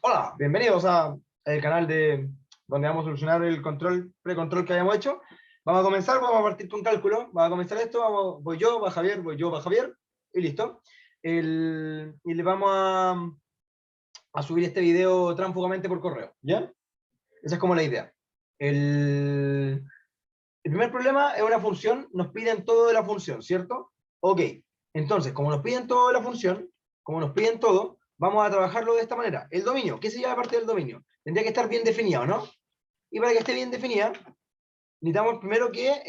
Hola, bienvenidos a el canal donde vamos a solucionar el precontrol que habíamos hecho. Vamos a comenzar, vamos a partir con cálculo. Vamos a comenzar esto, voy yo, va Javier, y listo. Y le vamos a subir este video tránsfugamente por correo, ¿ya? Esa es como la idea. El primer problema es una función, nos piden todo de la función, ¿cierto? Ok, entonces, como nos piden todo de la función, como nos piden todo, vamos a trabajarlo de esta manera. El dominio, ¿qué sería la parte del dominio? Tendría que estar bien definido, ¿no? Y para que esté bien definida, necesitamos primero que,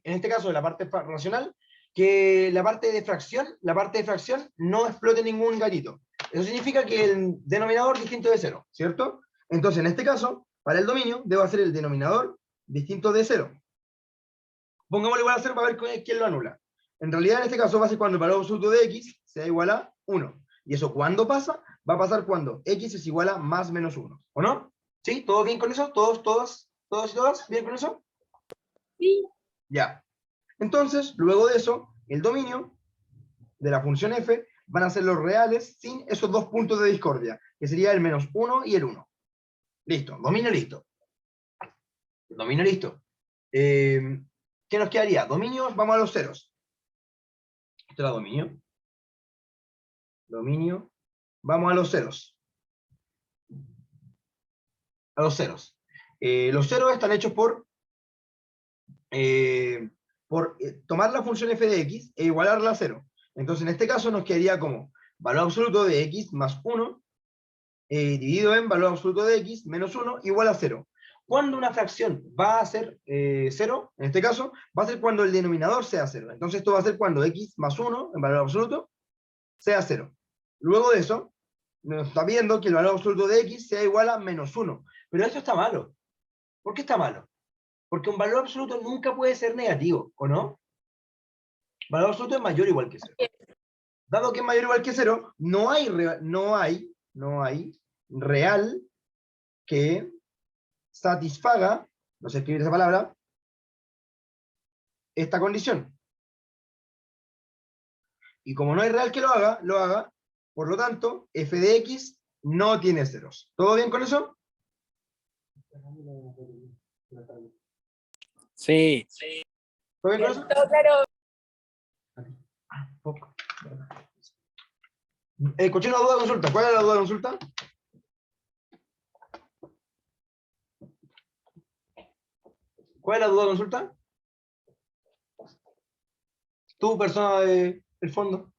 en este caso de la parte racional, que la parte de fracción no explote ningún gatito. Eso significa que el denominador distinto de cero, ¿cierto? Entonces, en este caso, para el dominio, debo hacer el denominador distinto de cero. Pongámosle igual a 0 para ver quién lo anula. En realidad, en este caso, va a ser cuando el valor absoluto de x sea igual a 1. ¿Y eso cuándo pasa? Va a pasar cuando x es igual a más menos 1. ¿O no? ¿Sí? ¿Todos bien con eso? ¿Todos y todas bien con eso? Sí. Ya. Entonces, luego de eso, el dominio de la función f van a ser los reales sin esos dos puntos de discordia, que sería el menos 1 y el 1. Listo. Dominio listo. Dominio listo. ¿Qué nos quedaría? Dominios, vamos a los ceros. Esto era dominio. Dominio. Vamos a los ceros. A los ceros. Los ceros están hechos por tomar la función f de x e igualarla a 0. Entonces, en este caso nos quedaría como valor absoluto de x más 1 dividido en valor absoluto de x menos 1 igual a 0. Cuando una fracción va a ser 0, en este caso, va a ser cuando el denominador sea 0. Entonces esto va a ser cuando x más 1 en valor absoluto sea 0. Luego de eso, nos está viendo que el valor absoluto de x sea igual a menos 1. Pero esto está malo. ¿Por qué está malo? Porque un valor absoluto nunca puede ser negativo, ¿o no? Valor absoluto es mayor o igual que 0. Dado que es mayor o igual que 0, no hay real que satisfaga, no sé escribir esa palabra, esta condición. Y como no hay real que lo haga, por lo tanto, f de x no tiene ceros. ¿Todo bien con eso? Sí. ¿Todo bien con eso? Claro. Escuché una duda de consulta. ¿Cuál es la duda de consulta? ¿Cuál es la duda de consulta? Tú, persona del fondo.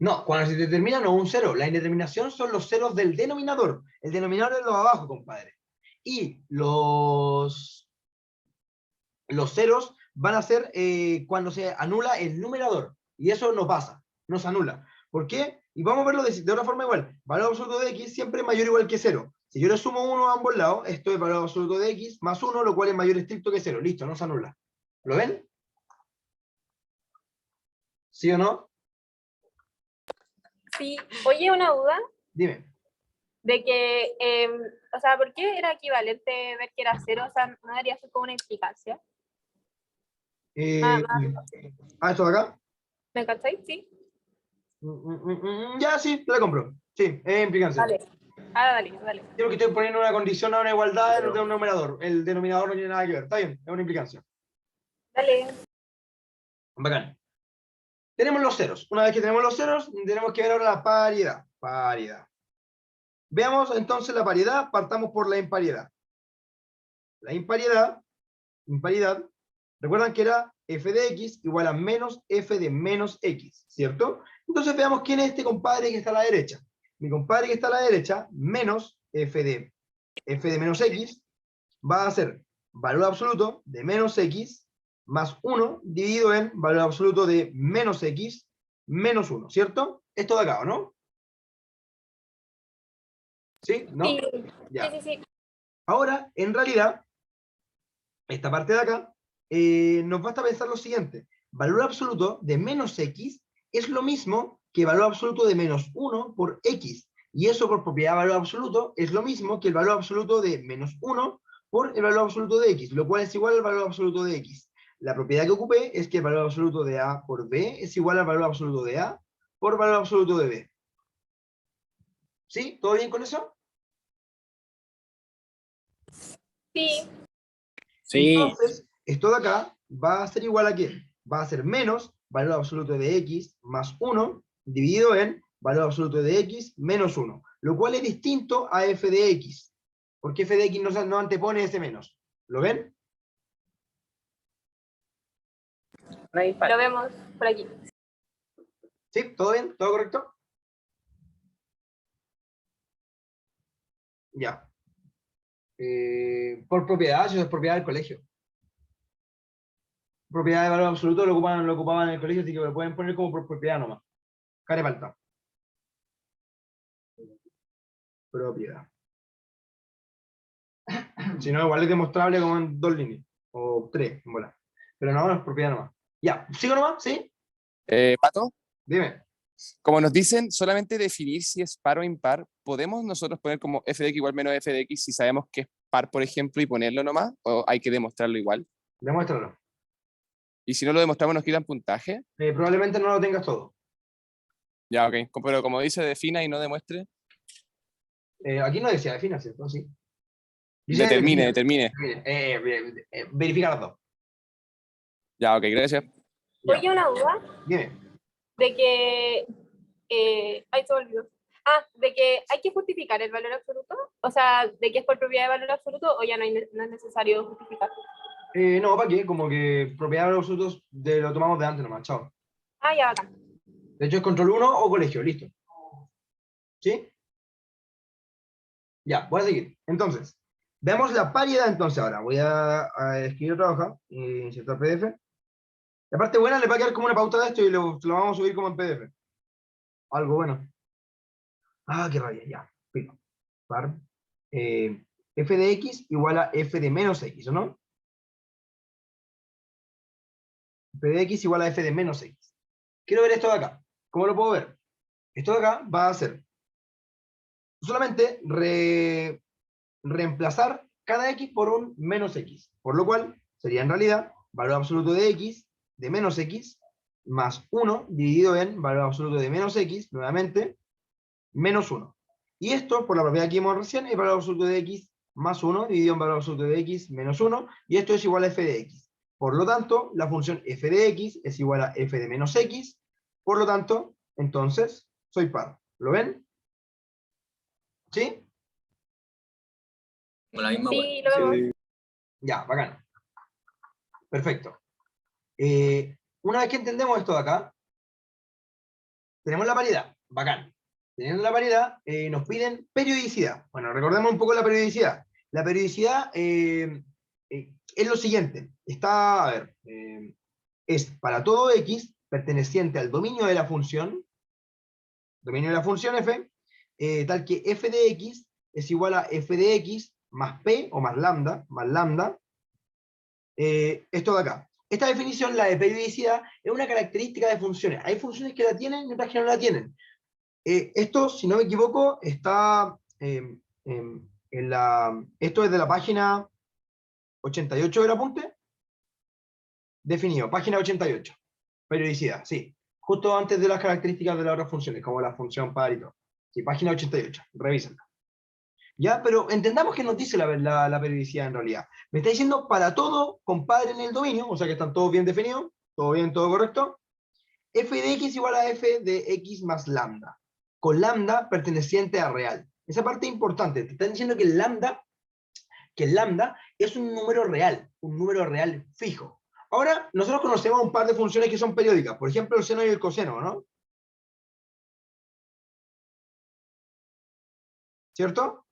No, cuando se determina no un cero. La indeterminación son los ceros del denominador. El denominador es lo de abajo, compadre. Y los ceros van a ser cuando se anula el numerador. Y eso no pasa, no se anula. ¿Por qué? Y vamos a verlo de otra forma igual. Valor absoluto de x siempre es mayor o igual que 0. Si yo le sumo 1 a ambos lados, esto es valor absoluto de x más 1, lo cual es mayor estricto que 0. Listo, no se anula. ¿Lo ven? ¿Sí o no? Sí. Oye, una duda Dime. de que, o sea, ¿por qué era equivalente ver que era 0? O sea, no debería ser como una implicancia. ¿Esto de acá? ¿Me cacháis? Sí. Ya, sí, te la compro. Sí, es implicancia. Dale. Dale. Creo que estoy poniendo una condición a una igualdad de un numerador. El denominador no tiene nada que ver. Está bien, es una implicancia. Dale. Bacán. Tenemos los ceros. Una vez que tenemos los ceros, tenemos que ver ahora la paridad. Paridad. Veamos entonces la paridad. Partamos por la imparidad. La imparidad, recuerdan que era f de x igual a menos f de menos x, ¿cierto? Entonces veamos quién es este compadre que está a la derecha. Mi compadre que está a la derecha, menos f de menos x, va a ser valor absoluto de menos x más 1 dividido en valor absoluto de menos x menos 1, ¿cierto? Esto de acá, ¿o no? ¿Sí? ¿No? Sí. Ya. Sí. Ahora, en realidad, esta parte de acá, nos basta pensar lo siguiente. Valor absoluto de menos x es lo mismo que valor absoluto de menos 1 por x. Y eso por propiedad de valor absoluto es lo mismo que el valor absoluto de menos 1 por el valor absoluto de x, lo cual es igual al valor absoluto de x. La propiedad que ocupé es que el valor absoluto de a por b es igual al valor absoluto de a por valor absoluto de b. ¿Sí? ¿Todo bien con eso? Sí, Sí. Entonces, esto de acá va a ser igual a ¿qué? Va a ser menos valor absoluto de x más 1 dividido en valor absoluto de x menos 1, lo cual es distinto a f de x, porque f de x no antepone ese menos. ¿Lo ven? lo vemos por aquí. ¿Sí? ¿Todo bien? ¿Todo correcto? Ya. Por propiedad, eso es propiedad del colegio. Propiedad de valor absoluto lo ocupaban en el colegio, así que lo pueden poner como por propiedad nomás. Care falta. Propiedad. Si no, igual es demostrable como en 2 líneas. O 3, bueno. Pero no, es propiedad nomás. Ya, ¿sigo nomás? ¿Sí? Pato, Dime. como nos dicen solamente definir si es par o impar, ¿podemos nosotros poner como f de x igual menos f de x si sabemos que es par, por ejemplo, y ponerlo nomás? ¿O hay que demostrarlo igual? Demuéstralo. Y si no lo demostramos, ¿nos quitan puntaje? Probablemente no lo tengas todo. Ya, ok. Pero como dice, defina y no demuestre. Aquí no decía defina, ¿cierto? Sí. Dice Determine, defina. determine. Verifica las dos. Ya, ok, gracias. Ya. Oye, una duda Dime. de que... ay, se me olvidó. Ah, de que hay que justificar el valor absoluto. O sea, de que es por propiedad de valor absoluto o ya no es necesario justificar. No, ¿para qué? Como que propiedad de los absolutos lo tomamos de antes nomás. Chao. Ah, ya, bacán. De hecho, es control 1 o colegio. Listo. ¿Sí? Ya, voy a seguir. Entonces, veamos la paridad entonces ahora. Voy a escribir otra hoja, insertar PDF. La parte buena le va a quedar como una pauta de esto y lo vamos a subir como en PDF. Algo bueno. Ah, qué rabia, ya. Pico. Par. F de x igual a f de menos x, ¿o no? F de x igual a f de menos x. Quiero ver esto de acá. ¿Cómo lo puedo ver? Esto de acá va a ser solamente reemplazar cada x por un menos x. Por lo cual sería en realidad valor absoluto de x de menos x más 1 dividido en valor absoluto de menos x, nuevamente, menos 1. Y esto, por la propiedad que vimos recién, es valor absoluto de x más 1 dividido en valor absoluto de x menos 1, y esto es igual a f de x. Por lo tanto, la función f de x es igual a f de menos x, por lo tanto, entonces, soy par. ¿Lo ven? ¿Sí? Con la misma Sí, web. lo vemos. Ya, bacán. Perfecto. Una vez que entendemos esto de acá, tenemos la paridad. Bacán. Teniendo la paridad, nos piden periodicidad. Bueno, recordemos un poco la periodicidad. La periodicidad es lo siguiente. Está, a ver, es para todo x perteneciente al dominio de la función f, tal que f de x es igual a f de x más p o más lambda, esto de acá. Esta definición, la de periodicidad, es una característica de funciones. Hay funciones que la tienen y otras que no la tienen. Esto, si no me equivoco, está esto es de la página 88 del apunte. Definido, página 88. Periodicidad, sí. Justo antes de las características de las otras funciones, como la función par y todo. Sí, página 88, revísenla. ¿Ya? Pero entendamos que nos dice la periodicidad en realidad. Me está diciendo para todo compadre en el dominio, o sea que están todos bien definidos, todo bien, todo correcto. F de x igual a f de x más lambda, con lambda perteneciente a real. Esa parte es importante. Te están diciendo que el lambda es un número real fijo. Ahora, nosotros conocemos un par de funciones que son periódicas, por ejemplo, el seno y el coseno, ¿no? ¿Cierto?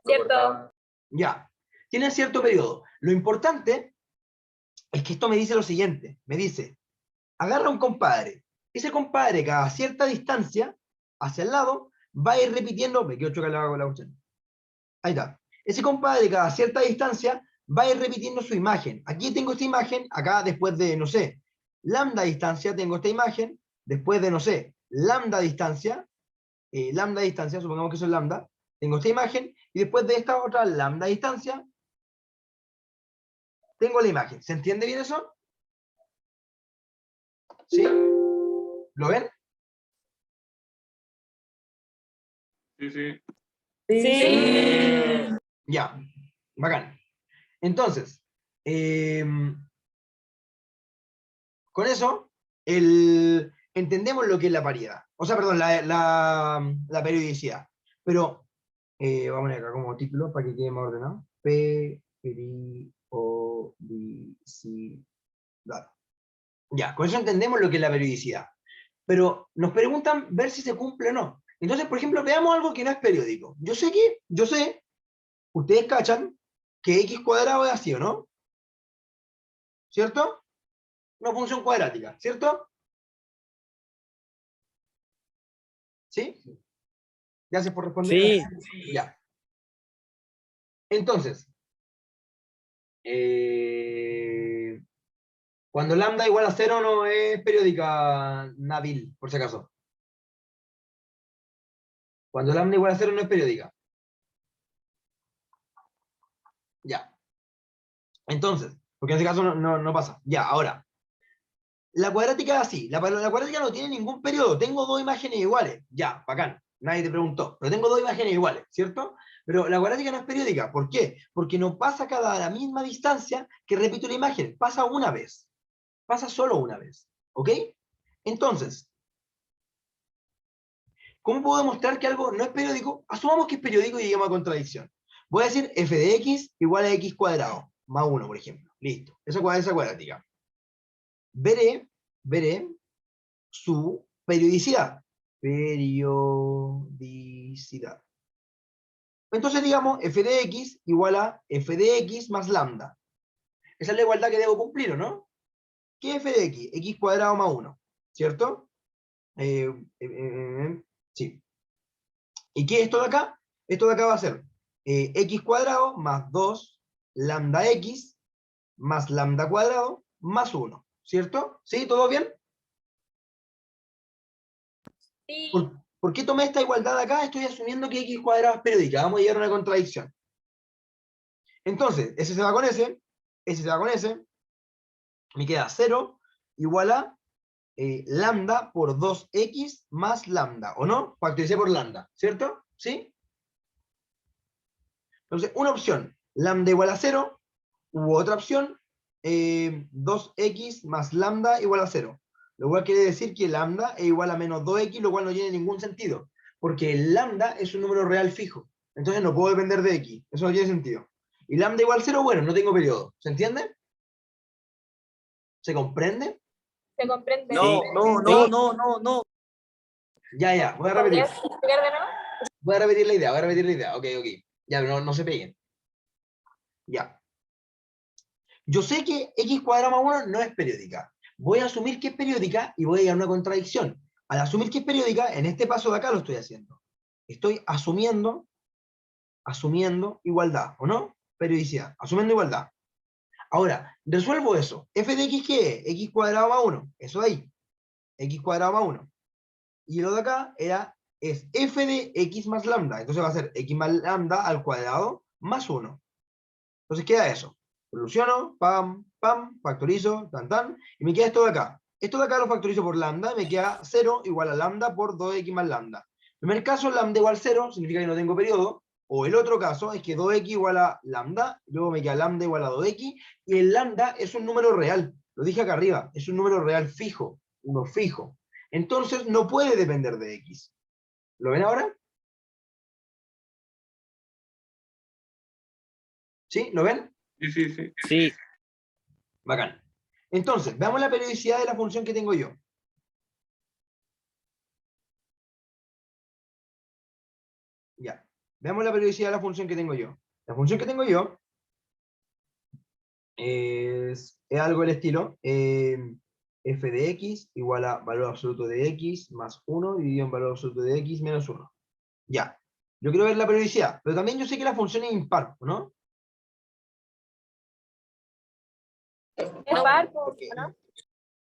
Cierto. Ya. Tienen cierto periodo. Lo importante es que esto me dice lo siguiente. Me dice, agarra un compadre. Ese compadre, cada cierta distancia, hacia el lado, va a ir repitiendo, me quiero chocar con la cuestión. Ahí está. Ese compadre, cada cierta distancia, va a ir repitiendo su imagen. Aquí tengo esta imagen, acá después de, no sé, lambda distancia, tengo esta imagen, después de, no sé, lambda distancia, supongamos que eso es lambda, tengo esta imagen, y después de esta otra lambda distancia, tengo la imagen. ¿Se entiende bien eso? ¿Sí? ¿Lo ven? Sí, sí. Sí. Ya, bacán. Entonces, con eso, entendemos lo que es la paridad. O sea, perdón, la periodicidad. Pero, vamos a poner acá como título para que quede más ordenado. Periodicidad. Ya, con eso entendemos lo que es la periodicidad. Pero nos preguntan ver si se cumple o no. Entonces, por ejemplo, veamos algo que no es periódico. Yo sé, ustedes cachan que x cuadrado es así, ¿o no? ¿Cierto? Una función cuadrática, ¿cierto? ¿Sí? Gracias por responder. Sí. Ya. Entonces, cuando lambda igual a 0 no es periódica, Nabil, por si acaso. Cuando lambda igual a 0 no es periódica. Ya. Entonces, porque en ese caso no pasa. Ya, ahora. La cuadrática es así. La cuadrática no tiene ningún periodo. Tengo dos imágenes iguales. Ya, bacán. Nadie te preguntó. Pero tengo dos imágenes iguales, ¿cierto? Pero la cuadrática no es periódica. ¿Por qué? Porque no pasa cada la misma distancia que repito la imagen. Pasa una vez. Pasa solo una vez. ¿Ok? Entonces, ¿cómo puedo demostrar que algo no es periódico? Asumamos que es periódico y lleguemos a contradicción. Voy a decir f de x igual a x cuadrado, más 1, por ejemplo. Listo. Esa cuadrática. Veré su periodicidad. Periodicidad. Entonces digamos f de x igual a f de x más lambda. Esa es la igualdad que debo cumplir, ¿o no? ¿Qué es f de x? X cuadrado más 1, ¿cierto? Sí. ¿Y qué es esto de acá? Esto de acá va a ser x cuadrado más 2 lambda x más lambda cuadrado más 1, ¿cierto? ¿Sí? ¿Todo bien? Sí. ¿Por qué tomé esta igualdad de acá? Estoy asumiendo que x cuadrado es periódica. Vamos a llegar a una contradicción. Entonces, ese se va con ese se va con ese. Me queda 0 igual a lambda por 2x más lambda, ¿o no? Factoricé por lambda, ¿cierto? ¿Sí? Entonces, una opción, lambda igual a 0, u otra opción, 2x más lambda igual a 0. Lo cual quiere decir que lambda es igual a menos 2x, lo cual no tiene ningún sentido, porque el lambda es un número real fijo, entonces no puedo depender de x, eso no tiene sentido. Y lambda igual a 0, bueno, no tengo periodo, ¿se entiende? ¿Se comprende? ¿Se comprende? No. Ya, voy a repetir. ¿Podrías explicar de nuevo? Voy a repetir la idea, ok. Ya, pero no se peguen. Ya. Yo sé que x cuadrado más 1 no es periódica. Voy a asumir que es periódica y voy a llegar a una contradicción. Al asumir que es periódica, en este paso de acá lo estoy haciendo. Estoy asumiendo igualdad, ¿o no? Periodicidad, asumiendo igualdad. Ahora, resuelvo eso. ¿F de x qué es? X cuadrado más 1. Eso de ahí. X cuadrado más 1. Y lo de acá es f de x más lambda. Entonces va a ser x más lambda al cuadrado más 1. Entonces queda eso. Soluciono, pam, factorizo, tan, y me queda esto de acá. Esto de acá lo factorizo por lambda, me queda 0 igual a lambda por 2x más lambda. En el primer caso, lambda igual 0, significa que no tengo periodo, o el otro caso es que 2x igual a lambda, luego me queda lambda igual a 2x, y el lambda es un número real, lo dije acá arriba, es un número real fijo, uno fijo. Entonces no puede depender de x. ¿Lo ven ahora? ¿Sí? ¿Lo ven? Sí. Sí. Bacán. Entonces, veamos la periodicidad de la función que tengo yo. Ya. Veamos la periodicidad de la función que tengo yo. La función que tengo yo es algo del estilo f de x igual a valor absoluto de x más 1 dividido en valor absoluto de x menos 1. Ya. Yo quiero ver la periodicidad, pero también yo sé que la función es impar, ¿no? Es par, Porque, ¿no?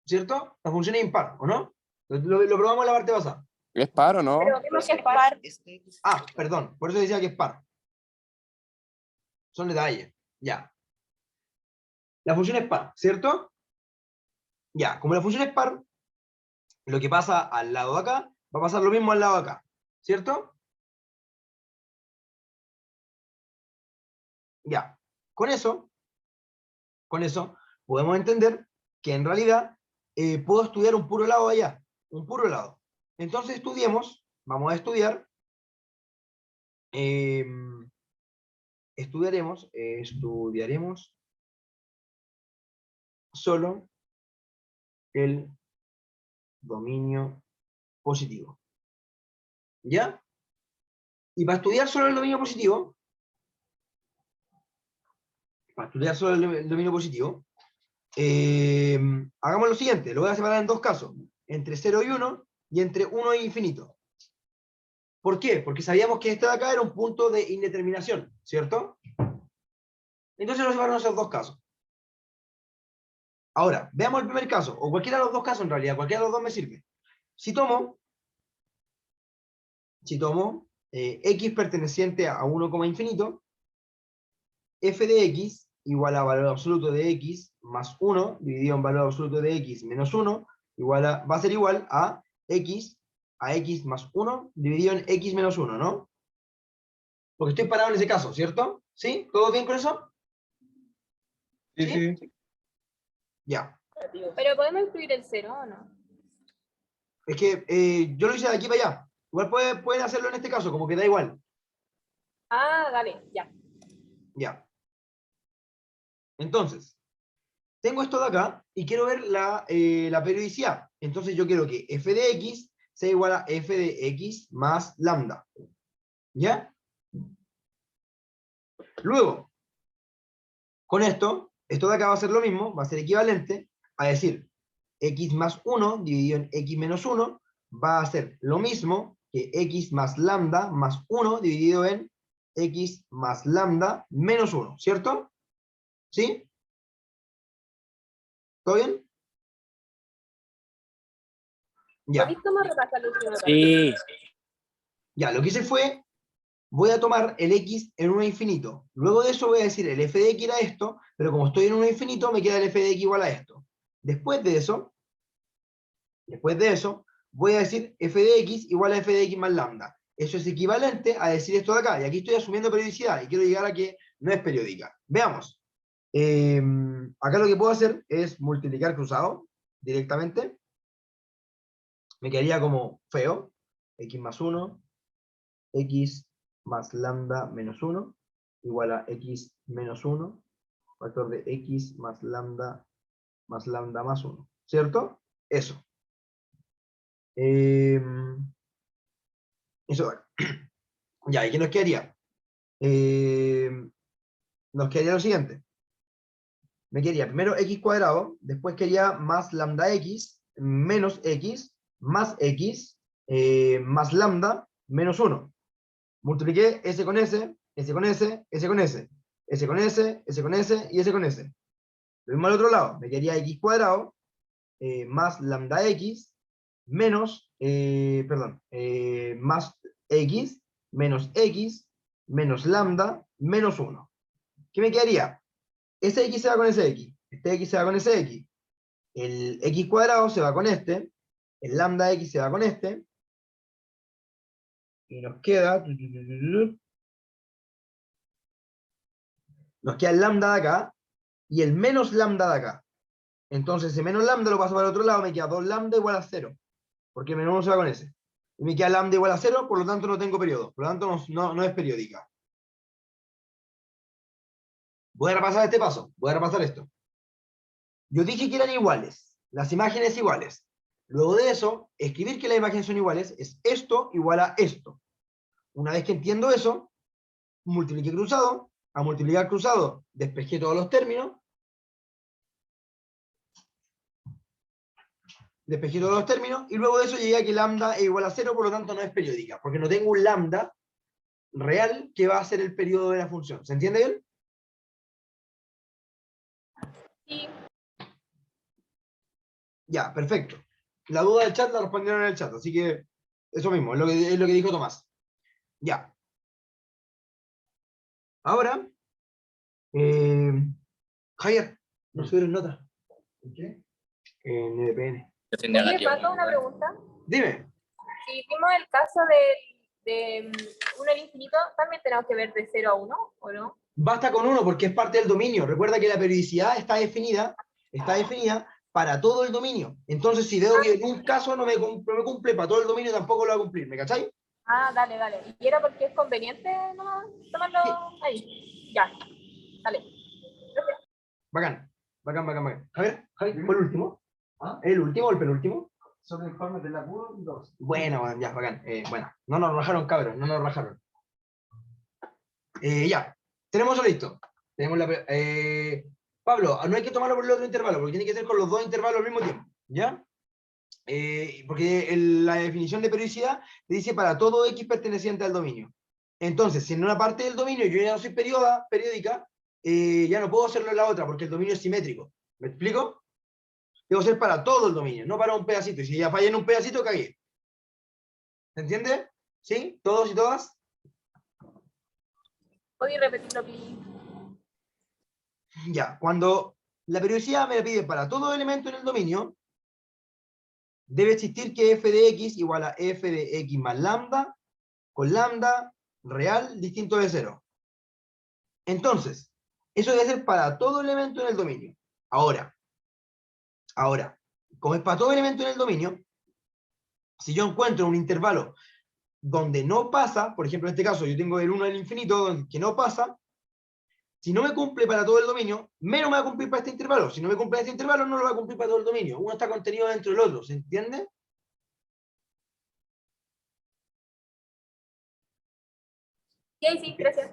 ¿cierto? La función es impar, ¿o no? Lo probamos en la parte pasada. ¿Es par o no? Pero vimos que es par. Ah, perdón, por eso decía que es par. Son detalles. Ya. La función es par, ¿cierto? Ya, como la función es par, lo que pasa al lado de acá, va a pasar lo mismo al lado de acá, ¿cierto? Ya, con eso podemos entender que en realidad puedo estudiar un puro lado allá, un puro lado. Entonces vamos a estudiar, estudiaremos solo el dominio positivo. ¿Ya? Y para estudiar solo el dominio positivo, hagamos lo siguiente, lo voy a separar en dos casos, entre 0 y 1 y entre 1 e infinito. ¿Por qué? Porque sabíamos que este de acá era un punto de indeterminación, ¿cierto? Entonces lo separamos en esos dos casos. Ahora, veamos el primer caso, o cualquiera de los dos casos en realidad, cualquiera de los dos me sirve. Si tomo x perteneciente a 1, infinito, f de x igual a valor absoluto de x más 1 dividido en valor absoluto de x menos 1 va a ser igual a x más 1 dividido en x menos 1, ¿no? Porque estoy parado en ese caso, ¿cierto? ¿Sí? ¿Todo bien con eso? Sí. Ya. Pero podemos incluir el 0 o no. Es que yo lo hice de aquí para allá. Igual pueden hacerlo en este caso, como que da igual. Ah, dale, ya. Ya. Entonces, tengo esto de acá y quiero ver la periodicidad. Entonces yo quiero que f de x sea igual a f de x más lambda. ¿Ya? Luego, con esto de acá va a ser lo mismo, va a ser equivalente a decir x más 1 dividido en x menos 1 va a ser lo mismo que x más lambda más 1 dividido en x más lambda menos 1, ¿cierto? ¿Sí? ¿Todo bien? Ya. ¿Podéis cómo repasar la última parte? Sí. Ya, lo que hice fue, voy a tomar el x en 1 infinito. Luego de eso voy a decir el f de x era esto, pero como estoy en 1 infinito, me queda el f de x igual a esto. Después de eso, voy a decir f de x igual a f de x más lambda. Eso es equivalente a decir esto de acá. Y aquí estoy asumiendo periodicidad y quiero llegar a que no es periódica. Veamos. Acá lo que puedo hacer es multiplicar cruzado directamente. Me quedaría como feo. X más 1, x más lambda menos 1, igual a x menos 1, factor de x más lambda más 1. ¿Cierto? Eso. Eso. Ya, ¿y qué nos quedaría? Nos quedaría lo siguiente. Me quedaría primero x cuadrado, después quería más lambda x, menos x, más x, más lambda, menos 1. Multipliqué S con S, S con S, S con S, S con S, S con S y S con S. Lo mismo al otro lado, me quedaría x cuadrado, más lambda x, menos, más x, menos lambda, menos 1. ¿Qué me quedaría? Ese x se va con ese x, este x se va con ese x, el x cuadrado se va con este, el lambda x se va con este, y nos queda el lambda de acá, y el menos lambda de acá. Entonces ese menos lambda lo paso para el otro lado, me queda 2 lambda igual a 0, porque el menos 1 se va con ese. Y me queda lambda igual a 0, por lo tanto no tengo periodo, por lo tanto no es periódica. Voy a repasar este paso, voy a repasar esto. Yo dije que eran iguales, las imágenes iguales. Luego de eso, escribir que las imágenes son iguales es esto igual a esto. Una vez que entiendo eso, multipliqué cruzado, a multiplicar cruzado despejé todos los términos, y luego de eso llegué a que lambda es igual a 0, por lo tanto no es periódica, porque no tengo un lambda real que va a ser el periodo de la función. ¿Se entiende bien? Sí. Ya, perfecto. La duda del chat la respondieron en el chat, así que eso mismo, es lo que dijo Tomás. Ya. Ahora, Javier, no subieron nota. ¿En qué? En EDPN. Yo soy Oye, negativo. Paco, una pregunta. Dime. Si vimos el caso del de 1 al infinito, también tenemos que ver de 0 a 1, ¿o no? Basta con 1 porque es parte del dominio. Recuerda que la periodicidad está definida para todo el dominio. Entonces, si veo que en un caso no me cumple, para todo el dominio tampoco lo va a cumplir. ¿Me cachai? Ah, dale, dale. ¿Y era porque es conveniente nomás tomarlo ahí? Ya, dale. Gracias. Bacán, bacán, bacán, bacán. A ver, Javi, ¿fue el último? ¿El último o el penúltimo? Son informes de la 1 y 2. Bueno, ya, bacán. Bueno, no nos rajaron, cabros, no nos rajaron. Ya, tenemos eso listo. Tenemos Pablo, no hay que tomarlo por el otro intervalo, porque tiene que ser con los dos intervalos al mismo tiempo, ¿ya? Porque la definición de periodicidad te dice para todo X perteneciente al dominio. Entonces, si en una parte del dominio yo ya no soy periódica, ya no puedo hacerlo en la otra, porque el dominio es simétrico. ¿Me explico? Debo ser para todo el dominio, no para un pedacito. Y si ya fallé en un pedacito, cagué. ¿Se entiende? ¿Sí? ¿Todos y todas? ¿Podéis repetirlo, please? Ya, cuando la periodicidad me la pide para todo elemento en el dominio, debe existir que f de x igual a f de x más lambda, con lambda real distinto de 0. Entonces, eso debe ser para todo elemento en el dominio. Ahora, como es para todo elemento en el dominio, si yo encuentro un intervalo donde no pasa, por ejemplo en este caso yo tengo el 1 al infinito, que no pasa, si no me cumple para todo el dominio, menos me va a cumplir para este intervalo. Si no me cumple este intervalo, no lo va a cumplir para todo el dominio. Uno está contenido dentro del otro, ¿se entiende? Sí, sí, gracias.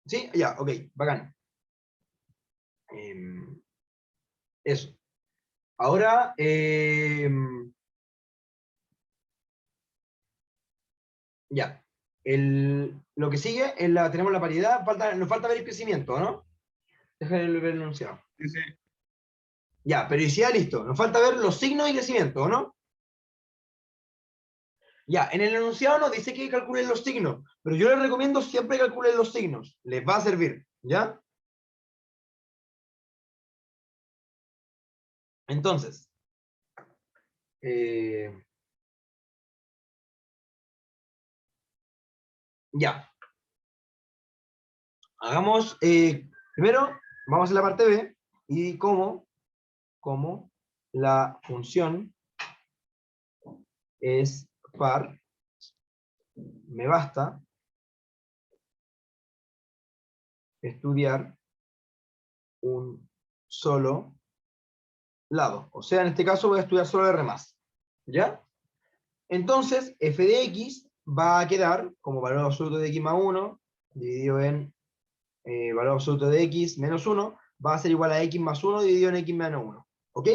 ¿Sí? Ya, ok, bacán. Eso. Ahora, ya. Lo que sigue, tenemos la paridad, nos falta ver el crecimiento, ¿no? Déjame ver el enunciado. Sí, sí. Ya, periodicidad, listo. Nos falta ver los signos y crecimiento, ¿no? Ya, en el enunciado nos dice que calculen los signos, pero yo les recomiendo siempre calculen los signos. Les va a servir, ¿ya? Entonces, ya. Hagamos, primero, vamos a hacer la parte B y cómo la función es par, me basta estudiar un solo lado. O sea, en este caso voy a estudiar solo R+. ¿Ya? Entonces, f de x va a quedar como valor absoluto de x más 1, dividido en valor absoluto de x menos 1, va a ser igual a x más 1 dividido en x menos 1. ¿Ok?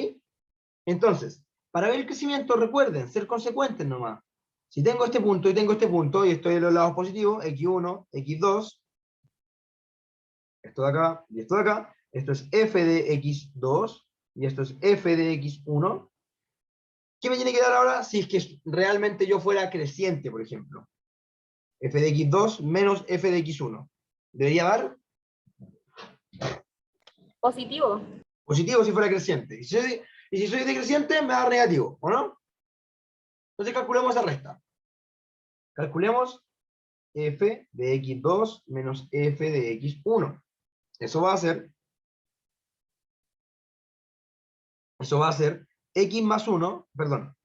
Entonces, para ver el crecimiento, recuerden, ser consecuentes nomás. Si tengo este punto y tengo este punto, y estoy en los lados positivos, x1, x2, esto de acá y esto de acá, esto es f de x2 y esto es f de x1. ¿Qué me tiene que dar ahora si es que realmente yo fuera creciente, por ejemplo? F de x2 menos f de x1. ¿Debería dar? Positivo. Positivo si fuera creciente. Y si soy decreciente, me va a dar negativo, ¿o no? Entonces calculemos esa resta. Calculemos f de x2 menos f de x1. Eso va a ser x más 1, perdón,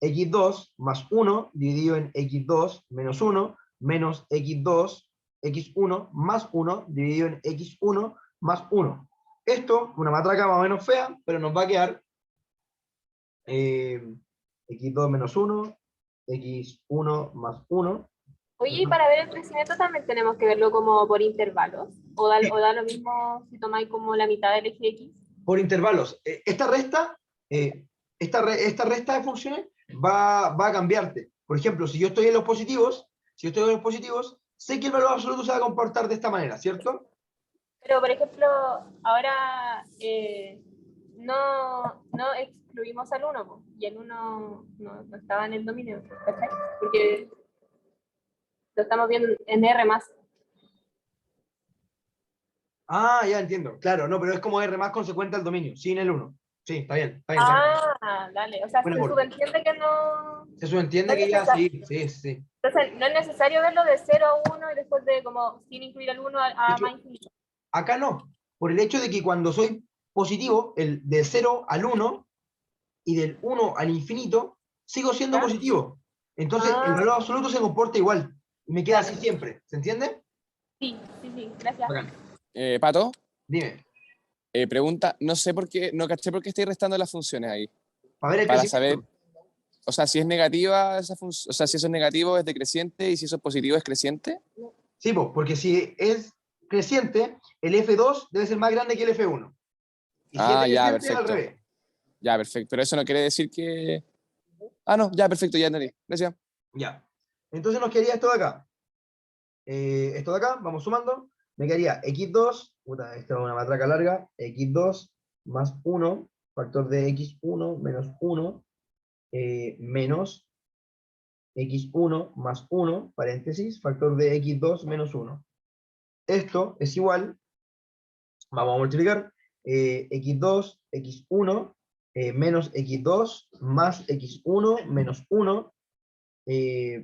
x2 más 1 dividido en x2 menos 1 menos x2, x1 más 1 dividido en x1 más 1. Esto, una matraca más o menos fea, pero nos va a quedar x2 menos 1, x1 más 1. Oye, y para ver el crecimiento también tenemos que verlo como por intervalos. O da lo mismo si tomáis como la mitad del eje X. Por intervalos. Esta resta de funciones va a cambiarte. Por ejemplo, si yo estoy en los positivos, sé que el valor absoluto se va a comportar de esta manera, ¿cierto? Pero, por ejemplo, ahora no excluimos al 1, y el 1 no estaba en el dominio, ¿cachai? Porque lo estamos viendo en R+. Ah, ya entiendo. Claro, no, pero es como R más consecuente al dominio, sin el 1. Sí, está bien, está bien. Está bien. Ah, dale. O sea, Buen se aporte. subentiende que no... Se subentiende No es que ya, necesario. sí. Entonces, no es necesario verlo de 0 a 1 y después de como sin incluir el 1 De a hecho, más infinito. acá no, por el hecho de que cuando soy positivo, el de 0 al 1 y del 1 al infinito, sigo siendo ¿Ya? positivo. Entonces, el Ah, valor absoluto se comporta igual. Y me queda así dale. siempre. ¿Se entiende? Sí, gracias. Bacán. Pato, Dime. pregunta, no sé por qué, no caché por qué estoy restando las funciones ahí. Para ver el Para saber, crecimiento. o sea, si es negativa esa función, o sea, si eso es negativo es decreciente y si eso es positivo es creciente. Sí, po, porque si es creciente, el F2 debe ser más grande que el F1. Y si es Ah, ya, decreciente, al perfecto. revés. Ya, perfecto. Pero eso no quiere decir que... Ah, no, ya, perfecto, ya entendí. Gracias. Ya. Entonces nos quedaría esto de acá. Esto de acá, vamos sumando. Me quedaría x2, puta, esta es una matraca larga, x2 más 1, factor de x1 menos 1, menos x1 más 1, paréntesis, factor de x2 menos 1. Esto es igual, vamos a multiplicar, x2, x1, menos x2 más x1 menos 1,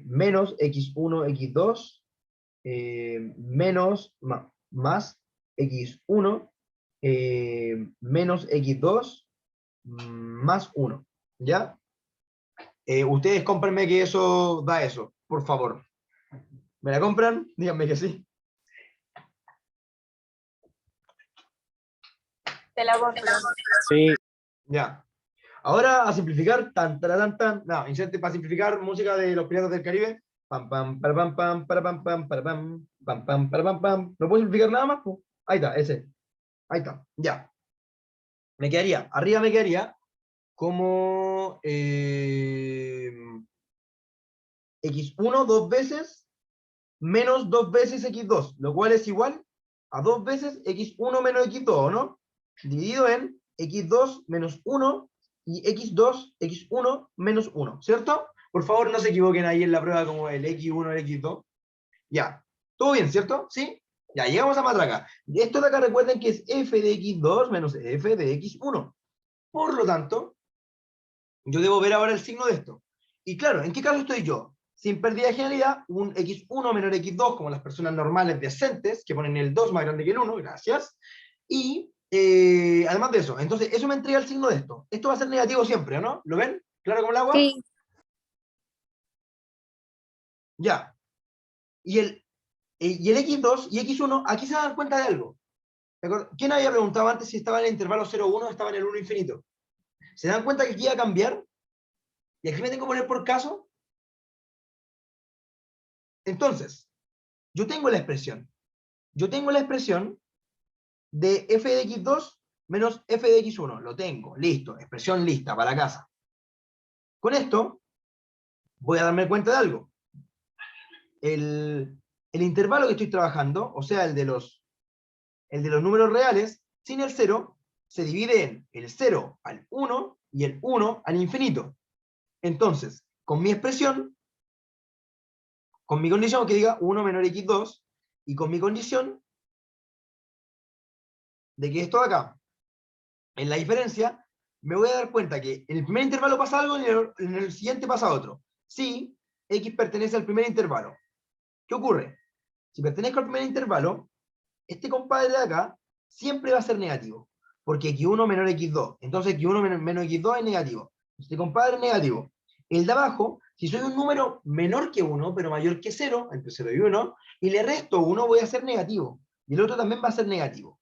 menos x1, x2, menos más x1 menos x2 más 1. ¿Ya? Ustedes cómprenme que eso da eso, por favor. ¿Me la compran? Díganme que sí. Te la compro. Sí, Ya. Ahora a simplificar, tan, tararán, tan. No, inserte para simplificar música de los Piratas del Caribe. Pam, pam, para pam, pam, para pam, pam, para pam, pam, pam, para pam, pam. ¿No puedo simplificar nada más? Po? Ahí está, ese. Ahí está, ya. Me quedaría, arriba me quedaría como x1 dos veces menos dos veces x2, lo cual es igual a dos veces x1 menos x2, ¿no? Dividido en x2 menos 1 y x2, x1 menos 1, ¿cierto? Por favor, no se equivoquen ahí en la prueba como el x1 el x2. Ya, todo bien, ¿cierto? ¿Sí? Ya, llegamos a matraca. Esto de acá recuerden que es f de x2 menos f de x1. Por lo tanto, yo debo ver ahora el signo de esto. Y claro, ¿en qué caso estoy yo? Sin pérdida de genialidad, un x1 menor x2, como las personas normales decentes, que ponen el 2 más grande que el 1, gracias. Y además de eso, entonces eso me entrega el signo de esto. Esto va a ser negativo siempre, ¿no? ¿Lo ven? ¿Claro como el agua? Sí. Ya. Y el x2 y x1, aquí se dan cuenta de algo. ¿Quién había preguntado antes si estaba en el intervalo 0,1 o estaba en el 1 infinito? ¿Se dan cuenta que aquí iba a cambiar? Y aquí me tengo que poner por caso. Entonces, yo tengo la expresión. Yo tengo la expresión de f de x2 menos f de x1. Lo tengo, listo, expresión lista para casa. Con esto voy a darme cuenta de algo. El intervalo que estoy trabajando, o sea, el de los números reales, sin el 0, se divide en el 0 al 1 y el 1 al infinito. Entonces, con mi expresión, con mi condición que diga 1 menor x2, y con mi condición de que esto de acá, en la diferencia, me voy a dar cuenta que en el primer intervalo pasa algo y en el siguiente pasa otro. Si x pertenece al primer intervalo. ¿Qué ocurre? Si pertenezco al primer intervalo, este compadre de acá siempre va a ser negativo, porque x1 menor x2. Entonces x1 menos x2 es negativo. Este compadre es negativo. El de abajo, si soy un número menor que 1, pero mayor que 0, entre 0 y 1, y le resto 1, voy a ser negativo. Y el otro también va a ser negativo.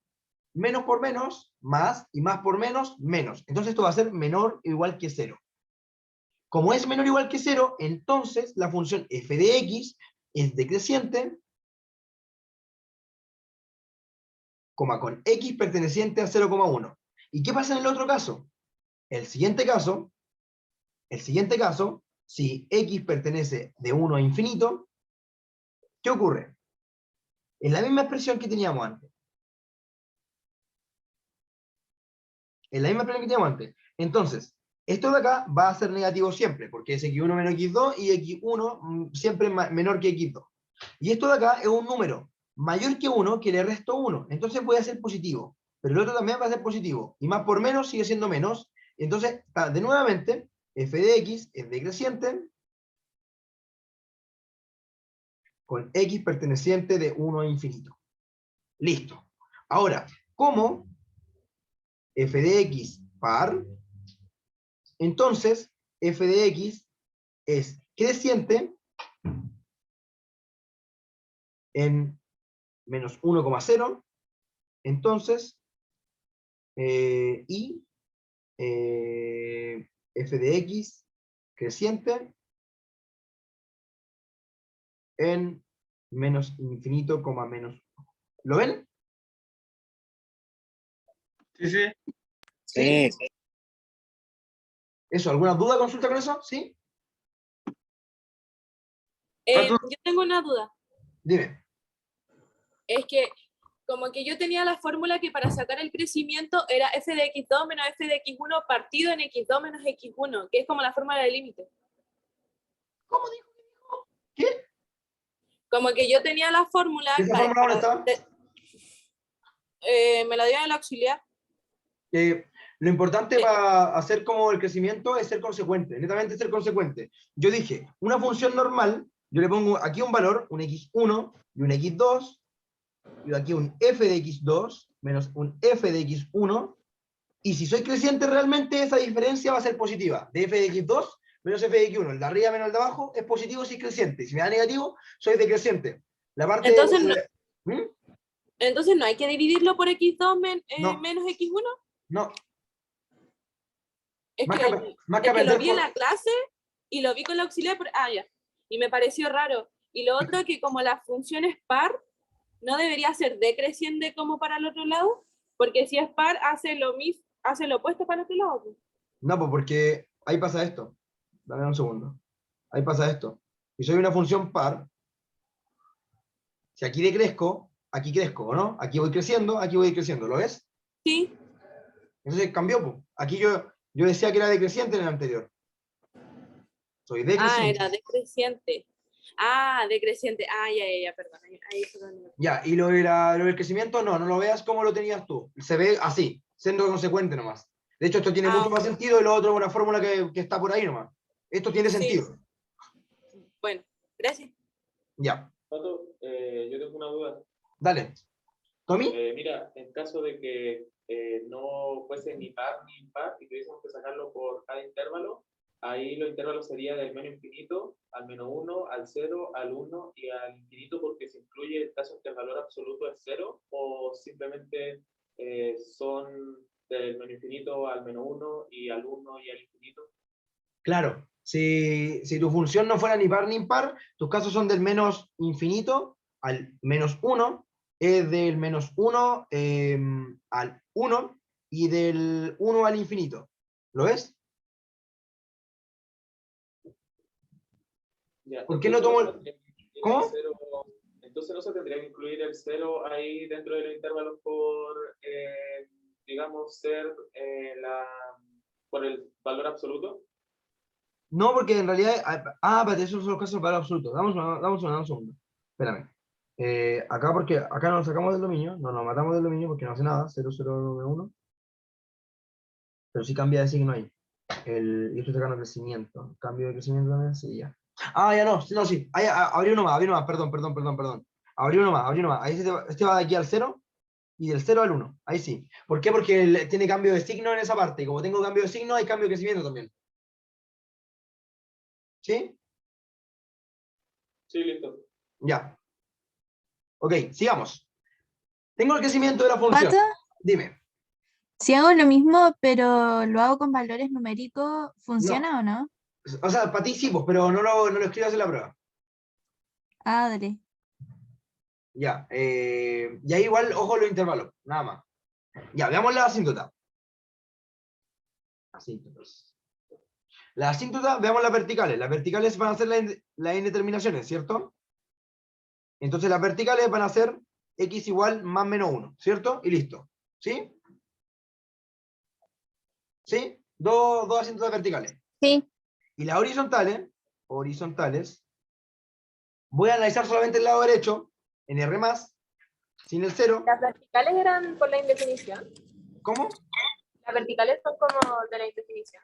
Menos por menos, más, y más por menos, menos. Entonces esto va a ser menor o igual que 0. Como es menor o igual que 0, entonces la función f de x es decreciente, con x perteneciente a 0,1. ¿Y qué pasa en el otro caso? El siguiente caso, si x pertenece de 1 a infinito, ¿qué ocurre? Es la misma expresión que teníamos antes. Es la misma expresión que teníamos antes. Entonces, esto de acá va a ser negativo siempre, porque es x1 menos x2 y x1 siempre menor que x2. Y esto de acá es un número mayor que 1 que le resto 1. Entonces voy a ser positivo. pero el otro también va a ser positivo. Y más por menos sigue siendo menos. Entonces, de nuevamente, f de x es decreciente con x perteneciente de 1 a infinito. Listo. Ahora, como f de x par, entonces f de x es creciente en menos 1,0, entonces, y f de x creciente en menos infinito, menos 1. ¿Lo ven? Sí, sí. Sí. ¿Eso? ¿Alguna duda, consulta con eso? ¿Sí? Yo tengo una duda. Dime. Es que como que yo tenía la fórmula que para sacar el crecimiento era f de x2 menos f de x1 partido en x2 menos x1, que es como la fórmula del límite. ¿Cómo dijo? ¿Qué? Como que yo tenía la fórmula... ¿Esa fórmula dónde estaba? Me la dio en el auxiliar. Lo importante para hacer como el crecimiento es ser consecuente, netamente ser consecuente. Yo dije, una función normal, yo le pongo aquí un valor, un x1 y un x2, y aquí un f de x2 menos un f de x1, y si soy creciente realmente esa diferencia va a ser positiva, de f de x2 menos f de x1, el de arriba menos el de abajo es positivo si es creciente, si me da negativo, soy decreciente. La parte Entonces, ¿Mm? Entonces no hay que dividirlo por x2 No. menos x1. No. Es Más que, que es que lo aprender vi en la clase y lo vi con la auxiliar, ya. Y me pareció raro. Y lo otro que como la función es par, no debería ser decreciente como para el otro lado, porque si es par hace lo mismo, hace lo opuesto para el otro lado. No, pues porque ahí pasa esto. Dame un segundo. Ahí pasa esto. Si soy una función par, si aquí decrezco, aquí crezco, ¿o no? Aquí voy creciendo, ¿lo ves? Sí. Entonces cambió, pues. Aquí yo decía que era decreciente en el anterior. Soy decreciente. Era decreciente. Decreciente. Ya, perdón. Ya, y lo del crecimiento, no lo veas como lo tenías tú. Se ve así, siendo consecuente nomás. De hecho, esto tiene mucho más sentido y lo otro es una fórmula que está por ahí nomás. Esto tiene sentido. Bueno, gracias. Ya. Pato, yo tengo una duda. Dale. ¿Tommy? Mira, en caso de que no fuese ni par ni impar y tuviésemos que sacarlo por cada intervalo, ahí los intervalos serían del menos infinito al menos 1, al 0, al 1 y al infinito, porque se incluye el caso en que el valor absoluto es 0, o simplemente son del menos infinito al menos 1 y al 1 y al infinito. Claro. Si tu función no fuera ni par ni impar, tus casos son del menos infinito al menos 1, es del menos 1 al 1 y del 1 al infinito. ¿Lo ves? Ya, ¿Por qué no tomo el... ¿Cómo? Entonces no se tendría que incluir el 0 ahí dentro de los intervalos por, digamos, ser por el valor absoluto. No, porque en realidad... espérate, esos son los casos del valor absoluto. Damos un segundo. Espérame. Acá porque acá nos sacamos del dominio, no nos matamos del dominio porque no hace nada, 0091. Pero sí cambia de signo ahí. Y esto está ganando crecimiento. Cambio de crecimiento también, sí, ya. Ya no, sí. Abrí uno más, perdón. Abrí uno más. Ahí este va de aquí al 0 y del 0 al 1. Ahí sí. ¿Por qué? Porque tiene cambio de signo en esa parte. Y como tengo cambio de signo, hay cambio de crecimiento también. ¿Sí? Sí, listo. Ya. Ok, sigamos. Tengo el crecimiento de la función. ¿Pato? Dime. Si hago lo mismo, pero lo hago con valores numéricos, ¿funciona No. o no? O sea, para ti sí, pues, pero no lo escribas en la prueba. Dale. Ya. Y ahí igual, ojo los intervalos, nada más. Ya, veamos la asíntota. Asíntotas. La asíntota, veamos las verticales. Las verticales van a ser las indeterminaciones, ¿cierto? Entonces las verticales van a ser x igual más menos 1, ¿cierto? Y listo. ¿Sí? ¿Sí? Dos asíntotas verticales. Sí. Y las horizontales, voy a analizar solamente el lado derecho, en R+, sin el 0. Las verticales eran por la indefinición. ¿Cómo? Las verticales son como de la indefinición.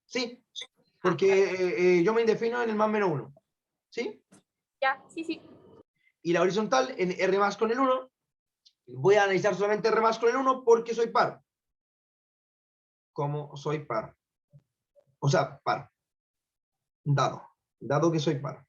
Sí, porque yo me indefino en el más menos 1. ¿Sí? Ya, sí, sí. Y la horizontal en R más con el 1. Voy a analizar solamente R más con el 1 porque soy par. Como soy par. O sea, par. Dado que soy par.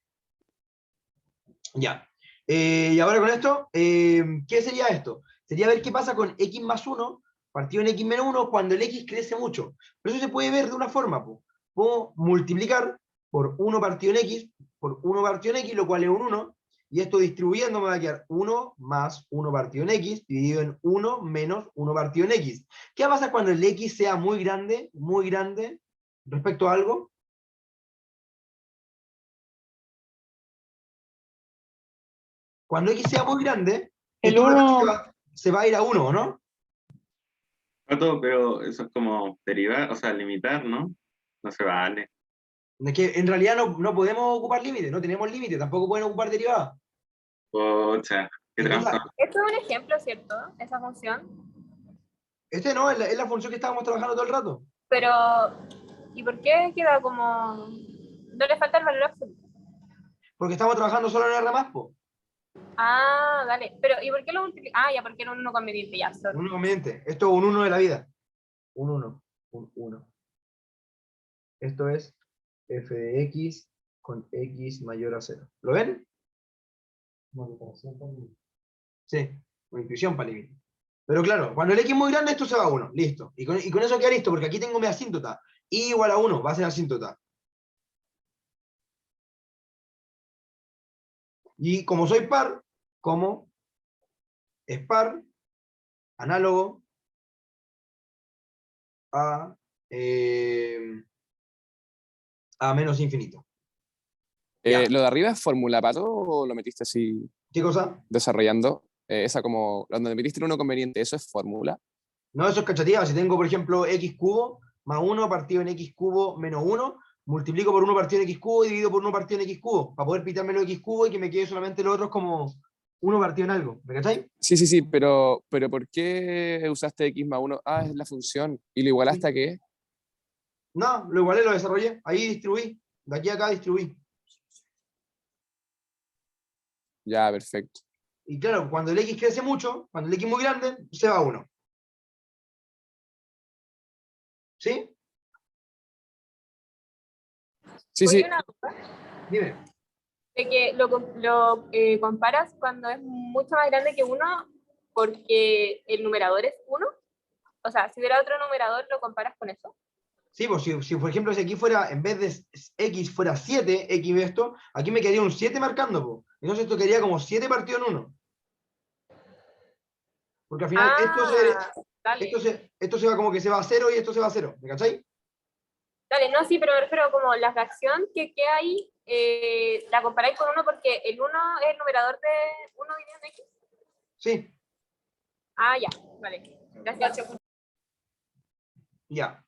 Ya. Y ahora con esto, ¿qué sería esto? Sería ver qué pasa con x más 1 partido en x menos 1 cuando el x crece mucho. Pero eso se puede ver de una forma. Puedo multiplicar por 1 partido en x por 1 partido en x, lo cual es un 1. Y esto distribuyendo me va a quedar 1 más 1 partido en x dividido en 1 menos 1 partido en x. ¿Qué pasa cuando el x sea muy grande respecto a algo? Cuando x sea muy grande, El esto 1, se va a ir a 1, ¿no? Pato, pero eso es como derivar, o sea, limitar, ¿no? No se vale. Es que en realidad no podemos ocupar límites, no tenemos límites, tampoco pueden ocupar derivadas. Pocha, qué Es trampa. verdad. Esto es un ejemplo, ¿cierto? Esa función. Este no, es la función que estábamos trabajando todo el rato. Pero, ¿y por qué queda como... no le falta el valor absoluto? Porque estamos trabajando solo en R más, po. Ah, dale. Pero, ¿y por qué lo multiplica? Ah, ya, porque era un 1 conveniente, ya, sorry. Un inconveniente. Esto es un 1 de la vida. Un 1. Un 1. Esto es f de x con x mayor a 0. ¿Lo ven? Sí, una intuición para límite. Pero claro, cuando el x es muy grande, esto se va a 1. Listo. Y con eso queda listo, porque aquí tengo mi asíntota. Y igual a 1, va a ser asíntota. Y como soy par, como es par, análogo a menos infinito. Ya. ¿Lo de arriba es fórmula, Pato, o lo metiste así ¿Qué cosa? desarrollando? Esa como, donde metiste el uno conveniente, ¿eso es fórmula? No, eso es cachativa. Si tengo, por ejemplo, x cubo más 1 partido en x cubo menos 1, multiplico por 1 partido en x cubo y divido por 1 partido en x cubo, para poder pitármelo x cubo y que me quede solamente los otros como 1 partido en algo. ¿Me cacháis? Sí, pero ¿por qué usaste x más 1? Ah, es la función. ¿Y lo igualaste a qué? No, lo igualé, lo desarrollé. Ahí distribuí. De aquí a acá distribuí. Ya, perfecto. Y claro, cuando el x crece mucho, cuando el x es muy grande, se va a 1. ¿Sí? Sí, Oye, sí. una duda, Dime. de que lo comparas cuando es mucho más grande que 1 porque el numerador es 1. O sea, si hubiera otro numerador, ¿lo comparas con eso? Sí, pues si por ejemplo si aquí fuera, en vez de x fuera 7, x de esto, aquí me quedaría un 7 marcando, pues. Entonces esto quedaría como 7 partido en 1. Porque al final Dale. esto se va como que se va a 0 y esto se va a 0. ¿Me cacháis? Dale, no, sí, pero me refiero como la fracción que queda ahí, la comparáis con 1 porque el 1 es el numerador de 1 dividido en x. Sí, Ah, ya, vale. Gracias. ya.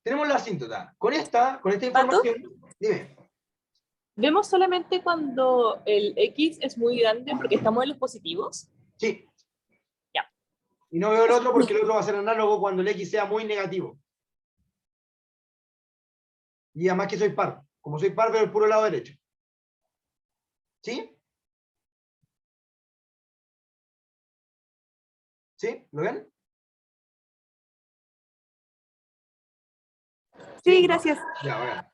Tenemos la asíntota. Con esta ¿Pato? información, dime. ¿Vemos solamente cuando el x es muy grande porque estamos en los positivos? Sí. Ya. Y no veo el otro porque el otro va a ser análogo cuando el x sea muy negativo. Y además que soy par. Como soy par, veo el puro lado derecho. ¿Sí? ¿Sí? ¿Lo ven? Sí, gracias. Ya, bacán.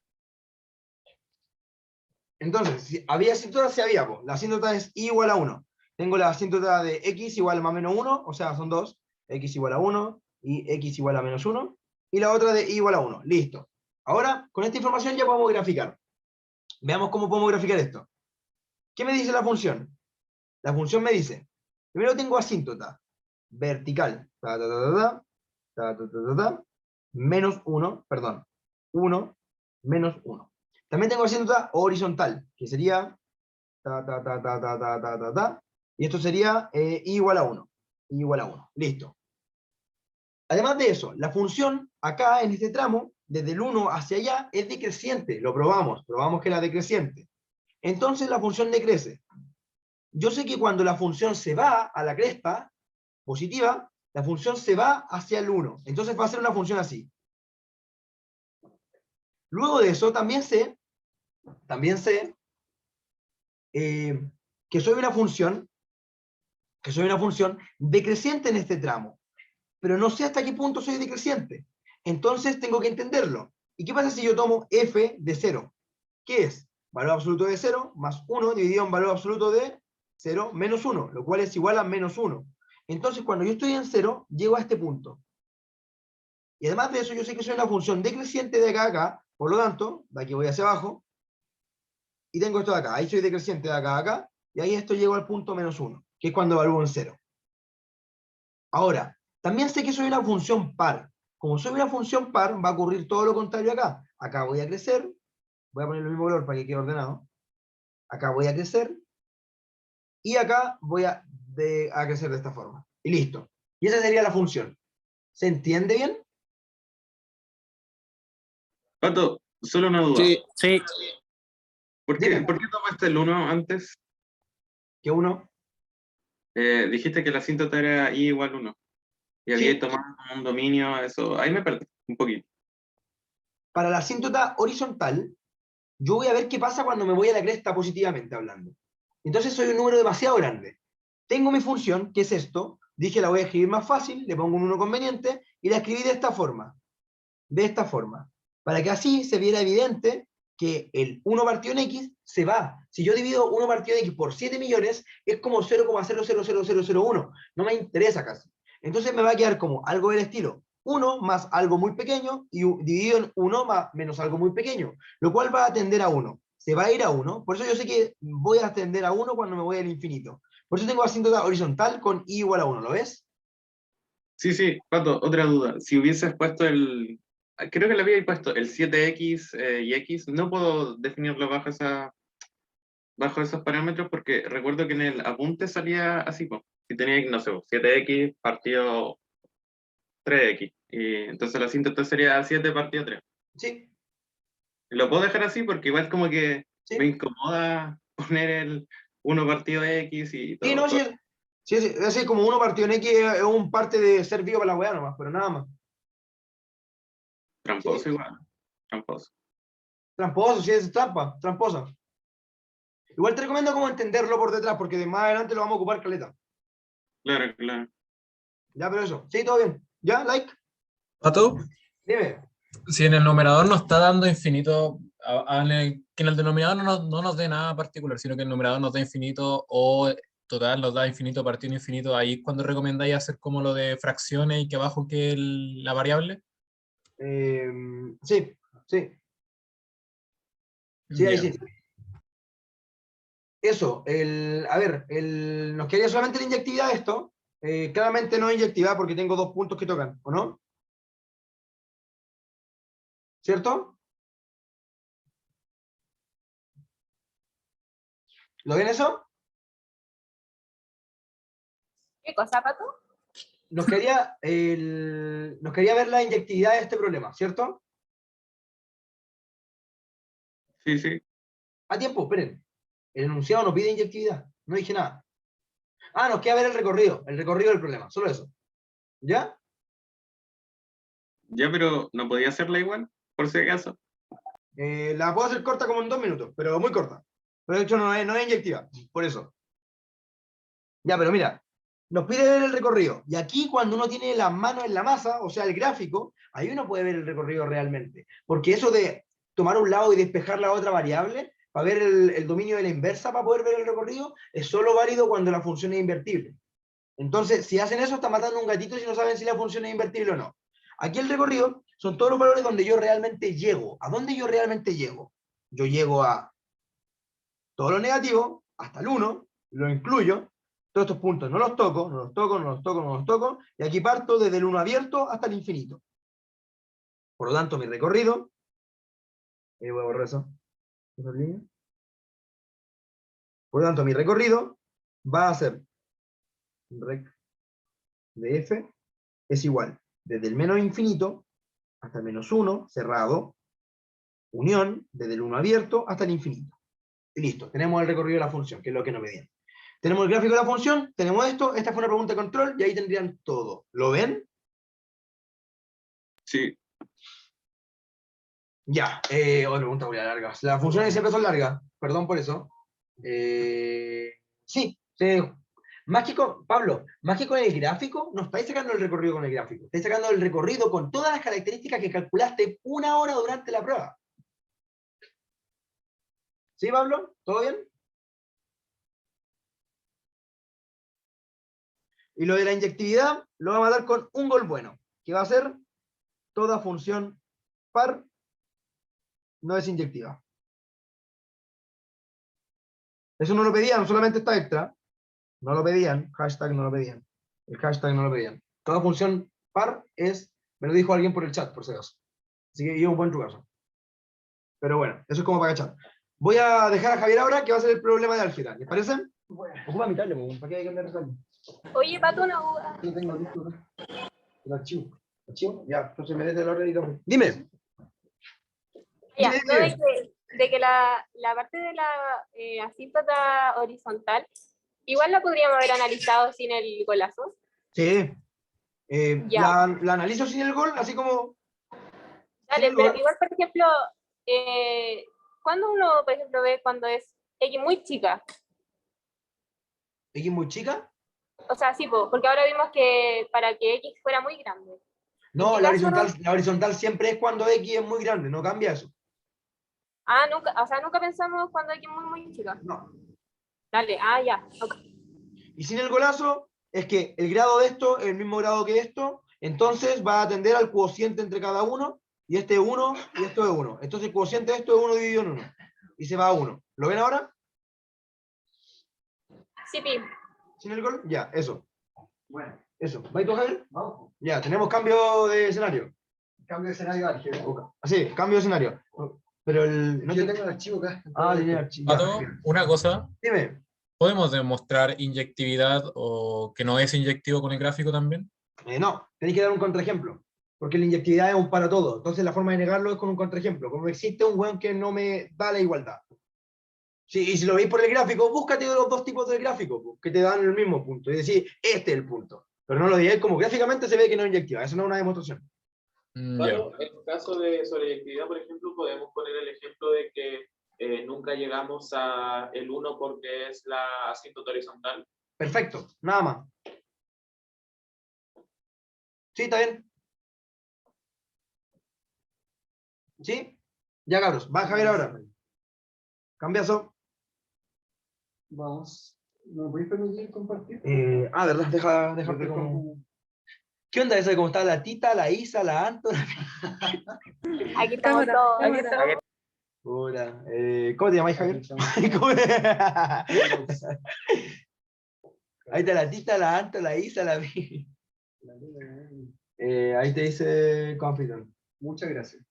Entonces, si había asíntota, sí había. La asíntota es i igual a 1. Tengo la asíntota de x igual a más menos 1, o sea, son dos. X igual a 1 y x igual a menos 1. Y la otra de i igual a 1. Listo. Ahora, con esta información ya podemos graficar. Veamos cómo podemos graficar esto. ¿Qué me dice la función? La función me dice, primero tengo asíntota vertical, menos 1, perdón, 1, menos 1. También tengo asíntota horizontal, que sería y esto sería i igual a 1. I igual a 1. Listo. Además de eso, la función acá en este tramo, desde el 1 hacia allá, es decreciente. Lo probamos que era decreciente. Entonces la función decrece. yo sé que cuando la función se va a la cresta positiva, la función se va hacia el 1. Entonces va a ser una función así. Luego de eso, también sé que soy una función decreciente en este tramo, pero no sé hasta qué punto soy decreciente. Entonces tengo que entenderlo. ¿Y qué pasa si yo tomo f de 0? ¿Qué es? Valor absoluto de 0 más 1 dividido en valor absoluto de 0 menos 1, lo cual es igual a menos 1. Entonces, cuando yo estoy en 0, llego a este punto. Y además de eso, yo sé que soy una función decreciente de acá a acá, por lo tanto, de aquí voy hacia abajo, y tengo esto de acá. Ahí soy decreciente de acá a acá, y ahí esto llego al punto menos 1, que es cuando evalúo en 0. Ahora, también sé que soy una función par. Como soy una función par, va a ocurrir todo lo contrario acá. Acá voy a crecer, voy a poner el mismo valor para que quede ordenado. Acá voy a crecer, y acá voy a crecer de esta forma. Y listo. Y esa sería la función. ¿Se entiende bien? Pato, solo una duda. Sí, Sí, ¿Por Dime. qué tomaste el 1 antes? Que uno. Dijiste que la asíntota era i igual 1. Y Sí. había tomado un dominio, eso. Ahí me perdí un poquito. Para la asíntota horizontal, yo voy a ver qué pasa cuando me voy a la cresta positivamente hablando. Entonces soy un número demasiado grande. Tengo mi función, que es esto. Dije, la voy a escribir más fácil, le pongo un 1 conveniente, y la escribí de esta forma. De esta forma. Para que así se viera evidente que el 1 partido en x se va. Si yo divido 1 partido en x por 7 millones, es como 0,000001. No me interesa casi. Entonces me va a quedar como algo del estilo 1 más algo muy pequeño, y dividido en 1 más menos algo muy pequeño, lo cual va a tender a 1. Se va a ir a 1. Por eso yo sé que voy a tender a 1 cuando me voy al infinito. Por eso tengo asíntota horizontal con i igual a 1. ¿Lo ves? Sí, sí, Pato, otra duda. Si hubieses puesto creo que le había puesto el 7x y x, no puedo definirlo bajo esos parámetros porque recuerdo que en el apunte salía así, po. Si tenía, no sé, 7x partido 3x. Y entonces la asíntota sería 7 partido 3. Sí, Lo puedo dejar así porque igual como que sí. me incomoda poner el 1 partido x y Sí, todo. no, sí, sí, sí, es así como 1 partido en X es un parte de ser vivo para la weá nomás, pero nada más. Tramposo Sí, igual. Tramposo. tramposo, sí, es trampa, tramposa. Igual te recomiendo como entenderlo por detrás, porque de más adelante lo vamos a ocupar caleta. Claro, claro. Ya, pero eso. Sí, todo bien. ¿Ya? ¿Like? Pato, Dime. si en el numerador nos está dando infinito, que en el denominador no nos dé nada particular, sino que el numerador nos da infinito o total nos da infinito partido infinito, ahí es cuando recomendáis hacer como lo de fracciones y que abajo que la variable. Sí, sí. Sí, ahí Ya. sí. Eso, a ver, nos quedaría solamente la inyectividad de esto. Claramente no inyectividad porque tengo 2 puntos que tocan, ¿o no? ¿Cierto? ¿Lo ven eso? ¿Qué cosa, Pato? Nos quedaría ver la inyectividad de este problema, ¿cierto? Sí, sí. A tiempo, esperen. El enunciado no pide inyectividad. No dije nada. Ah, nos queda ver el recorrido del problema, solo eso. ¿Ya? Ya, pero no podía hacerla igual, por si acaso. La puedo hacer corta como en 2 minutos, pero muy corta. Pero de hecho no es inyectiva, por eso. Ya, pero mira, nos pide ver el recorrido. Y aquí cuando uno tiene las manos en la masa, o sea, el gráfico, ahí uno puede ver el recorrido realmente. Porque eso de tomar un lado y despejar la otra variable, para ver el dominio de la inversa, para poder ver el recorrido, es solo válido cuando la función es invertible. Entonces, si hacen eso, están matando un gatito si no saben si la función es invertible o no. Aquí el recorrido son todos los valores donde yo realmente llego. ¿A dónde yo realmente llego? Yo llego a todo lo negativo, hasta el 1, lo incluyo, todos estos puntos no los toco, no los toco, no los toco, no los toco, y aquí parto desde el 1 abierto hasta el infinito. Por lo tanto, mi recorrido, voy a borrar eso, esa línea. Por lo tanto, mi recorrido va a ser rec de f es igual desde el menos infinito hasta el menos 1, cerrado, unión, desde el 1 abierto hasta el infinito. Y listo, tenemos el recorrido de la función, que es lo que nos medían. Tenemos el gráfico de la función, tenemos esto, esta fue una pregunta de control, y ahí tendrían todo. ¿Lo ven? Sí. Ya, otra pregunta muy larga. Las funciones siempre son largas, perdón por eso. Sí, Pablo, más que con el gráfico, no estáis sacando el recorrido con el gráfico, estáis sacando el recorrido con todas las características que calculaste 1 hora durante la prueba. ¿Sí, Pablo? ¿Todo bien? Y lo de la inyectividad lo vamos a dar con un gol bueno, que va a ser toda función par no es inyectiva. Eso no lo pedían, solamente está extra. No lo pedían, hashtag no lo pedían. El hashtag no lo pedían. Toda función par es, me lo dijo alguien por el chat, por si acaso. Así que yo un buen trucazo. Pero bueno, eso es como para cachar. Voy a dejar a Javier ahora, que va a ser el problema de álgebra. ¿Les parece? Bueno, ocupa mi tablet, ¿para qué hay que andar resalto? Oye, Pato, una duda. Yo tengo listo el archivo. ¿Archivo? Ya, entonces me des el orden y todo. Dime. Ya, Dime, no, dime. de que la parte de la asíntota horizontal, igual la podríamos haber analizado sin el golazo. Sí. Ya. La analizo sin el gol, así como... Dale, sin el pero gol. igual, por ejemplo, cuando uno, por ejemplo, ve cuando es X muy chica, ¿X muy chica? o sea, sí, porque ahora vimos que para que X fuera muy grande. No, qué la caso horizontal siempre es cuando X es muy grande, no cambia eso. Nunca, o sea, nunca pensamos cuando X es muy chica. No. Dale, ya. Okay. Y sin el golazo, es que el grado de esto es el mismo grado que esto, entonces va a atender al cociente entre cada uno, y este es 1, y esto es 1. Entonces el cociente de esto es 1 dividido en 1, y se va a 1. ¿Lo ven ahora? Sí, Pi. ¿Sin el gol? Ya, eso. Bueno, Eso. ¿Va y tú, Javier? vamos. Ya, tenemos cambio de escenario. Cambio de escenario álgebra. Sí, cambio de escenario. Pero Yo tengo el archivo acá. tiene archivo. Pato, una cosa, Dime. ¿podemos demostrar inyectividad o que no es inyectivo con el gráfico también? No, tenéis que dar un contraejemplo. Porque la inyectividad es un para todo. Entonces la forma de negarlo es con un contraejemplo. Como existe un weón que no me da la igualdad. Sí, y si lo veis por el gráfico, búscate los dos tipos de gráfico que te dan el mismo punto. Y decir, este es el punto. Pero no lo digáis como gráficamente se ve que no es inyectiva. Eso no es una demostración. Ya. Bueno, en caso de sobreyectividad, por ejemplo, podemos poner el ejemplo de que nunca llegamos a el 1 porque es la asíntota horizontal. Perfecto, nada más. ¿Sí? ¿Está bien? ¿Sí? Ya, cabros. Va Javier ahora. Cambiazo. Vamos. ¿Me podéis permitir compartir? ¿Verdad? Déjate como... ¿Qué onda eso de cómo está la Tita, la Isa, la Anto? Aquí estamos todos. Hola. ¿Cómo te llamáis, Javier? Ahí está la Tita, la Anto, la Isa, la Vi. Ahí te dice Confident. Muchas gracias.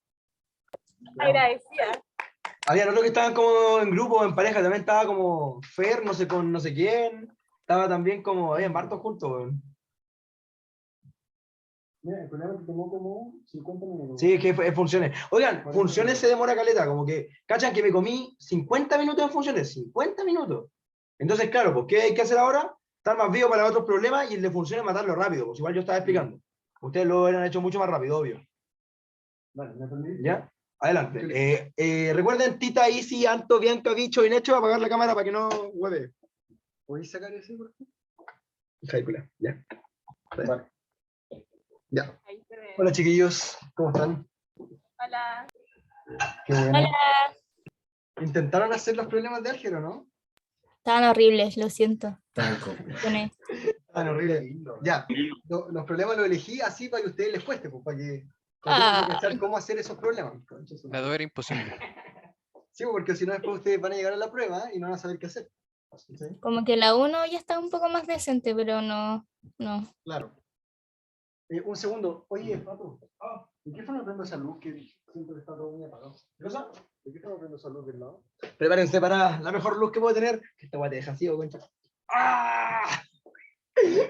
Agradecida. Había otros que estaban como en grupo, en pareja, también estaba como Fer, no sé con no sé quién. Estaba también como, habían hartos juntos. Weón. Mira, el problema es que tomó como 50 minutos. Sí, es que es funciones. Oigan, funciones se demora caleta, como que, ¿cachan que me comí 50 minutos en funciones? 50 minutos. Entonces, claro, pues, ¿qué hay que hacer ahora? Estar más vivo para otros problemas y el de funciones matarlo rápido, pues igual yo estaba explicando. Ustedes lo hubieran hecho mucho más rápido, obvio. Vale, ¿me permitís? ¿Ya? Adelante. Recuerden, Tita, Isi, Anto, Bianca, Bicho y Necho, apagar la cámara para que no hueve. ¿Podéis sacar ese, por favor? Jaipula, ya. Vale. Ya. Ahí se ve. Hola, chiquillos. ¿Cómo están? Hola. Qué bueno. Hola. Intentaron hacer los problemas de álgebra, ¿no? Estaban horribles, lo siento. Pone- Tan horrible. Ya. Los problemas los elegí así para que a ustedes les cueste, pues, para que Ah. tengan que pensar cómo hacer esos problemas. La 2 era imposible. Sí, porque si no después ustedes van a llegar a la prueba y no van a saber qué hacer. ¿Sí? Como que la 1 ya está un poco más decente, pero no. Claro. Un segundo. Oye, Pato. ¿De qué forma prendo esa luz que siento que está todo muy apagado? ¿Qué cosa? ¿De qué forma prendo esa luz del lado? Prepárense para la mejor luz que puedo tener. Que esta guay te deja ciego, concha. ¡Ah!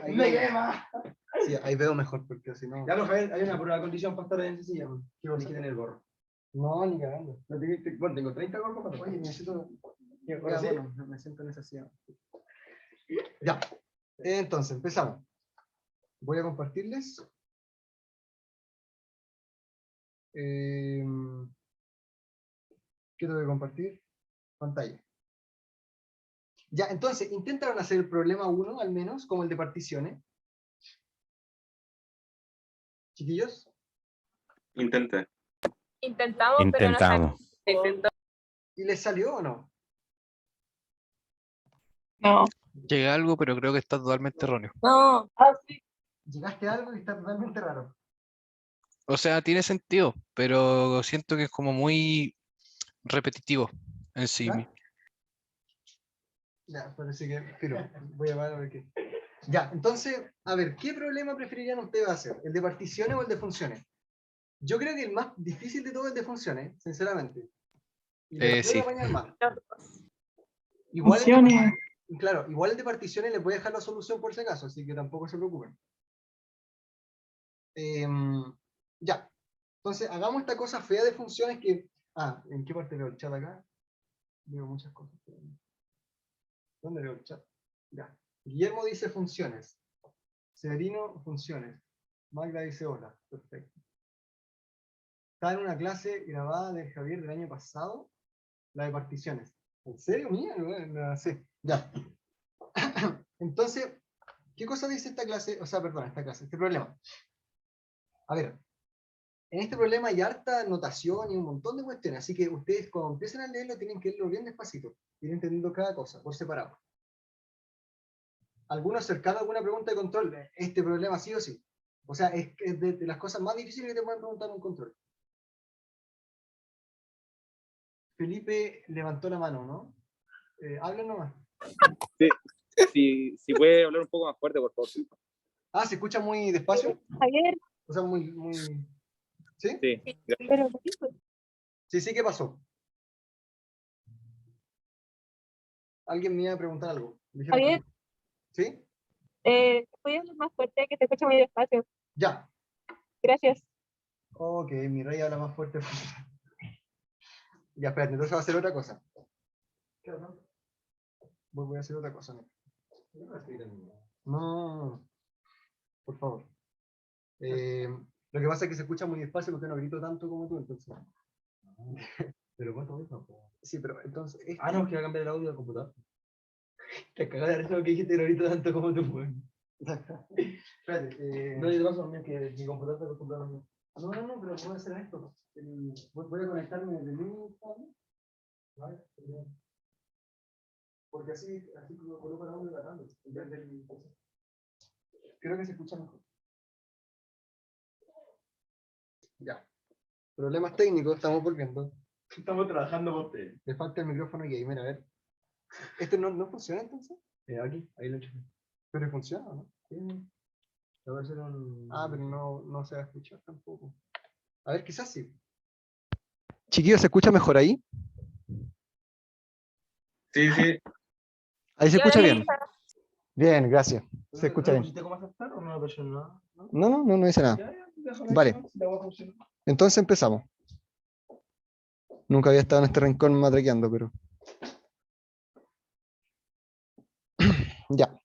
Ahí ¡Me veo. quema! Sí, ahí veo mejor, porque si no... Ya, pero Javier, hay una prueba de condición para estar en esa silla. Man. Tienes que tener gorro. No, ni cagando. Bueno, tengo 30 gorros para Oye, necesito... ¿Sí? Bueno, me siento en esa silla. Ya. Entonces, empezamos. Voy a compartirles. ¿Qué tengo que compartir? Pantalla. Ya, entonces, intentaron hacer el problema 1, al menos, como el de particiones. Chiquillos. Intenté. Intentamos, pero no salió. Intentamos. ¿Y les salió o no? No. Llegué a algo, pero creo que está totalmente erróneo. No. Sí. Llegaste a algo y está totalmente raro. O sea, tiene sentido, pero siento que es como muy repetitivo en sí. ¿Ya? Ya, parece que... Pero voy a ver qué. Ya, entonces, a ver, ¿qué problema preferirían ustedes hacer? ¿El de particiones o el de funciones? Yo creo que el más difícil de todo es el de funciones, sinceramente. Y les Sí. puedo apañar más. Igual Funciones. claro, igual el de particiones les voy a dejar la solución por si acaso, así que tampoco se preocupen. Ya. Entonces, hagamos esta cosa fea de funciones que... Ah, ¿en qué parte veo el chat acá? Veo muchas cosas. ¿Dónde veo el chat? Ya. Guillermo dice funciones. Severino, funciones. Magda dice hola. Perfecto. Está en una clase grabada de Javier del año pasado, la de particiones. ¿En serio, mía? No sé. Ya. Entonces, ¿qué cosa dice esta clase? O sea, perdón, esta clase, este problema. A ver, en este problema hay harta notación y un montón de cuestiones, así que ustedes cuando empiecen a leerlo tienen que leerlo bien despacito, ir entendiendo cada cosa, por separado. ¿Alguno cercano a alguna pregunta de control? Este problema sí o sí. O sea, es de las cosas más difíciles que te pueden preguntar en un control. Felipe levantó la mano, ¿no? Habla nomás. Sí, si puede hablar un poco más fuerte, por favor. Ah, ¿se escucha muy despacio? Javier. O sea, muy... ¿Sí? Sí. Pero, Sí, ¿qué pasó? Alguien me iba a preguntar algo. Dijeron Javier. ¿Sí? ¿puedes hablar más fuerte? Que te escucha muy despacio. Ya. Gracias. Ok, mi rey habla más fuerte. Ya, espérate, entonces va a hacer otra cosa. Voy a hacer otra cosa. No. Por favor. Lo que pasa es que se escucha muy despacio porque no grito tanto como tú, entonces. Pero ¿cuánto grito? Sí, pero entonces... no, es que va a cambiar el audio del computador. Te cagas de risa porque dijiste que no grito tanto como tú, pues. Espérate. No, yo te paso que mi computador está acostumbrado a mí. No, pero voy a hacer esto. Voy a conectarme desde mi tablet. ¿Vale? Porque así coloco el audio de la tablet. Creo que se escucha mejor. Ya. Problemas técnicos, estamos volviendo. Estamos trabajando por ustedes. Le falta el micrófono gamer, a ver. ¿Este no funciona entonces? Aquí, ahí lo he hecho. Pero funciona, ¿no? Sí. Pero no se va a escuchar tampoco. A ver, quizás sí. Chiquillos, ¿se escucha mejor ahí? Sí. Ahí se Yo escucha ahí bien. Bien, gracias. Se escucha bien. ¿Cómo aceptar o no presionó? No dice nada. Vale. Entonces empezamos. Nunca había estado en este rincón matraqueando, pero... Ya.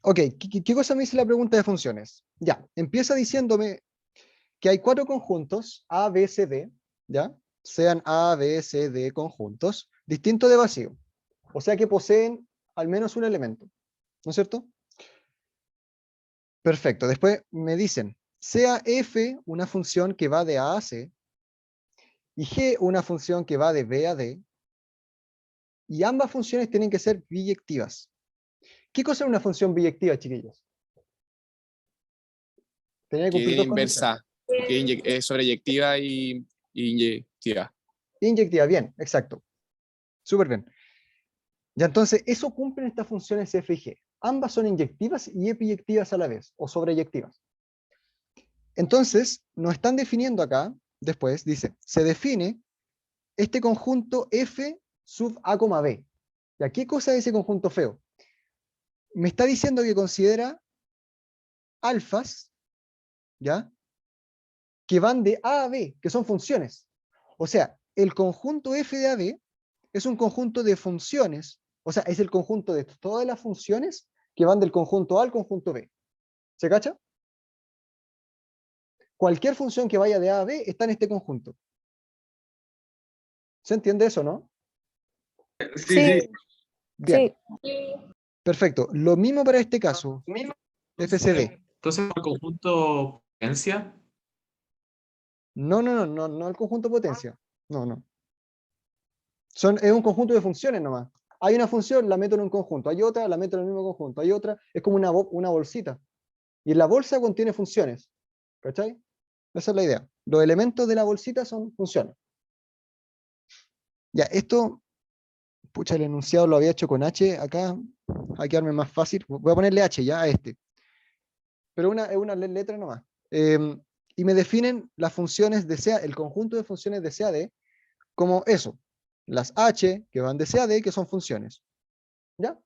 Ok, ¿qué cosa me dice la pregunta de funciones? Ya, empieza diciéndome que hay 4 conjuntos, A, B, C, D, ¿ya? Sean A, B, C, D conjuntos, distintos de vacío. O sea que poseen al menos un elemento, ¿no es cierto? Perfecto, después me dicen, sea F una función que va de A a C, y G una función que va de B a D, y ambas funciones tienen que ser biyectivas. ¿Qué cosa es una función biyectiva, chiquillos? Tenía que Que cumplir tiene dos condiciones. inversa, que es sobreyectiva y inyectiva. Inyectiva, bien, exacto. Súper bien. Ya entonces, eso cumplen estas funciones f y g. Ambas son inyectivas y epiyectivas a la vez, o sobreyectivas. Entonces, nos están definiendo acá, después, dice, se define este conjunto f sub a, b. ¿Ya qué cosa es ese conjunto feo? Me está diciendo que considera alfas, ¿ya? Que van de a b, que son funciones. O sea, el conjunto f de AB es un conjunto de funciones O sea, es el conjunto de todas las funciones que van del conjunto A al conjunto B. ¿Se cacha? Cualquier función que vaya de A a B está en este conjunto. ¿Se entiende eso, no? Sí, sí. Bien, Y perfecto. Lo mismo para este caso, FCD. Entonces, el conjunto potencia. No el conjunto potencia. No. Es un conjunto de funciones nomás. Hay una función, la meto en un conjunto. Hay otra, la meto en el mismo conjunto. Hay otra, es como una bolsita. Y en la bolsa contiene funciones. ¿Cachai? Esa es la idea. Los elementos de la bolsita son funciones. Ya, esto, pucha, el enunciado lo había hecho con H. Acá, a quedarme más fácil. Voy a ponerle H ya a este. Pero es una letra nomás. Y me definen las funciones de C, el conjunto de funciones de C a D como eso. Las H que van de C a D, que son funciones. ¿Ya?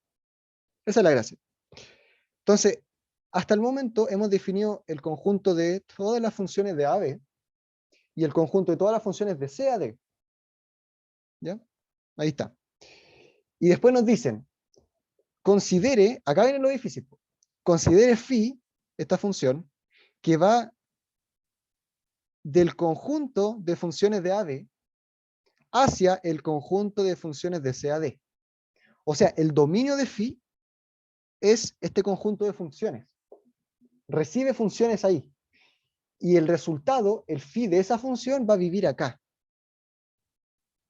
Esa es la gracia. Entonces, hasta el momento hemos definido el conjunto de todas las funciones de A a B y el conjunto de todas las funciones de C a D. ¿Ya? Ahí está. Y después nos dicen, considere, acá viene lo difícil, considere phi, esta función, que va del conjunto de funciones de AD hacia el conjunto de funciones de CAD. O sea, el dominio de phi es este conjunto de funciones. Recibe funciones ahí. Y el resultado, el phi de esa función, va a vivir acá.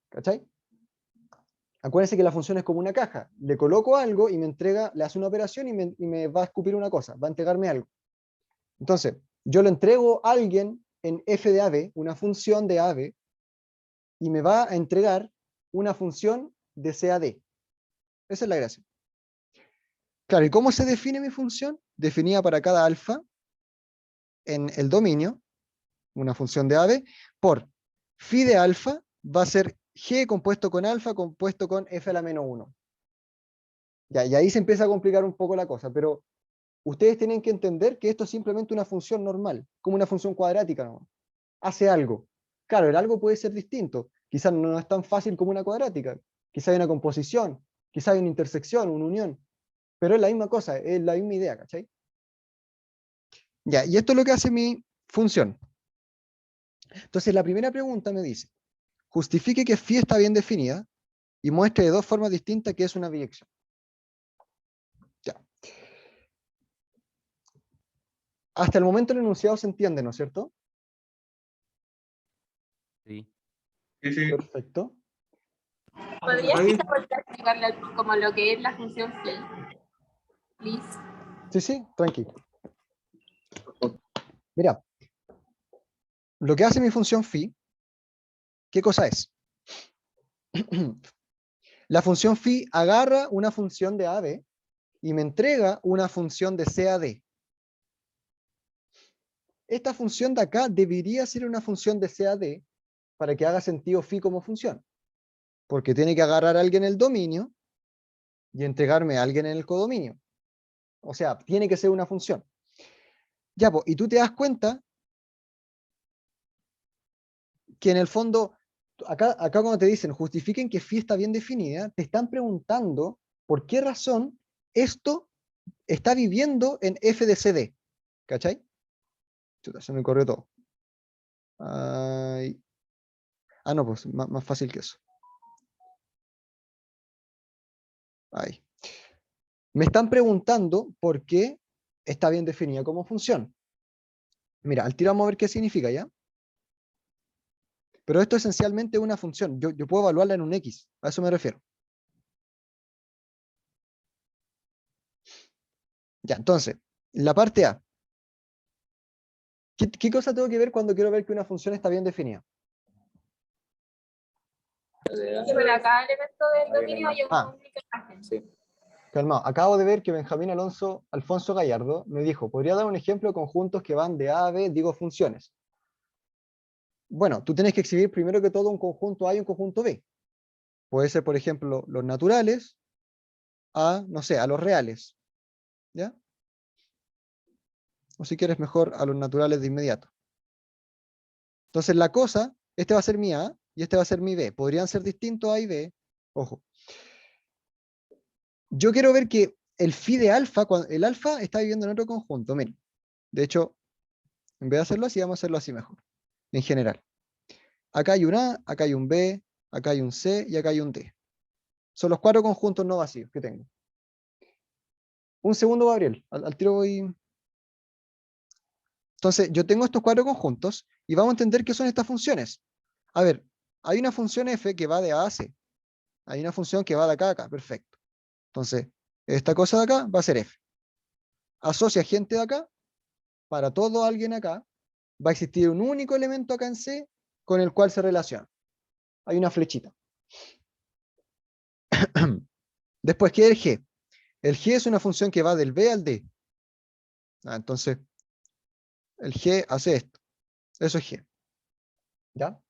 ¿Cachai? Acuérdense que la función es como una caja. Le coloco algo y me entrega, le hace una operación y me va a escupir una cosa, va a entregarme algo. Entonces, yo le entrego a alguien en f de AB, una función de AB, y me va a entregar una función de CAD. Esa es la gracia. Claro, ¿y cómo se define mi función? Definida para cada alfa en el dominio, una función de AB, por phi de alfa va a ser G compuesto con alfa compuesto con f a la menos 1. Ya, y ahí se empieza a complicar un poco la cosa, pero ustedes tienen que entender que esto es simplemente una función normal, como una función cuadrática, ¿no? Hace algo. Claro, el algo puede ser distinto. Quizás no es tan fácil como una cuadrática. Quizás hay una composición, quizás hay una intersección, una unión. Pero es la misma cosa, es la misma idea, ¿cachai? Ya, y esto es lo que hace mi función. Entonces, la primera pregunta me dice, justifique que phi está bien definida y muestre de dos formas distintas que es una biyección. Ya. Hasta el momento el enunciado se entiende, ¿no es cierto? Sí. Sí, sí. Perfecto. ¿podrías quizá volver a explicarle como lo que es la función phi? Please. Sí, tranquilo. Mira, lo que hace mi función phi, ¿qué cosa es? La función phi agarra una función de AB y me entrega una función de CAD. Esta función de acá debería ser una función de CAD para que haga sentido phi como función. Porque tiene que agarrar a alguien en el dominio y entregarme a alguien en el codominio. O sea, tiene que ser una función. Ya, pues, y tú te das cuenta que en el fondo, acá cuando te dicen justifiquen que phi está bien definida, te están preguntando por qué razón esto está viviendo en f de CD. ¿Cachai? Chuta, se me corrió todo. Ay. Ah, no, pues más fácil que eso. Ahí. Me están preguntando por qué está bien definida como función. Mira, al tiro vamos a ver qué significa, ¿ya? Pero esto esencialmente es una función. Yo puedo evaluarla en un X. A eso me refiero. Ya, entonces, la parte A. ¿Qué cosa tengo que ver cuando quiero ver que una función está bien definida? Y bueno, cada elemento del dominio hay una única imagen. Sí. Calmado. Acabo de ver que Benjamín Alfonso Gallardo me dijo, ¿podría dar un ejemplo de conjuntos que van de A a B, digo funciones? Bueno, tú tienes que escribir primero que todo un conjunto A y un conjunto B. Puede ser, por ejemplo, los naturales a, no sé, a los reales. ¿Ya? O si quieres mejor, a los naturales de inmediato. Entonces la cosa, este va a ser mi A y este va a ser mi B. Podrían ser distintos A y B. Ojo. yo quiero ver que el phi de alfa, el alfa está viviendo en otro conjunto. Miren, de hecho, en vez de hacerlo así, vamos a hacerlo así mejor, en general. Acá hay un A, acá hay un B, acá hay un C y acá hay un D. Son los 4 conjuntos no vacíos que tengo. Un segundo, Gabriel, al tiro voy. Entonces, yo tengo estos 4 conjuntos y vamos a entender qué son estas funciones. A ver, hay una función f que va de A a C. Hay una función que va de acá a acá, perfecto. Entonces, esta cosa de acá va a ser f. Asocia gente de acá, para todo alguien acá, va a existir un único elemento acá en C con el cual se relaciona. Hay una flechita. Después, ¿qué es el G? El G es una función que va del B al D. Entonces, el G hace esto. Eso es G. ¿Ya?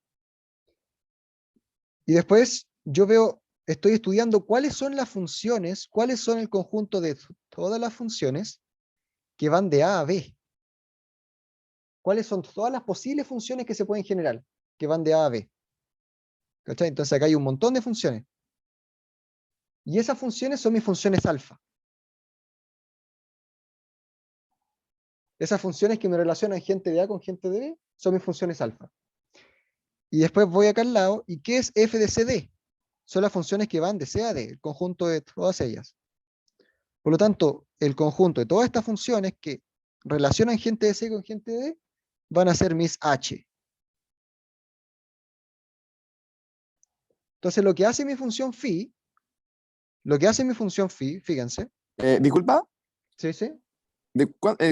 Y después yo veo, estoy estudiando cuáles son las funciones, cuáles son el conjunto de todas las funciones que van de A a B. ¿Cuáles son todas las posibles funciones que se pueden generar, que van de A a B? ¿Cachai? Entonces acá hay un montón de funciones. Y esas funciones son mis funciones alfa. Esas funciones que me relacionan gente de A con gente de B son mis funciones alfa. Y después voy acá al lado, ¿y qué es f de CD? Son las funciones que van de C a D, el conjunto de todas ellas. Por lo tanto, el conjunto de todas estas funciones que relacionan gente de C con gente de D van a ser mis H. Entonces, lo que hace mi función phi, fíjense, Disculpa, ¿sí, sí?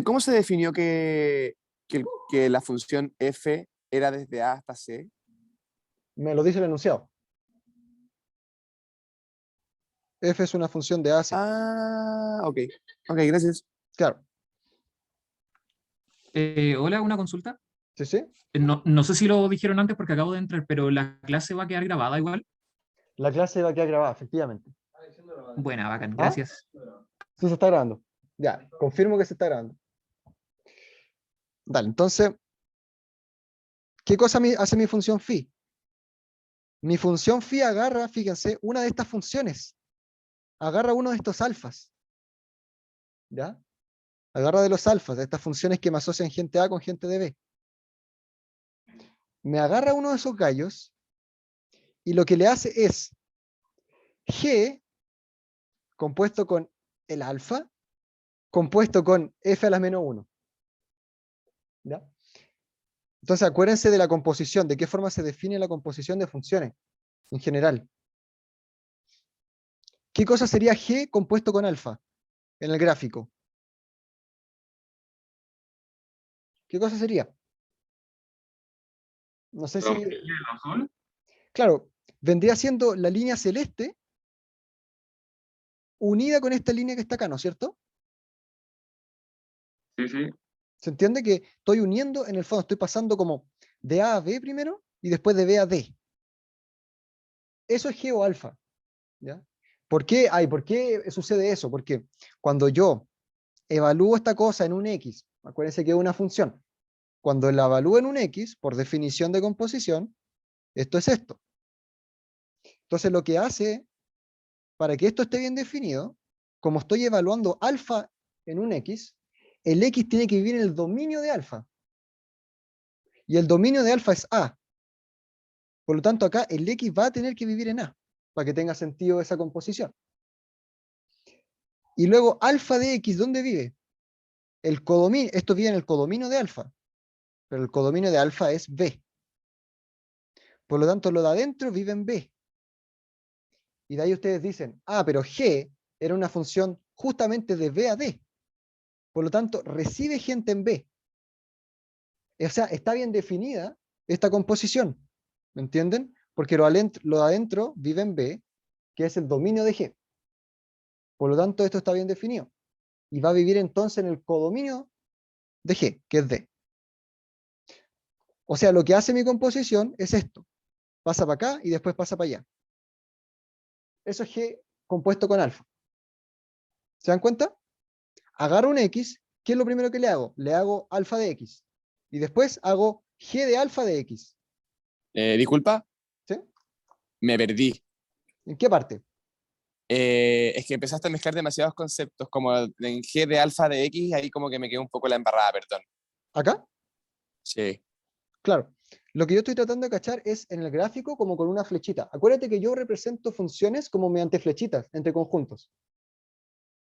¿cómo se definió que la función f era desde A hasta C? Me lo dice el enunciado. F es una función de A a C. Ah, ok. Ok, gracias. Claro. Hola, una consulta. ¿Sí, sí? No sé si lo dijeron antes porque acabo de entrar, pero ¿la clase va a quedar grabada igual? La clase va a quedar grabada, efectivamente. Buena, bacán, ¿Ah? gracias. Sí, se está grabando. Ya, confirmo que se está grabando. Dale, entonces, ¿qué cosa hace mi función phi? Mi función phi agarra, fíjense, una de estas funciones. Agarra uno de estos alfas. ¿Ya? Agarra de los alfas, de estas funciones que me asocian gente A con gente de B. Me agarra uno de esos gallos y lo que le hace es G compuesto con el alfa, compuesto con f a la menos 1. ¿Ya? Entonces acuérdense de la composición, de qué forma se define la composición de funciones en general. ¿Qué cosa sería G compuesto con alfa en el gráfico? ¿Qué cosa sería? No sé si... Claro, vendría siendo la línea celeste unida con esta línea que está acá, ¿no es cierto? Sí, sí. ¿Se entiende que estoy uniendo, en el fondo estoy pasando como de A a B primero y después de B a D? Eso es G o alfa. ¿Ya? ¿Por qué sucede eso? Porque cuando yo evalúo esta cosa en un X, acuérdense que es una función, cuando la evalúo en un X, por definición de composición, esto es esto. Entonces lo que hace, para que esto esté bien definido, como estoy evaluando alfa en un X, el X tiene que vivir en el dominio de alfa. Y el dominio de alfa es A. Por lo tanto, acá el X va a tener que vivir en A, para que tenga sentido esa composición. Y luego alfa de X, ¿dónde vive? Esto vive en el codominio de alfa, pero el codominio de alfa es B. Por lo tanto, lo de adentro vive en B. Y de ahí ustedes dicen, pero G era una función justamente de B a D. Por lo tanto, recibe gente en B. O sea, está bien definida esta composición. ¿Me entienden? Porque lo de adentro vive en B, que es el dominio de G. Por lo tanto, esto está bien definido. Y va a vivir entonces en el codominio de G, que es D. O sea, lo que hace mi composición es esto. Pasa para acá y después pasa para allá. Eso es G compuesto con alfa. ¿Se dan cuenta? Agarro un X, ¿qué es lo primero que le hago? Le hago alfa de X. Y después hago G de alfa de X. Disculpa. ¿Sí? Me perdí. ¿En qué parte? Es que empezaste a mezclar demasiados conceptos, como en G de alfa de X, ahí como que me quedó un poco la embarrada, perdón. ¿Acá? Sí. Claro. Lo que yo estoy tratando de cachar es en el gráfico como con una flechita. Acuérdate que yo represento funciones como mediante flechitas entre conjuntos.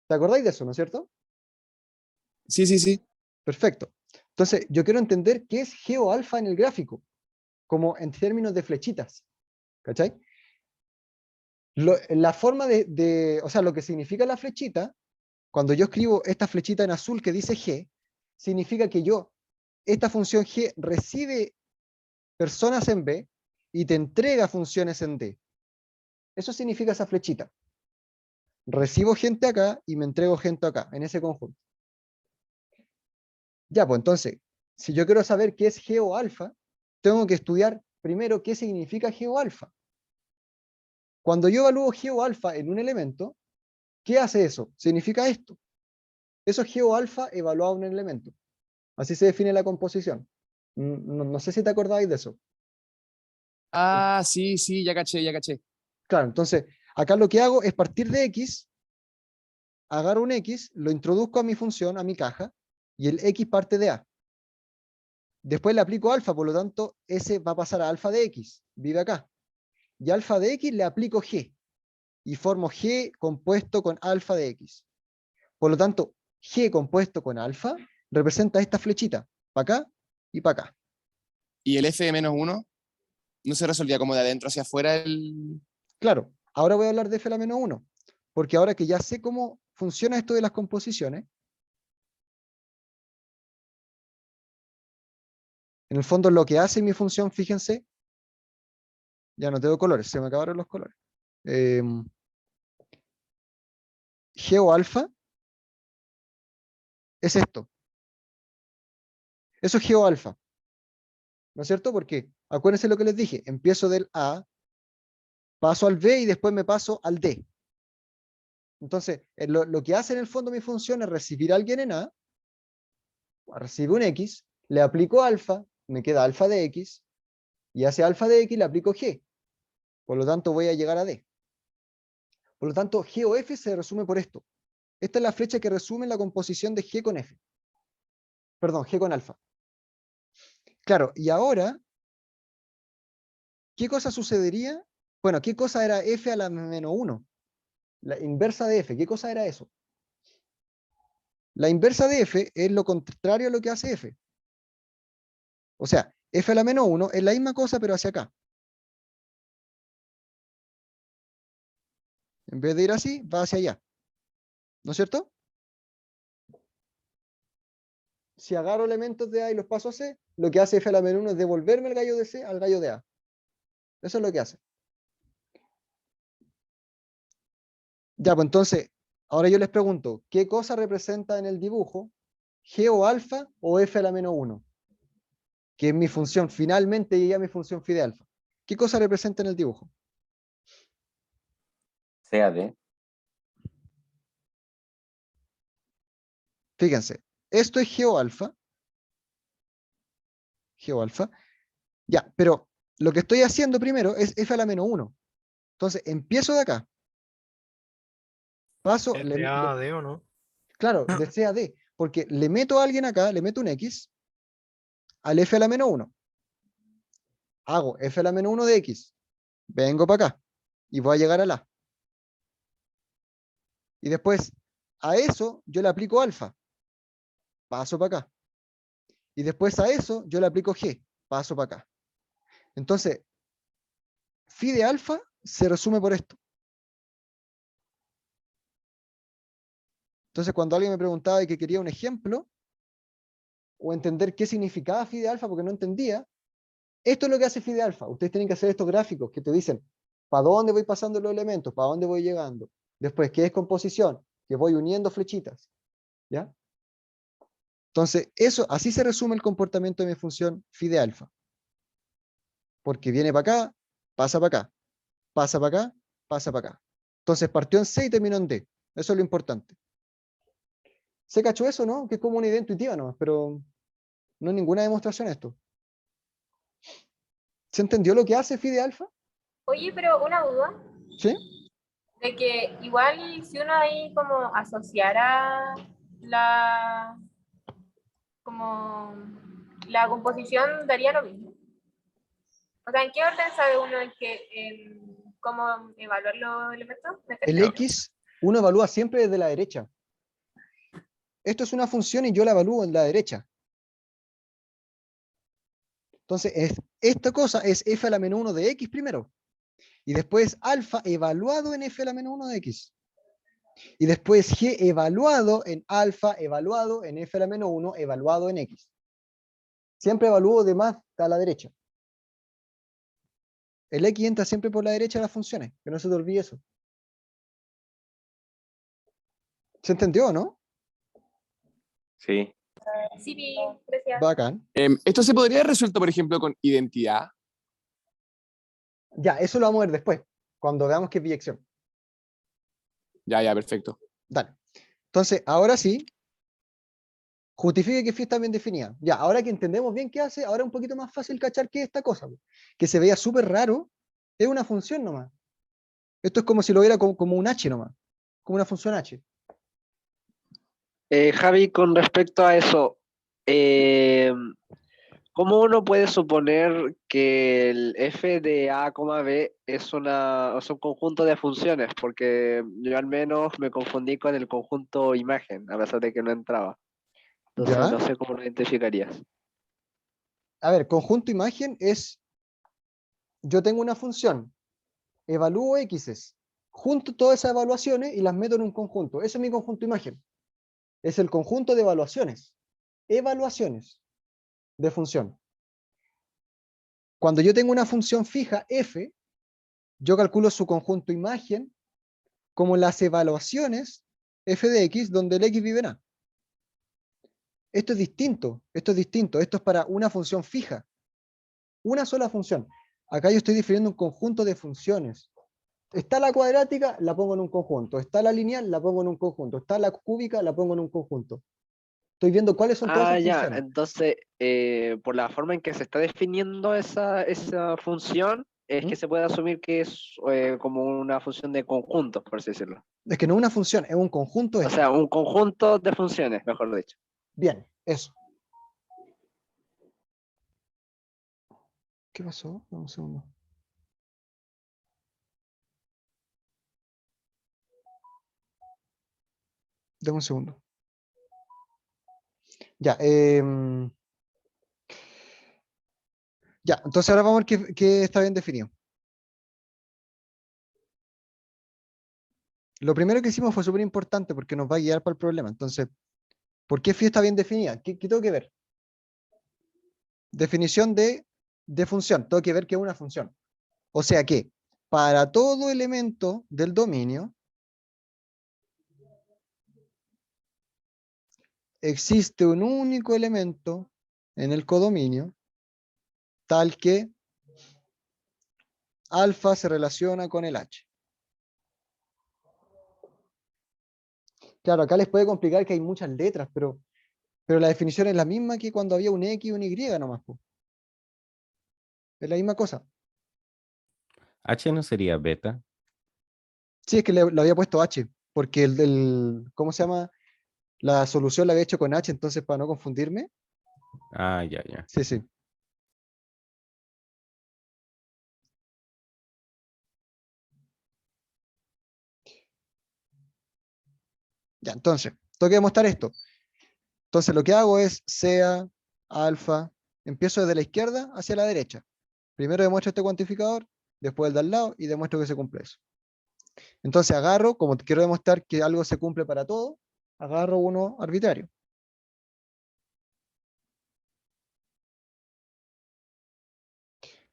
¿Te acordáis de eso, no es cierto? Sí, sí, sí. Perfecto. Entonces, yo quiero entender qué es G o alfa en el gráfico, como en términos de flechitas. ¿Cachai? La forma o sea, lo que significa la flechita, cuando yo escribo esta flechita en azul que dice G, significa que esta función G recibe personas en B y te entrega funciones en D. Eso significa esa flechita. Recibo gente acá y me entrego gente acá, en ese conjunto. Ya, pues entonces, si yo quiero saber qué es G o alfa, tengo que estudiar primero qué significa G o alfa. Cuando yo evalúo G o alfa en un elemento, ¿qué hace eso? Significa esto. Eso es G o alfa evaluado en un elemento. Así se define la composición. No sé si te acordáis de eso. Ah, sí, sí, ya caché, ya caché. Claro, entonces, acá lo que hago es partir de X, agarro un X, lo introduzco a mi función, a mi caja, y el X parte de A. Después le aplico alfa, por lo tanto, ese va a pasar a alfa de X, vive acá. Y alfa de X le aplico G, y formo G compuesto con alfa de X. Por lo tanto, G compuesto con alfa representa esta flechita, para acá y para acá. ¿Y el F de menos 1 no se resolvía como de adentro hacia afuera el...? Claro, ahora voy a hablar de F a la menos 1, porque ahora que ya sé cómo funciona esto de las composiciones, en el fondo lo que hace mi función, fíjense, ya no tengo colores, se me acabaron los colores. G o alfa es esto. Eso es G o alfa. ¿No es cierto? Porque acuérdense lo que les dije, empiezo del A, paso al B y después me paso al D. Entonces, lo que hace en el fondo mi función es recibir a alguien en A, recibe un X, le aplico alfa, me queda alfa de X, y hacia alfa de X le aplico G. Por lo tanto, voy a llegar a D. Por lo tanto, G o F se resume por esto. Esta es la flecha que resume la composición de G con F. Perdón, G con alfa. Claro, y ahora, ¿qué cosa sucedería? Bueno, ¿qué cosa era F a la menos 1? La inversa de F, ¿qué cosa era eso? La inversa de F es lo contrario a lo que hace F. O sea, F a la menos 1 es la misma cosa, pero hacia acá. En vez de ir así, va hacia allá. ¿No es cierto? Si agarro elementos de A y los paso a C, lo que hace F a la menos 1 es devolverme el gallo de C al gallo de A. Eso es lo que hace. Ya, pues entonces, ahora yo les pregunto, ¿qué cosa representa en el dibujo G o alfa o F a la menos 1? Que es mi función, finalmente llegué a mi función phi de alfa. ¿Qué cosa representa en el dibujo? CAD. Fíjense, esto es G o alfa. G o alfa. Ya, pero lo que estoy haciendo primero es F a la menos 1. Entonces, empiezo de acá. Paso. ¿Es de A a D o no? Claro, de C a D. Porque le meto a alguien acá, le meto un X al F a la menos 1. Hago F a la menos 1 de X. Vengo para acá. Y voy a llegar a la. Y después, a eso yo le aplico alfa. Paso para acá. Y después a eso yo le aplico G. Paso para acá. Entonces, phi de alfa se resume por esto. Entonces, cuando alguien me preguntaba y que quería un ejemplo, o entender qué significaba phi de alfa porque no entendía, esto es lo que hace phi de alfa. Ustedes tienen que hacer estos gráficos que te dicen para dónde voy pasando los elementos, para dónde voy llegando. Después, ¿qué es composición? Que voy uniendo flechitas. ¿Ya? Entonces, así se resume el comportamiento de mi función phi de alfa. Porque viene para acá, pasa para acá, pasa para acá, pasa para acá. Entonces partió en C y terminó en D. Eso es lo importante. ¿Se cachó eso, no? Que es como una idea intuitiva nomás, pero no es ninguna demostración esto. ¿Se entendió lo que hace phi de alfa? Oye, pero una duda. ¿Sí? De que igual si uno ahí como asociara como la composición daría lo mismo. O sea, ¿en qué orden sabe uno cómo evaluar los elementos? El X, uno evalúa siempre desde la derecha. Esto es una función y yo la evalúo en la derecha. Entonces, esta cosa es f a la menos 1 de x primero. Y después alfa evaluado en f a la menos 1 de x. Y después g evaluado en alfa, evaluado en f a la menos 1, evaluado en x. Siempre evalúo de más a la derecha. El x entra siempre por la derecha de las funciones. Que no se te olvide eso. ¿Se entendió, no? Sí. Sí, gracias. Bacán. Esto se podría haber resuelto, por ejemplo, con identidad. Ya, eso lo vamos a ver después, cuando veamos qué es biyección. Ya, perfecto. Dale. Entonces, ahora sí, justifique que phi está bien definida. Ya, ahora que entendemos bien qué hace, ahora es un poquito más fácil cachar qué es esta cosa. Que se veía súper raro, es una función nomás. Esto es como si lo viera como un h nomás, como una función h. Javi, con respecto a eso, ¿cómo uno puede suponer que el f de a, b es un conjunto de funciones? Porque yo al menos me confundí con el conjunto imagen, a pesar de que no entraba. Entonces ¿Ya? no sé cómo lo identificarías. A ver, conjunto imagen es, yo tengo una función, evalúo x's, junto todas esas evaluaciones y las meto en un conjunto. Ese es mi conjunto imagen. Es el conjunto de evaluaciones de función. Cuando yo tengo una función fija f, yo calculo su conjunto imagen como las evaluaciones f de x donde el x vive en a. Esto es distinto, esto es para una función fija, una sola función. Acá yo estoy definiendo un conjunto de funciones. Está la cuadrática, la pongo en un conjunto. Está la lineal, la pongo en un conjunto. Está la cúbica, la pongo en un conjunto. Estoy viendo cuáles son todas esas Ya, funciones. entonces, por la forma en que se está definiendo esa función, es que se puede asumir que es como una función de conjuntos, por así decirlo. Es que no es una función, es un conjunto. O sea, un conjunto de funciones, mejor dicho. Bien, eso. ¿Qué pasó? Dame un segundo. Dame un segundo. Ya, ya, entonces ahora vamos a ver qué está bien definido. Lo primero que hicimos fue súper importante porque nos va a guiar para el problema. Entonces, ¿por qué phi está bien definida? ¿Qué tengo que ver? Definición de función. Tengo que ver qué es una función. O sea que, para todo elemento del dominio, existe un único elemento en el codominio tal que alfa se relaciona con el h. Claro, acá les puede complicar que hay muchas letras, pero la definición es la misma que cuando había un X y un Y nomás. Es la misma cosa. H no sería beta. Sí, es que le había puesto H, porque ¿cómo se llama? La solución la había hecho con H, entonces para no confundirme. Ah, ya. Sí, sí. Ya, entonces, tengo que demostrar esto. Entonces lo que hago es sea, alfa, empiezo desde la izquierda hacia la derecha. Primero demuestro este cuantificador, después el de al lado y demuestro que se cumple eso. Entonces agarro, como quiero demostrar que algo se cumple para todo, agarro uno arbitrario.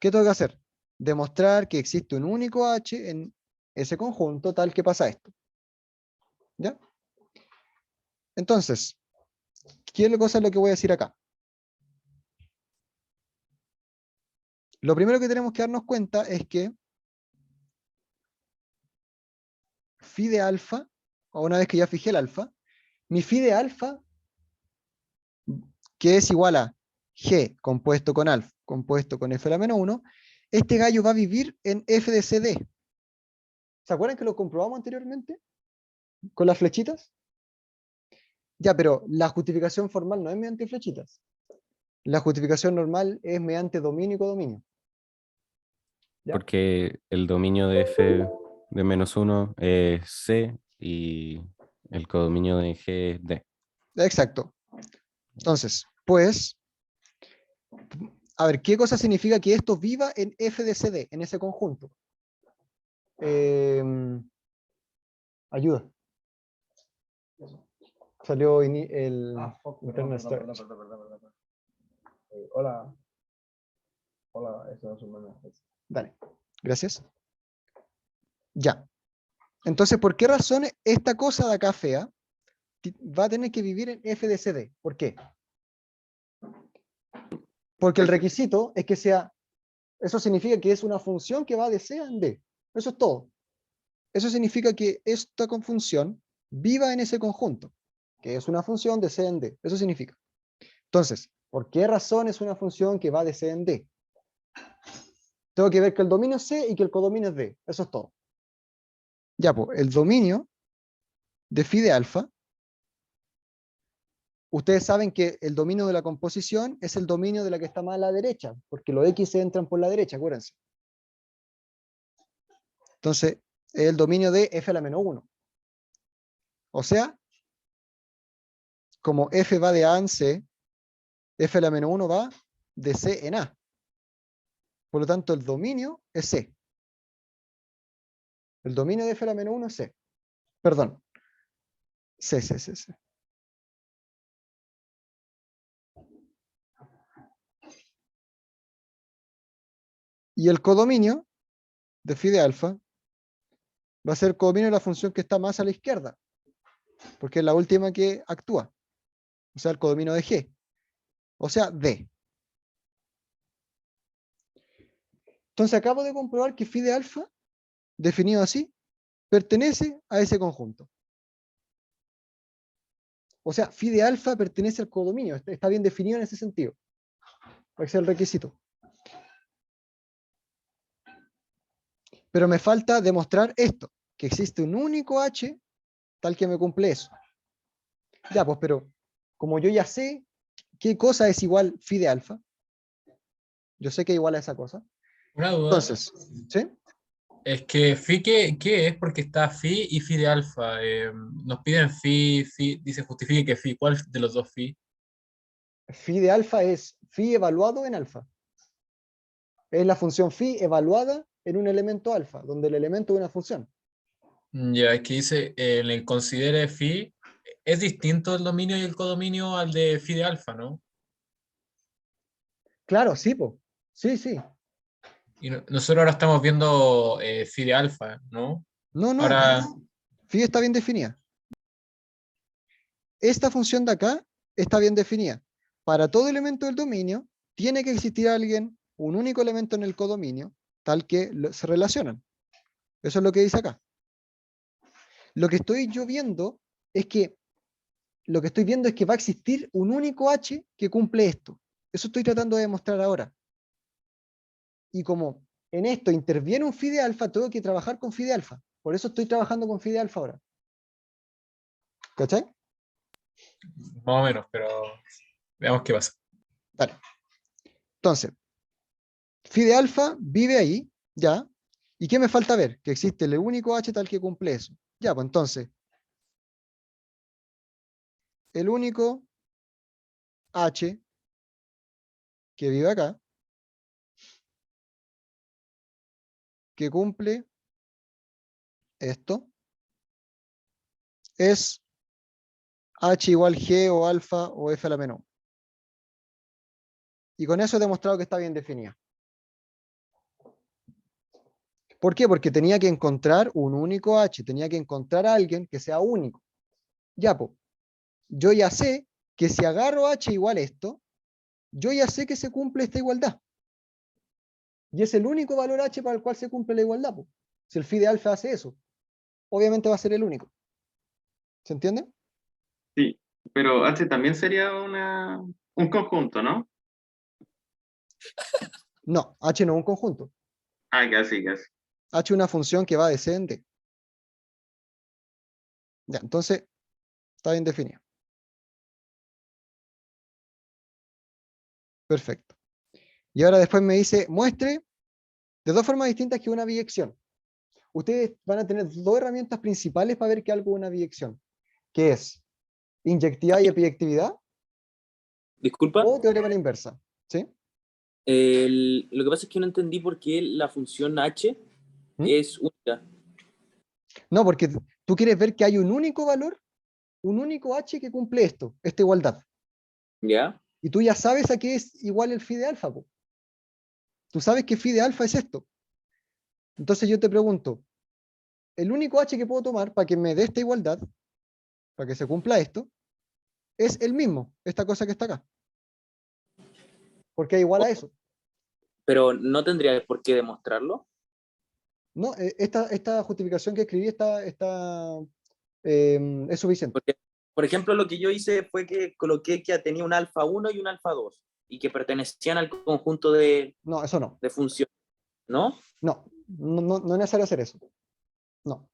¿Qué tengo que hacer? Demostrar que existe un único H en ese conjunto tal que pasa esto. ¿Ya? Entonces, ¿qué cosa es lo que voy a decir acá? Lo primero que tenemos que darnos cuenta es que phi de alfa, o una vez que ya fijé el alfa, mi phi de alfa, que es igual a g compuesto con alfa, compuesto con f a la menos 1, este gallo va a vivir en f de cd. ¿Se acuerdan que lo comprobamos anteriormente? Con las flechitas. Ya, pero la justificación formal no es mediante flechitas. La justificación normal es mediante dominio y codominio. ¿Ya? Porque el dominio de f de -1 es C y el codominio de G es D. Exacto. Entonces, pues, a ver, ¿qué cosa significa que esto viva en f de CD, en ese conjunto? Ayuda. Salió el Internet Storage. Hola. Hola, eso no es un meme. Dale, gracias. Ya. Entonces, ¿por qué razón esta cosa de acá fea va a tener que vivir en f de CD? ¿Por qué? Porque el requisito es que sea, eso significa que es una función que va de C a D. Eso es todo. Eso significa que esta función viva en ese conjunto, que es una función de C en D. Eso significa. Entonces, ¿por qué razón es una función que va de C en D? Tengo que ver que el dominio es C y que el codominio es D. Eso es todo. Ya, pues, el dominio de phi de alfa, ustedes saben que el dominio de la composición es el dominio de la que está más a la derecha, porque los X se entran por la derecha, acuérdense. Entonces, es el dominio de f a la menos 1. O sea, como f va de A en C, f a la menos 1 va de C en A. Por lo tanto, el dominio es C. El dominio de f a la menos 1 es C. Perdón. C. Y el codominio de phi de alfa va a ser el codominio de la función que está más a la izquierda, porque es la última que actúa. O sea, el codominio de G. O sea, D. Entonces acabo de comprobar que phi de alfa, definido así, pertenece a ese conjunto. O sea, phi de alfa pertenece al codominio. Está bien definido en ese sentido. Ese es el requisito. Pero me falta demostrar esto, que existe un único H tal que me cumple eso. Ya, pues, pero como yo ya sé qué cosa es igual phi de alfa, yo sé que es igual a esa cosa. Una duda. Entonces, ¿sí? Es que phi, ¿qué es? Porque está phi y phi de alfa. Nos piden phi, dice justifique que phi. ¿Cuál de los dos phi? Phi de alfa es phi evaluado en alfa. Es la función phi evaluada en un elemento alfa, donde el elemento es una función. Ya, es que dice, en el considere phi, es distinto el dominio y el codominio al de phi de alfa, ¿no? Claro, sí, po. Sí. Y nosotros ahora estamos viendo phi de alfa, ¿no? No. Ahora, Phi está bien definida. Esta función de acá está bien definida. Para todo elemento del dominio, tiene que existir un único elemento en el codominio, tal que se relacionan. Eso es lo que dice acá. Lo que estoy viendo es que va a existir un único H que cumple esto. Eso estoy tratando de demostrar ahora. Y como en esto interviene un phi de alfa, tengo que trabajar con phi de alfa. Por eso estoy trabajando con phi de alfa ahora. ¿Cachai? más o menos, pero veamos qué pasa. Vale. Entonces, phi de alfa vive ahí, ya. ¿Y qué me falta ver? Que existe el único H tal que cumple eso. Ya, pues entonces, el único H que vive acá, que cumple esto, es H igual G o alfa o F a la menos 1. Y con eso he demostrado que está bien definida. ¿Por qué? Porque tenía que encontrar un único H, tenía que encontrar a alguien que sea único. Ya, pues, yo ya sé que si agarro H igual esto, yo ya sé que se cumple esta igualdad. Y es el único valor H para el cual se cumple la igualdad, pues. Si el phi de alfa hace eso, obviamente va a ser el único. ¿Se entiende? Sí, pero H también sería un conjunto, ¿no? No, H no es un conjunto. Ah, casi. H es una función que va de C en D. Ya, entonces, está bien definido. Perfecto. Y ahora después me dice, muestre de dos formas distintas que una biyección. Ustedes van a tener dos herramientas principales para ver que algo es una biyección, que es inyectividad y epiyectividad Disculpa, o teorema a la inversa. ¿Sí? lo que pasa es que no entendí por qué la función h ¿Mm? es única. No, porque tú quieres ver que hay un único valor, un único h que cumple esto, esta igualdad. ¿Ya? Y tú ya sabes a qué es igual el phi de alfa, po. Tú sabes que phi de alfa es esto. Entonces yo te pregunto, el único h que puedo tomar para que me dé esta igualdad, para que se cumpla esto, es el mismo, esta cosa que está acá. Porque es igual a eso. Pero no tendría por qué demostrarlo. No, esta justificación que escribí es suficiente. Porque, por ejemplo, lo que yo hice fue que coloqué que tenía un alfa 1 y un alfa 2 y que pertenecían al conjunto No, eso no. de funciones, ¿no? No es necesario hacer eso. No.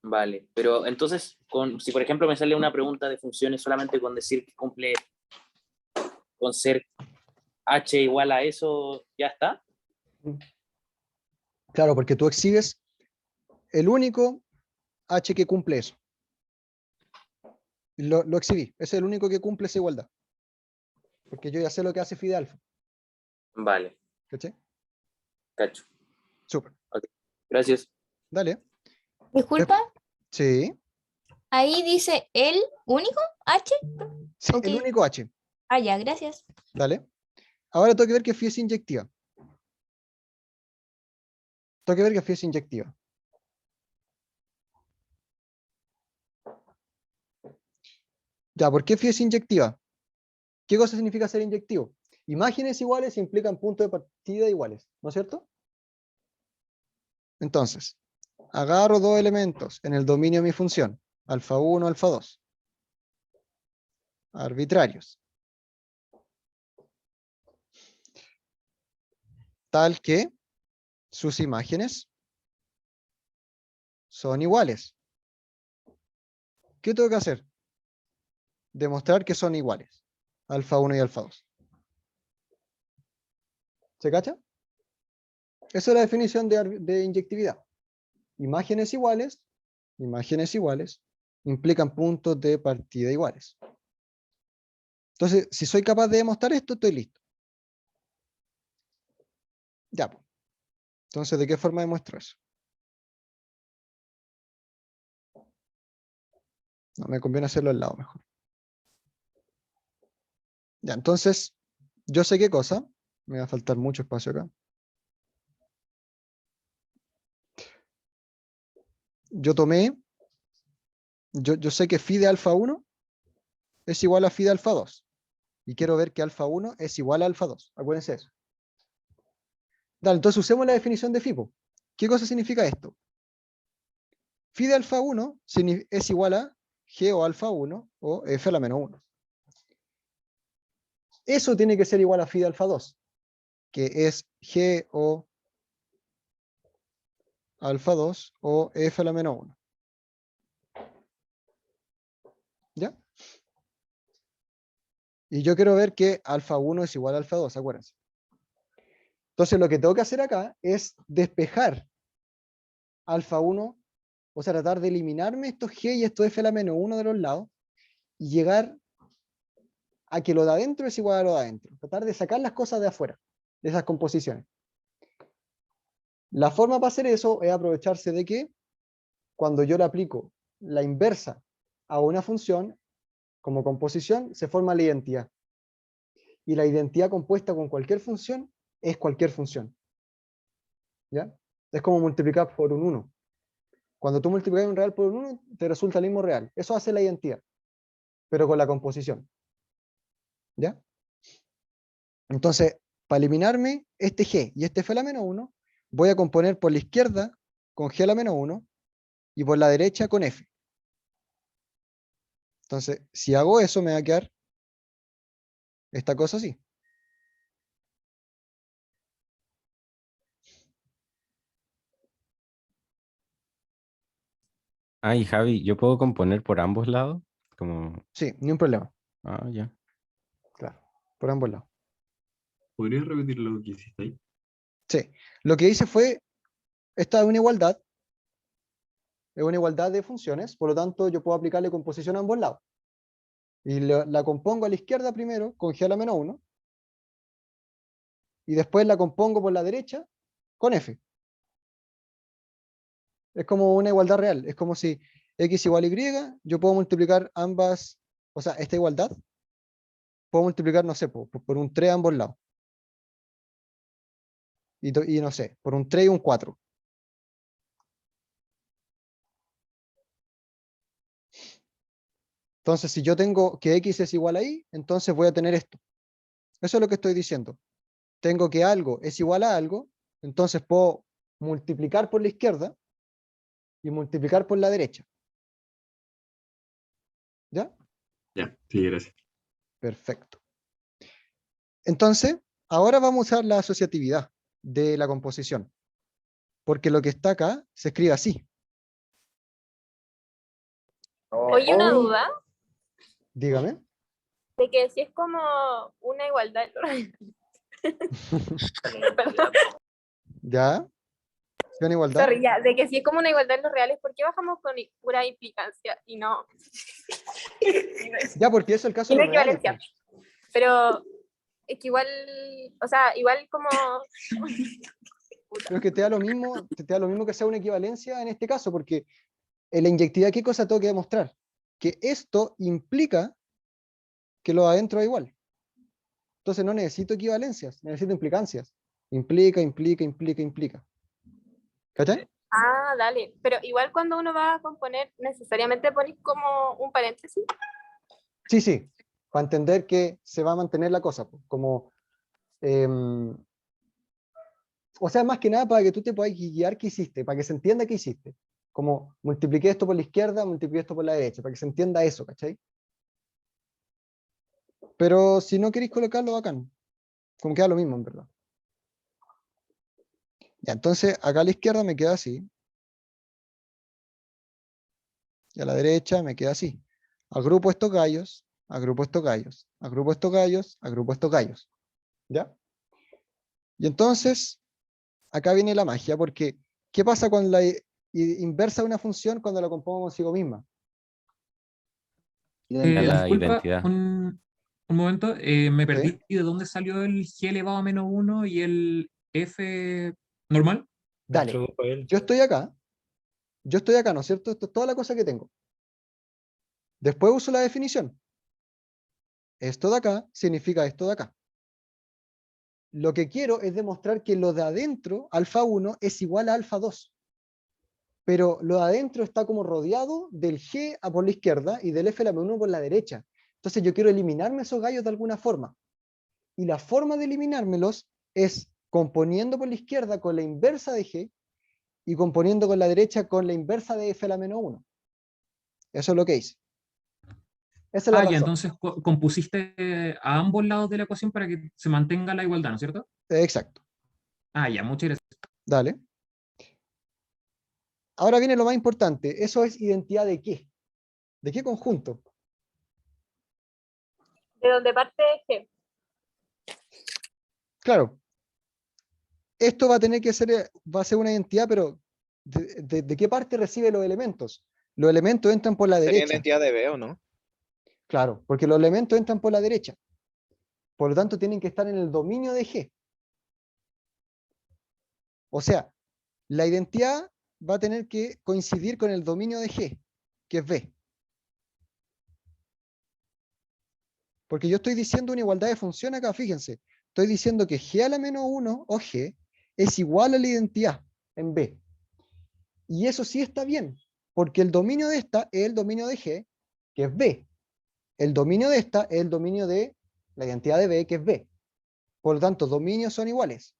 Vale, pero entonces, si por ejemplo me sale una pregunta de funciones solamente con decir que cumple con ser h igual a eso, ¿ya está? Claro, porque tú exhibes el único h que cumple eso. Lo exhibí. Ese es el único que cumple esa igualdad. Porque yo ya sé lo que hace phi de alfa. Vale. ¿Cachai? Cacho. Súper. Okay. Gracias. Dale. Disculpa, Sí. ahí dice el único H. Sí, Ok. el único h. Ah, ya, gracias. Dale. Ahora tengo que ver que phi es inyectiva. Tengo que ver que phi es inyectiva. Ya, ¿por qué phi es inyectiva? ¿Qué cosa significa ser inyectivo? Imágenes iguales implican puntos de partida iguales, ¿no es cierto? Entonces, agarro dos elementos en el dominio de mi función, alfa 1, alfa 2, arbitrarios, tal que sus imágenes son iguales. ¿Qué tengo que hacer? Demostrar que son iguales, alfa 1 y alfa 2. ¿Se cacha? Esa es la definición de inyectividad. Imágenes iguales implican puntos de partida iguales. Entonces, si soy capaz de demostrar esto, estoy listo. Ya, pues. Entonces, ¿de qué forma demuestro eso? No, me conviene hacerlo al lado mejor. Ya, entonces, yo sé qué cosa. Me va a faltar mucho espacio acá. Yo tomé, yo sé que phi de alfa 1 es igual a phi de alfa 2. Y quiero ver que alfa 1 es igual a alfa 2. Acuérdense eso. Dale, entonces usemos la definición de phi. ¿Qué cosa significa esto? Phi de alfa 1 es igual a g o alfa 1 o f a la menos 1. Eso tiene que ser igual a phi de alfa 2, que es g o alfa 2 o f a la menos 1. ¿Ya? Y yo quiero ver que alfa 1 es igual a alfa 2, acuérdense. Entonces lo que tengo que hacer acá es despejar alfa 1, o sea, tratar de eliminarme estos g y estos f a la menos 1 de los lados y llegar a que lo de adentro es igual a lo de adentro. Tratar de sacar las cosas de afuera, de esas composiciones. La forma para hacer eso es aprovecharse de que cuando yo le aplico la inversa a una función, como composición, se forma la identidad. Y la identidad compuesta con cualquier función es cualquier función. ¿Ya? Es como multiplicar por un 1. Cuando tú multiplicas un real por un 1, te resulta el mismo real. Eso hace la identidad, pero con la composición. ¿Ya? Entonces, para eliminarme este g y este f a la menos 1, voy a componer por la izquierda con g a la menos 1 y por la derecha con f. Entonces, si hago eso, me va a quedar esta cosa así. Ah, y Javi, ¿yo puedo componer por ambos lados? Como, Sí, ni un problema. ah, ya. Claro, por ambos lados. ¿Podrías repetir lo que hiciste ahí? Sí, lo que hice fue, esta es una igualdad de funciones, por lo tanto yo puedo aplicarle composición a ambos lados. Y la compongo a la izquierda primero con G a la menos 1, y después la compongo por la derecha con F. Es como una igualdad real, es como si X igual Y, yo puedo multiplicar ambas, o sea, esta igualdad, puedo multiplicar, no sé, por un 3 a ambos lados. Y no sé, por un 3 y un 4. Entonces, si yo tengo que X es igual a Y, entonces voy a tener esto. Eso es lo que estoy diciendo. Tengo que algo es igual a algo, entonces puedo multiplicar por la izquierda y multiplicar por la derecha. ¿Ya? Ya, sí, gracias. Perfecto. Entonces, ahora vamos a usar la asociatividad de la composición. Porque lo que está acá se escribe así. Oye, una duda Dígame. de que si es como una igualdad. Perdón. ¿Ya? ¿Es una igualdad? Sorry, ya, de que si es como una igualdad en los reales, ¿por qué bajamos con pura implicancia y no? Ya, porque eso es el caso Y de la los reales, equivalencia. Pero es que igual, o sea, igual como. Pero es que te da lo mismo que sea una equivalencia en este caso, porque en la inyectividad, ¿qué cosa tengo que demostrar? Que esto implica que lo de adentro es igual. Entonces no necesito equivalencias, necesito implicancias. Implica. ¿Cachai? Ah, dale. Pero igual cuando uno va a componer, necesariamente pones como un paréntesis. Sí, para entender que se va a mantener la cosa, pues, como, o sea, más que nada para que tú te puedas guiar qué hiciste, para que se entienda qué hiciste. Como multipliqué esto por la izquierda, multipliqué esto por la derecha, para que se entienda eso, ¿cachai? Pero si no queréis colocarlo, bacán. Como queda lo mismo, en verdad. Ya, entonces acá a la izquierda me queda así. Y a la derecha me queda así. Agrupo estos gallos, agrupo estos gallos, agrupo estos gallos, agrupo estos gallos. ¿Ya? Y entonces, acá viene la magia, porque ¿qué pasa con la inversa de una función cuando la compongo consigo misma? La Disculpa, identidad. un momento, me perdí ¿Sí? de dónde salió el G elevado a menos 1 y el F normal. Dale, yo estoy acá, ¿no es cierto? Esto es toda la cosa que tengo. Después uso la definición. Esto de acá significa esto de acá. Lo que quiero es demostrar que lo de adentro, alfa 1, es igual a alfa 2. Pero lo de adentro está como rodeado del G por la izquierda y del F 1 por la derecha. Entonces yo quiero eliminarme esos gallos de alguna forma. Y la forma de eliminármelos es componiendo por la izquierda con la inversa de G y componiendo con la derecha con la inversa de F 1. Eso es lo que hice. Esa es la Ah, ya, razón. entonces compusiste a ambos lados de la ecuación para que se mantenga la igualdad, ¿no es cierto? Exacto. Ah, ya, muchas gracias. Dale. Ahora viene lo más importante. ¿Eso es identidad de qué? ¿De qué conjunto? De donde parte G. Claro. Esto va a tener que ser, va a ser una identidad, pero ¿de qué parte recibe los elementos? Los elementos entran por la Sería derecha. identidad de B, ¿o no? Claro, porque los elementos entran por la derecha. Por lo tanto, tienen que estar en el dominio de G. O sea, la identidad va a tener que coincidir con el dominio de G, que es B. Porque yo estoy diciendo una igualdad de función acá, fíjense. Estoy diciendo que G a la menos 1, o G, es igual a la identidad en B. Y eso sí está bien, porque el dominio de esta es el dominio de G, que es B. El dominio de esta es el dominio de la identidad de B, que es B. Por lo tanto, dominios son iguales.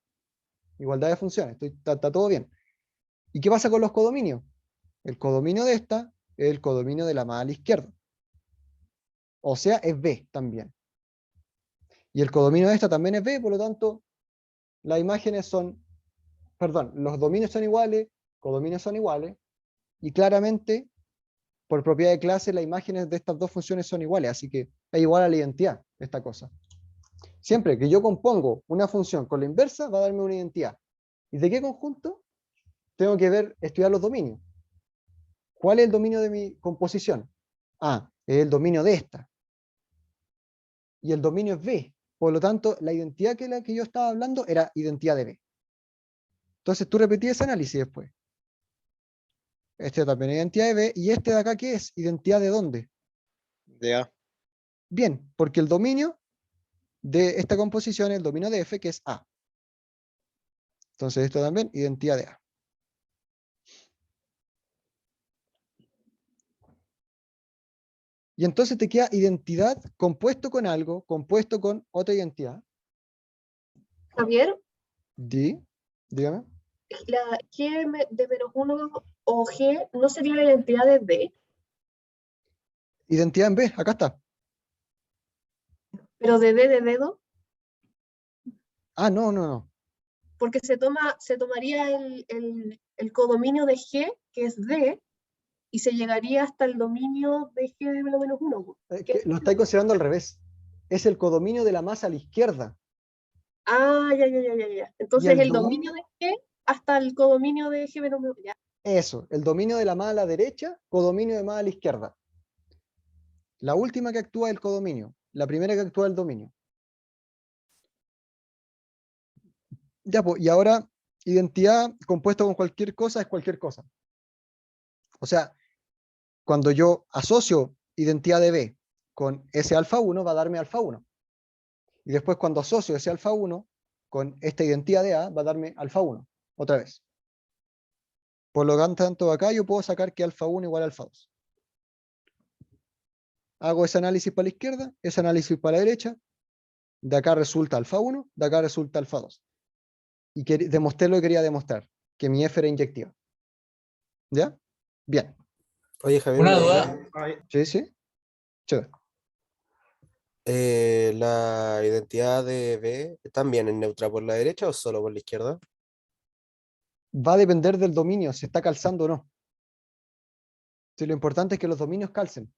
Igualdad de funciones, está todo bien. ¿Y qué pasa con los codominios? El codominio de esta es el codominio de la más a la izquierda. O sea, es B también. Y el codominio de esta también es B, por lo tanto, las imágenes son, perdón, los dominios son iguales, codominios son iguales, y claramente por propiedad de clase, las imágenes de estas dos funciones son iguales, así que es igual a la identidad, esta cosa. Siempre que yo compongo una función con la inversa, va a darme una identidad. ¿Y de qué conjunto? Tengo que estudiar los dominios. ¿Cuál es el dominio de mi composición? Ah, es el dominio de esta. Y el dominio es B. Por lo tanto, la identidad que la que yo estaba hablando era identidad de B. Entonces tú repetís ese análisis después. Este también es identidad de B. ¿Y este de acá qué es? ¿Identidad de dónde? De A. Bien, porque el dominio de esta composición es el dominio de F, que es A. Entonces esto también, identidad de A. Y entonces te queda identidad compuesto con algo, compuesto con otra identidad. Javier, Dígame. la G de menos 1 o G no sería la identidad de D, Identidad en B, acá está. pero de D de dedo, Ah, no. porque se tomaría el codominio de G, que es D, y se llegaría hasta el dominio de G de menos 1. Lo estáis considerando al revés. Es el codominio de la masa a la izquierda. Ah, ya. Y Entonces el dominio de G hasta el codominio de G menos 1. Ya. Eso, el dominio de la más a la derecha, codominio de más a la izquierda. La última que actúa es el codominio, la primera que actúa es el dominio. Ya, pues, y ahora, identidad compuesta con cualquier cosa es cualquier cosa. O sea, cuando yo asocio identidad de B con ese alfa 1, va a darme alfa 1. Y después cuando asocio ese alfa 1 con esta identidad de A, va a darme alfa 1, otra vez. Por lo tanto, acá yo puedo sacar que alfa 1 igual a alfa 2. Hago ese análisis para la izquierda, ese análisis para la derecha. De acá resulta alfa 1, de acá resulta alfa 2. Y demostré lo que quería demostrar, que mi F era inyectiva. ¿Ya? Bien. Oye, Javier, Una duda. Sí. Chévere. ¿La identidad de B también es neutra por la derecha o solo por la izquierda? Va a depender del dominio, si está calzando o no. Si lo importante es que los dominios calcen.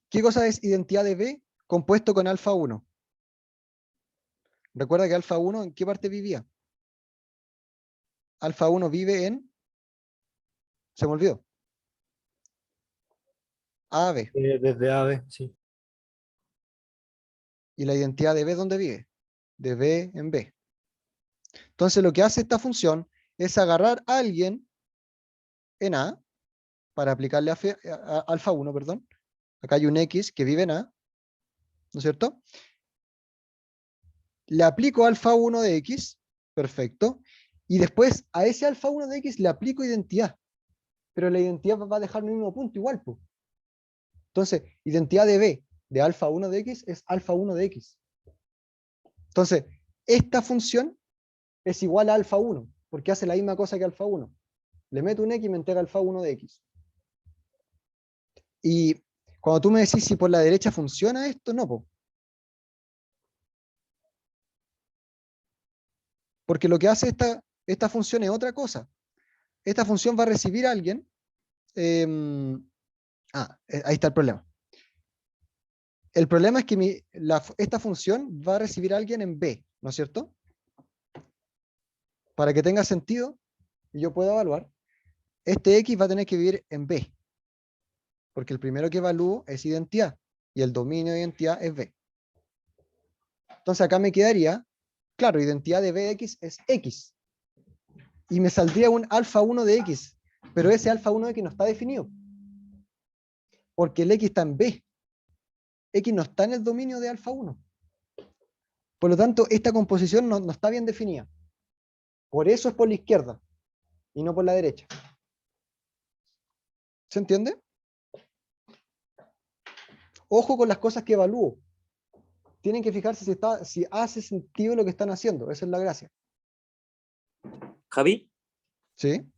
¿Qué cosa es identidad de B compuesto con alfa 1? Recuerda que alfa 1, ¿en qué parte vivía? Alfa 1 vive en... Se me olvidó. A a B. Desde A a B, sí. ¿Y la identidad de B dónde vive? De B en B. Entonces lo que hace esta función es agarrar a alguien en A para aplicarle a alfa 1, perdón. Acá hay un X que vive en A, ¿no es cierto? Le aplico alfa 1 de X, perfecto, y después a ese alfa 1 de X le aplico identidad, pero la identidad va a dejar el mismo punto igual, pues. Entonces, identidad de B de alfa 1 de X es alfa 1 de X. Entonces, esta función es igual a alfa 1, porque hace la misma cosa que alfa 1. Le meto un X y me entrega alfa 1 de X. Y cuando tú me decís si por la derecha funciona esto, no, po. Porque lo que hace esta función es otra cosa. Esta función va a recibir a alguien. Ahí está el problema. El problema es que esta función va a recibir a alguien en B, ¿no es cierto? Para que tenga sentido y yo pueda evaluar, este X va a tener que vivir en B. Porque el primero que evalúo es identidad y el dominio de identidad es B. Entonces acá me quedaría, claro, identidad de B de X es X. Y me saldría un alfa 1 de X, pero ese alfa 1 de X no está definido. Porque el X está en B. X no está en el dominio de alfa 1. Por lo tanto, esta composición no está bien definida. Por eso es por la izquierda y no por la derecha. ¿Se entiende? Ojo con las cosas que evalúo. Tienen que fijarse si hace sentido lo que están haciendo. Esa es la gracia. Javi. ¿Sí?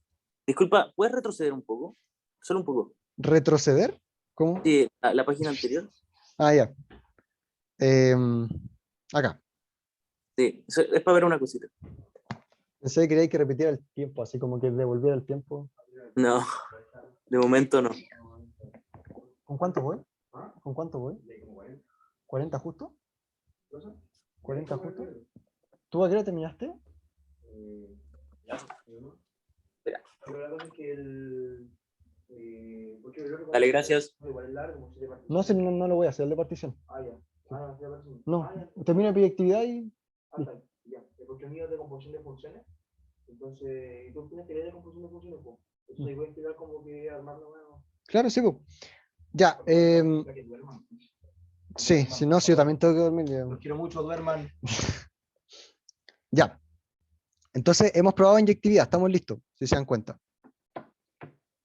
Disculpa, ¿puedes retroceder un poco? Solo un poco. ¿Retroceder? ¿Cómo? Sí, la página anterior. Ah, ya. Acá. Sí, es para ver una cosita. Pensé que quería que repitiera el tiempo, así como que devolviera el tiempo. No, de momento no. ¿Con cuánto voy? ¿Con cuánto voy? ¿40 justo? ¿40 justo? ¿Tú a qué hora terminaste? Dale, gracias. No sé, no lo voy a hacer, el de partición. No, termino proyectividad y... Porque el mío es de composición de funciones. Entonces, tú tienes teoría de composición de funciones, pues. Entonces, voy a intentar como que armarlo nuevo. Claro, sí, pues. Ya, sí, si no, si yo también tengo que dormir. Los quiero mucho, duerman. Ya. Entonces, hemos probado inyectividad, estamos listos, si se dan cuenta.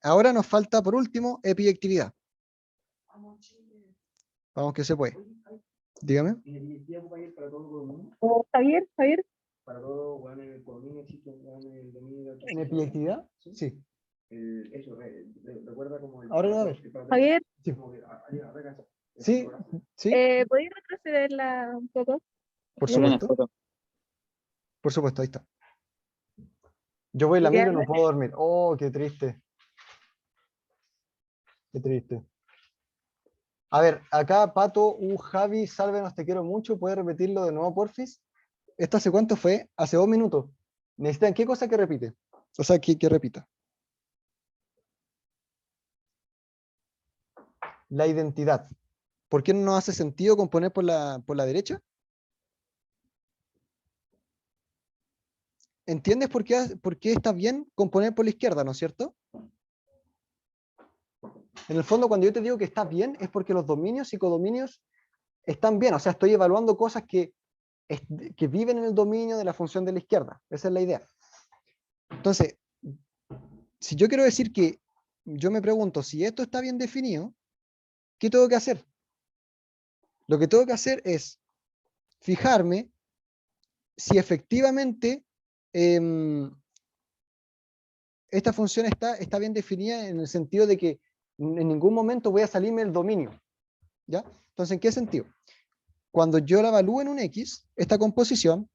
Ahora nos falta, por último, epiyectividad. Vamos que se puede. Dígame. Javier, Para todo, bueno, en el dominio existe el dominio de... ¿En epiyectividad? Sí. Eso, recuerda como... Ahora lo va a ver. Javier. Sí, sí, ¿Podéis retrocederla un poco? por supuesto. Por supuesto, ahí está. Yo voy en la micro y no puedo dormir. Oh, qué triste. Qué triste. A ver, acá Pato, Javi, sálvenos, te quiero mucho. ¿Puedes repetirlo de nuevo, porfis? ¿Esto hace cuánto fue? Hace 2 minutos. ¿Necesitan qué cosa que repite? O sea, que repita. La identidad. ¿Por qué no hace sentido componer por la derecha? ¿Entiendes por qué está bien componer por la izquierda, no es cierto? En el fondo, cuando yo te digo que está bien, es porque los dominios y codominios están bien. O sea, estoy evaluando cosas que viven en el dominio de la función de la izquierda. Esa es la idea. Entonces, si yo quiero decir que yo me pregunto si esto está bien definido, ¿qué tengo que hacer? Lo que tengo que hacer es fijarme si efectivamente esta función está bien definida en el sentido de que en ningún momento voy a salirme del dominio. ¿Ya? Entonces, ¿en qué sentido? Cuando yo la evalúe en un X, esta composición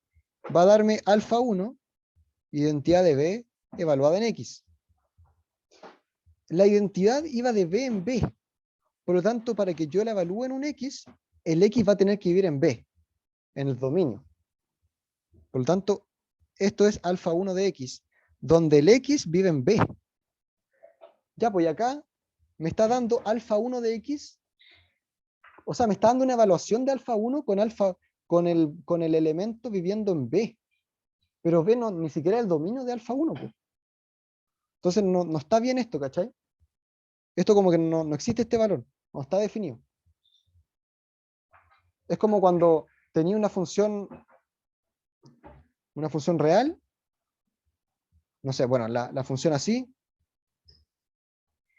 va a darme alfa 1, identidad de B evaluada en X. La identidad iba de B en B. Por lo tanto, para que yo la evalúe en un X, el X va a tener que vivir en B, en el dominio. Por lo tanto, esto es alfa 1 de X, donde el X vive en B. Ya, pues acá me está dando alfa 1 de X, o sea, me está dando una evaluación de alfa 1 con el elemento viviendo en B. Pero B ni siquiera es el dominio de alfa 1. Pues. Entonces no está bien esto, ¿cachai? Esto como que no existe este valor, no está definido. Es como cuando tenía una función real, no sé, bueno, la función así,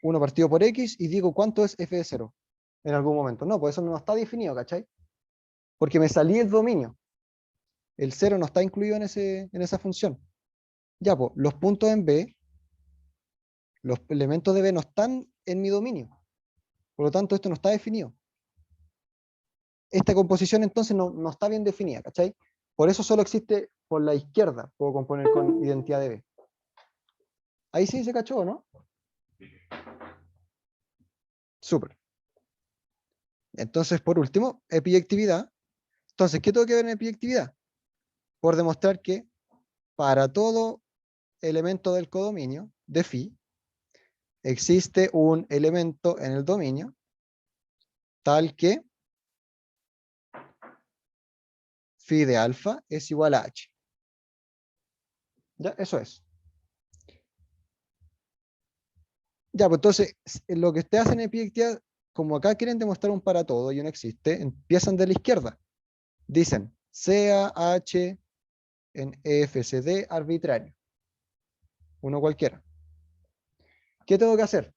1 partido por X, y digo cuánto es f de 0 en algún momento. No, pues eso no está definido, ¿cachai? Porque me salí del dominio. El 0 no está incluido en esa función. Ya, pues, los puntos en B, los elementos de B no están en mi dominio. Por lo tanto, esto no está definido. Esta composición entonces no está bien definida, ¿cachai? Por eso solo existe por la izquierda, puedo componer con identidad de B. Ahí sí se cachó, ¿no? Súper. Entonces, por último, epiyectividad. Entonces, ¿qué tengo que ver en epiyectividad? Por demostrar que para todo elemento del codominio de phi, existe un elemento en el dominio tal que phi de alfa es igual a h. ¿Ya? Eso es. Ya, pues entonces, lo que ustedes hacen en epiyectividad, como acá quieren demostrar un para todo y no existe, empiezan de la izquierda. Dicen, sea h en EFCD arbitrario. Uno cualquiera. ¿Qué tengo que hacer?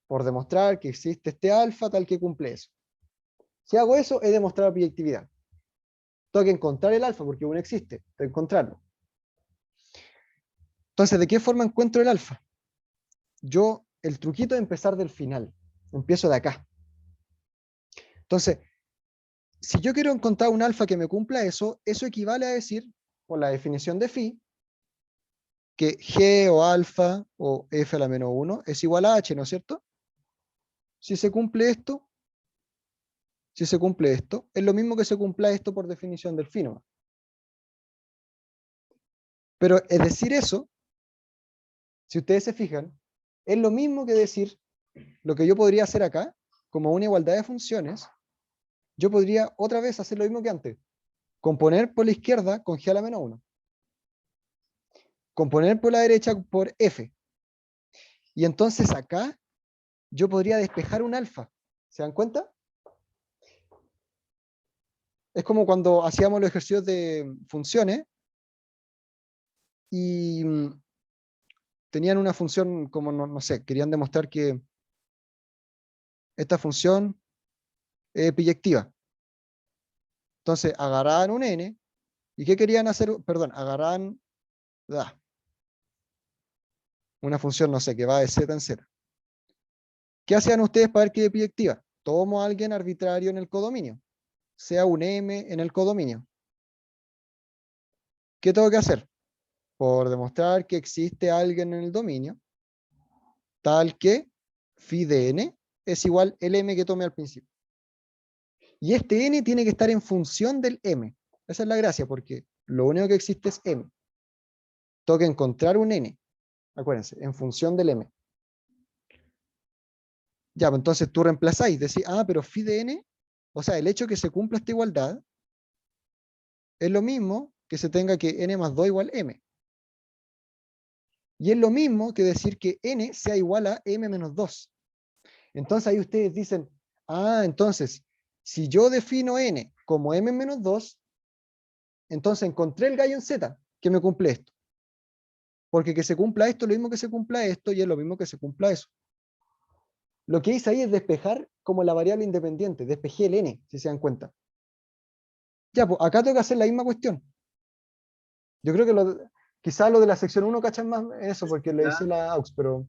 Por demostrar que existe este alfa tal que cumple eso. Si hago eso, he demostrado epiyectividad. Tengo que encontrar el alfa porque uno existe, tengo que encontrarlo. Entonces, ¿de qué forma encuentro el alfa? El truquito es empezar del final. Empiezo de acá. Entonces, si yo quiero encontrar un alfa que me cumpla eso equivale a decir, por la definición de phi, que G o alfa o F a la menos 1 es igual a H, ¿no es cierto? Si se cumple esto, es lo mismo que se cumpla esto por definición del phi nomás. Pero es decir eso, si ustedes se fijan, es lo mismo que decir lo que yo podría hacer acá, como una igualdad de funciones, yo podría otra vez hacer lo mismo que antes. Componer por la izquierda con G a la menos 1. Componer por la derecha por F. Y entonces acá yo podría despejar un alfa. ¿Se dan cuenta? Es como cuando hacíamos los ejercicios de funciones y tenían una función como, no sé, querían demostrar que esta función es biyectiva. Entonces agarraban un n, ¿y qué querían hacer? Perdón, agarraban una función, no sé, que va de z en 0. ¿Qué hacían ustedes para ver que es biyectiva? Tomo a alguien arbitrario en el codominio, sea un m en el codominio. ¿Qué tengo que hacer? Por demostrar que existe alguien en el dominio, tal que phi de n es igual el m que tome al principio. Y este n tiene que estar en función del m. Esa es la gracia, porque lo único que existe es m. Tengo que encontrar un n, acuérdense, en función del m. Ya, pues entonces tú reemplazáis, decís, pero phi de n, o sea, el hecho que se cumpla esta igualdad, es lo mismo que se tenga que n más 2 igual m. Y es lo mismo que decir que n sea igual a m menos 2. Entonces ahí ustedes dicen, entonces, si yo defino n como m menos 2, entonces encontré el gallo en z, que me cumple esto. Porque que se cumpla esto es lo mismo que se cumpla esto, y es lo mismo que se cumpla eso. Lo que hice ahí es despejar como la variable independiente, despejé el n, si se dan cuenta. Ya, pues acá tengo que hacer la misma cuestión. Yo creo que quizás lo de la sección 1 cachan más eso, porque le hice la aux, pero...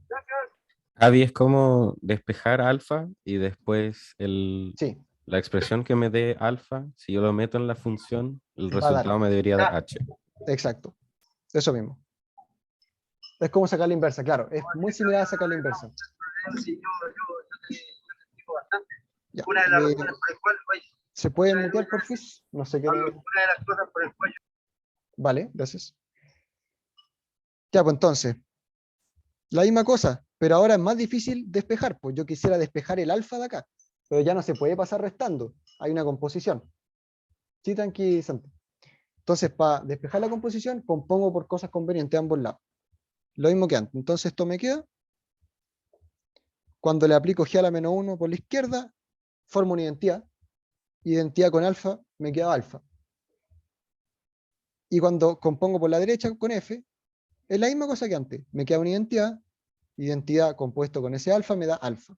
Javi, es como despejar alfa y después Sí. la expresión que me dé alfa, si yo lo meto en la función, el Va a dar. resultado me debería dar h. Exacto. Eso mismo. Es como sacar la inversa, claro. Es muy similar a sacar la inversa. Ya. ¿Se puede mutear, por fin? No sé qué. Vale, gracias. Ya, pues entonces, la misma cosa, pero ahora es más difícil despejar. Pues yo quisiera despejar el alfa de acá, pero ya no se puede pasar restando. Hay una composición. Sí, tranqui, Santi. Entonces, para despejar la composición, compongo por cosas convenientes a ambos lados. Lo mismo que antes. Entonces, esto me queda. Cuando le aplico G a la menos 1 por la izquierda, formo una identidad. Identidad con alfa, me queda alfa. Y cuando compongo por la derecha con F, es la misma cosa que antes. Me queda una identidad compuesto con ese alfa me da alfa.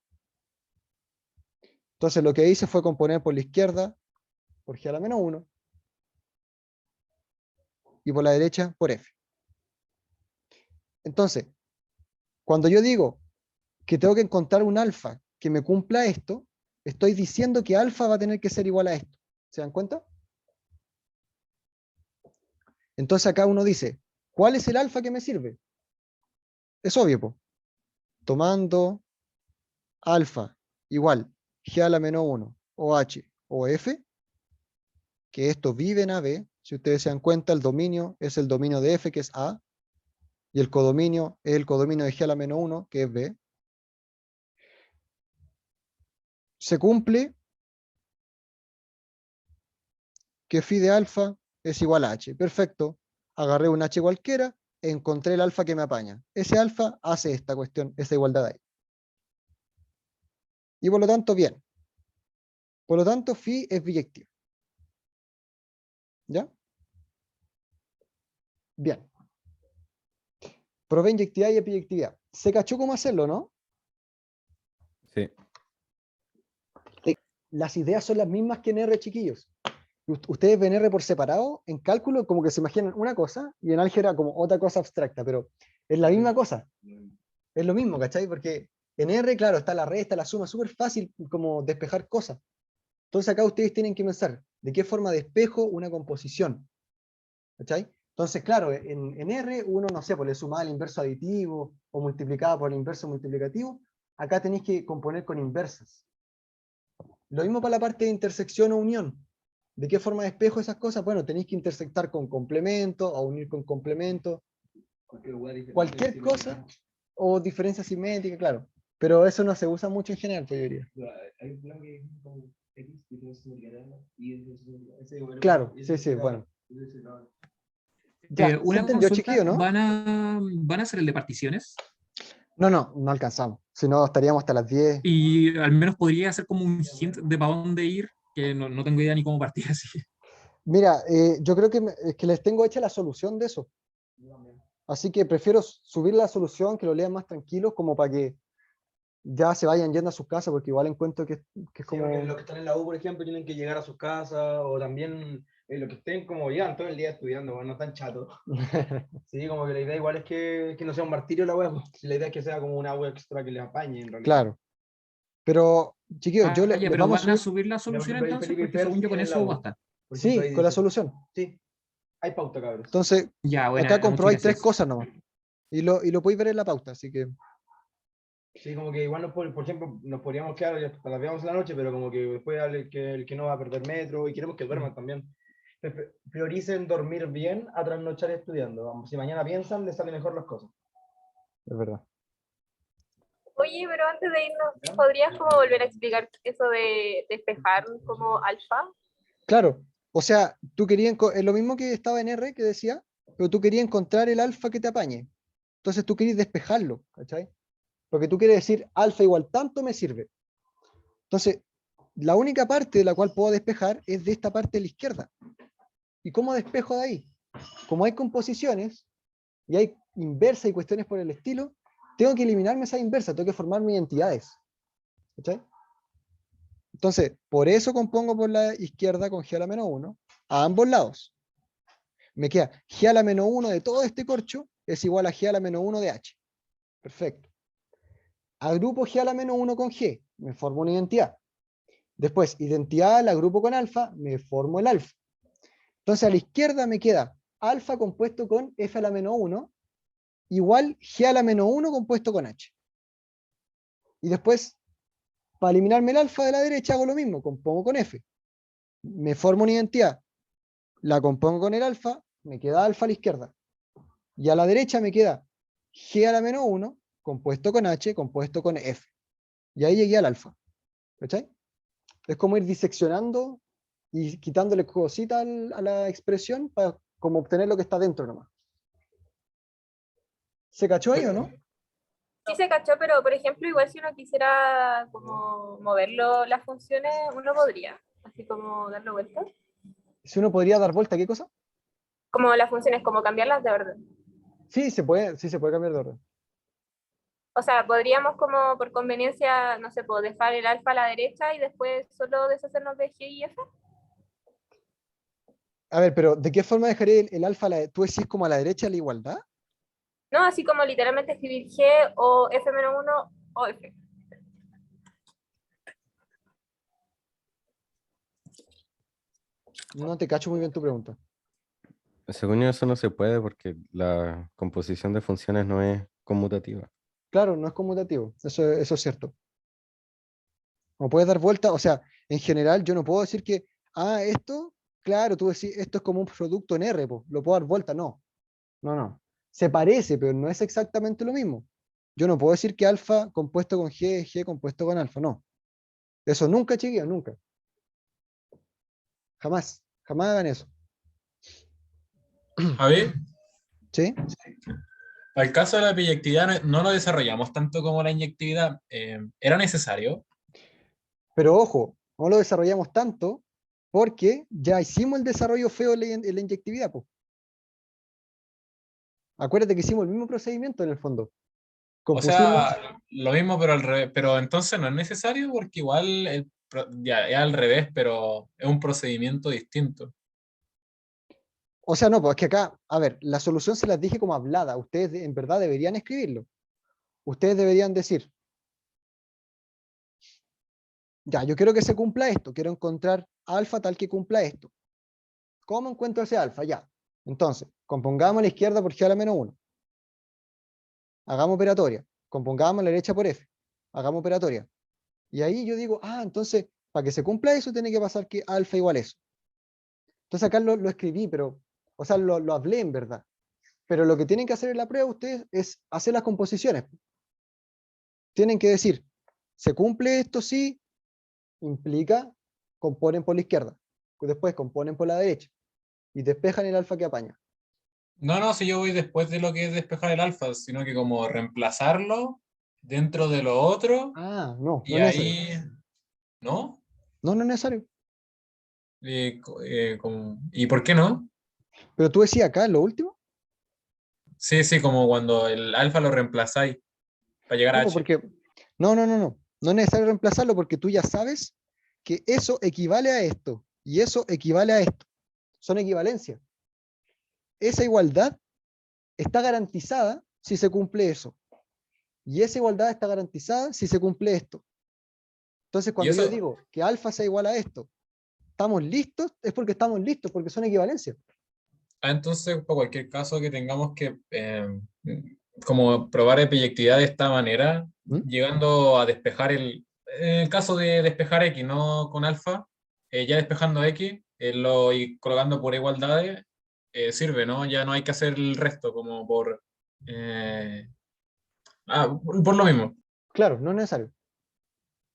Entonces lo que hice fue componer por la izquierda por G a la menos 1 y por la derecha por F. Entonces, cuando yo digo que tengo que encontrar un alfa que me cumpla esto, estoy diciendo que alfa va a tener que ser igual a esto. ¿Se dan cuenta? Entonces acá uno dice, ¿cuál es el alfa que me sirve? Es obvio, po. Tomando alfa igual G a la menos 1 o H o F, que esto vive en AB, si ustedes se dan cuenta, el dominio es el dominio de F, que es A, y el codominio es el codominio de G a la menos 1, que es B. Se cumple que phi de alfa es igual a H. Perfecto. Agarré un H cualquiera, encontré el alfa que me apaña. Ese alfa hace esta cuestión, esta igualdad ahí. Y por lo tanto, bien. Por lo tanto, phi es biyectiva. ¿Ya? Bien. Probé inyectividad y epiyectividad. Se cachó cómo hacerlo, ¿no? Sí. Las ideas son las mismas que en R, chiquillos. Ustedes ven R por separado, en cálculo como que se imaginan una cosa, y en álgebra como otra cosa abstracta, pero es la misma cosa. Es lo mismo, ¿cachai? Porque en R, claro, está la resta, la suma, súper fácil como despejar cosas. Entonces acá ustedes tienen que pensar, ¿de qué forma despejo una composición? ¿Cachai? Entonces, claro, en R uno, no sé, pues le sumaba el inverso aditivo o multiplicaba por el inverso multiplicativo. Acá tenéis que componer con inversas. Lo mismo para la parte de intersección o unión. ¿De qué forma despejo esas cosas? Bueno, tenéis que intersectar con complemento o unir con complemento. Cualquier cosa o diferencia simétrica, claro. Pero eso no se usa mucho en general, pues, yo diría. Claro, sí, bueno. Ya, ¿se Una entendió, consulta, chiquillo, no? ¿van a hacer el de particiones? No alcanzamos. Si no, estaríamos hasta las 10. Y al menos podría hacer como un hint de para dónde ir, que no tengo idea ni cómo partir así. Mira, yo creo que les tengo hecha la solución de eso. Así que prefiero subir la solución, que lo lean más tranquilos, como para que ya se vayan yendo a sus casas, porque igual encuentro que es Sí, como... porque los que están en la U, por ejemplo, tienen que llegar a sus casas, o también los que estén como llevan todo el día estudiando, bueno, no tan chato. Sí, como que la idea igual es que no sea un martirio la web, la idea es que sea como una web extra que les apañe en realidad. Claro. Pero, chiquillos, Ya, les pero vamos a ¿van a subir... subir la Mira, por solución ejemplo, ahí entonces? Felipe y Porque Fer según yo con tienen la eso U. basta. Por ejemplo, Sí, ahí con la dice, solución. sí, hay pauta, cabros. Entonces, Ya, buena, acá muchas comprobáis 3 gracias. cosas nomás. Y lo podéis ver en la pauta, así que... Sí, como que igual, por ejemplo, nos podríamos quedar hasta las 10 de la noche, pero como que después el que no va a perder metro y queremos que duerman también. Prioricen dormir bien a trasnochar estudiando. Vamos, si mañana piensan, les salen mejor las cosas. Es verdad. Oye, pero antes de irnos, ¿podrías como volver a explicar eso de despejar como alfa? Claro, o sea, tú querías, es lo mismo que estaba en R que decía, pero tú querías encontrar el alfa que te apañe. Entonces tú querías despejarlo, ¿cachai? Porque tú quieres decir alfa igual tanto me sirve. Entonces, la única parte de la cual puedo despejar es de esta parte de la izquierda. ¿Y cómo despejo de ahí? Como hay composiciones y hay inversa y cuestiones por el estilo, tengo que eliminarme esa inversa, tengo que formar mis identidades. ¿Cachai? Entonces, por eso compongo por la izquierda con G a la menos 1 a ambos lados. Me queda G a la menos 1 de todo este corcho es igual a G a la menos 1 de H. Perfecto. Agrupo G a la menos 1 con G, me formo una identidad. Después, identidad la agrupo con alfa, me formo el alfa. Entonces a la izquierda me queda alfa compuesto con F a la menos 1 igual G a la menos 1 compuesto con H. Y después, para eliminarme el alfa de la derecha, hago lo mismo, compongo con F. Me formo una identidad, la compongo con el alfa, me queda alfa a la izquierda. Y a la derecha me queda G a la menos 1 compuesto con H compuesto con F. Y ahí llegué al alfa. ¿Cachai? Es como ir diseccionando y quitándole cositas a la expresión para como obtener lo que está dentro nomás. ¿Se cachó ahí o no? Sí se cachó, pero por ejemplo, igual si uno quisiera como moverlo las funciones, uno podría, así como darle vuelta. Si uno podría dar vuelta, ¿qué cosa? Como las funciones, como cambiarlas de orden. Sí, se puede cambiar de orden. O sea, podríamos como por conveniencia, no sé, puedo dejar el alfa a la derecha y después solo deshacernos de G y F. A ver, pero ¿de qué forma dejaré el alfa? ¿Tú decís como a la derecha la igualdad? No, así como literalmente escribir G o F-1 o F. No te cacho muy bien tu pregunta. Según yo, eso no se puede porque la composición de funciones no es conmutativa. Claro, no es conmutativo, eso es cierto. No puedes dar vuelta, o sea, en general yo no puedo decir que, esto, claro, tú decís, esto es como un producto en R, po, lo puedo dar vuelta, no. No. Se parece, pero no es exactamente lo mismo. Yo no puedo decir que alfa compuesto con G es G compuesto con alfa, no. Eso nunca, chiquillos, nunca. Jamás hagan eso. A ver, ¿Sí? al caso de la biyectividad no lo desarrollamos tanto como la inyectividad. ¿Era necesario? Pero ojo, no lo desarrollamos tanto porque ya hicimos el desarrollo feo en la inyectividad, po. Acuérdate que hicimos el mismo procedimiento en el fondo. O Compusimos, sea, lo mismo, pero al revés. Pero entonces no es necesario porque igual ya es al revés, pero es un procedimiento distinto. o sea, no, pues es que acá, a ver, la solución se las dije como hablada. Ustedes en verdad deberían escribirlo. Ustedes deberían decir, ya, yo quiero que se cumpla esto, quiero encontrar alfa tal que cumpla esto. ¿Cómo encuentro ese alfa? Ya, Entonces, compongamos a la izquierda por G a la menos 1. Hagamos operatoria. Compongamos a la derecha por F. Hagamos operatoria. Y ahí yo digo, entonces, para que se cumpla eso, tiene que pasar que alfa igual a eso. Entonces acá lo escribí, pero, o sea, lo hablé en verdad. Pero lo que tienen que hacer en la prueba ustedes es hacer las composiciones. Tienen que decir, se cumple esto sí, implica, componen por la izquierda. Después componen por la derecha. Y despejan el alfa que apaña. No, si yo voy después de lo que es despejar el alfa, sino que como reemplazarlo dentro de lo otro. No y es ahí. necesario. ¿No? No es necesario. ¿Y por qué no? Pero tú decías acá, lo último. Sí, como cuando el alfa lo reemplazáis para llegar a H. Porque, no. No es necesario reemplazarlo porque tú ya sabes que eso equivale a esto y eso equivale a esto. Son equivalencias. Esa igualdad está garantizada si se cumple eso. Y esa igualdad está garantizada si se cumple esto. Entonces, cuando yo digo que alfa sea igual a esto, ¿estamos listos? Es porque estamos listos, porque son equivalencias. Entonces, por cualquier caso que tengamos que como probar epeyectividad de esta manera, llegando a despejar en el caso de despejar X, no con alfa, ya despejando X, y colocando por igualdades, sirve, ¿no? Ya no hay que hacer el resto como por lo mismo. Claro, no es necesario.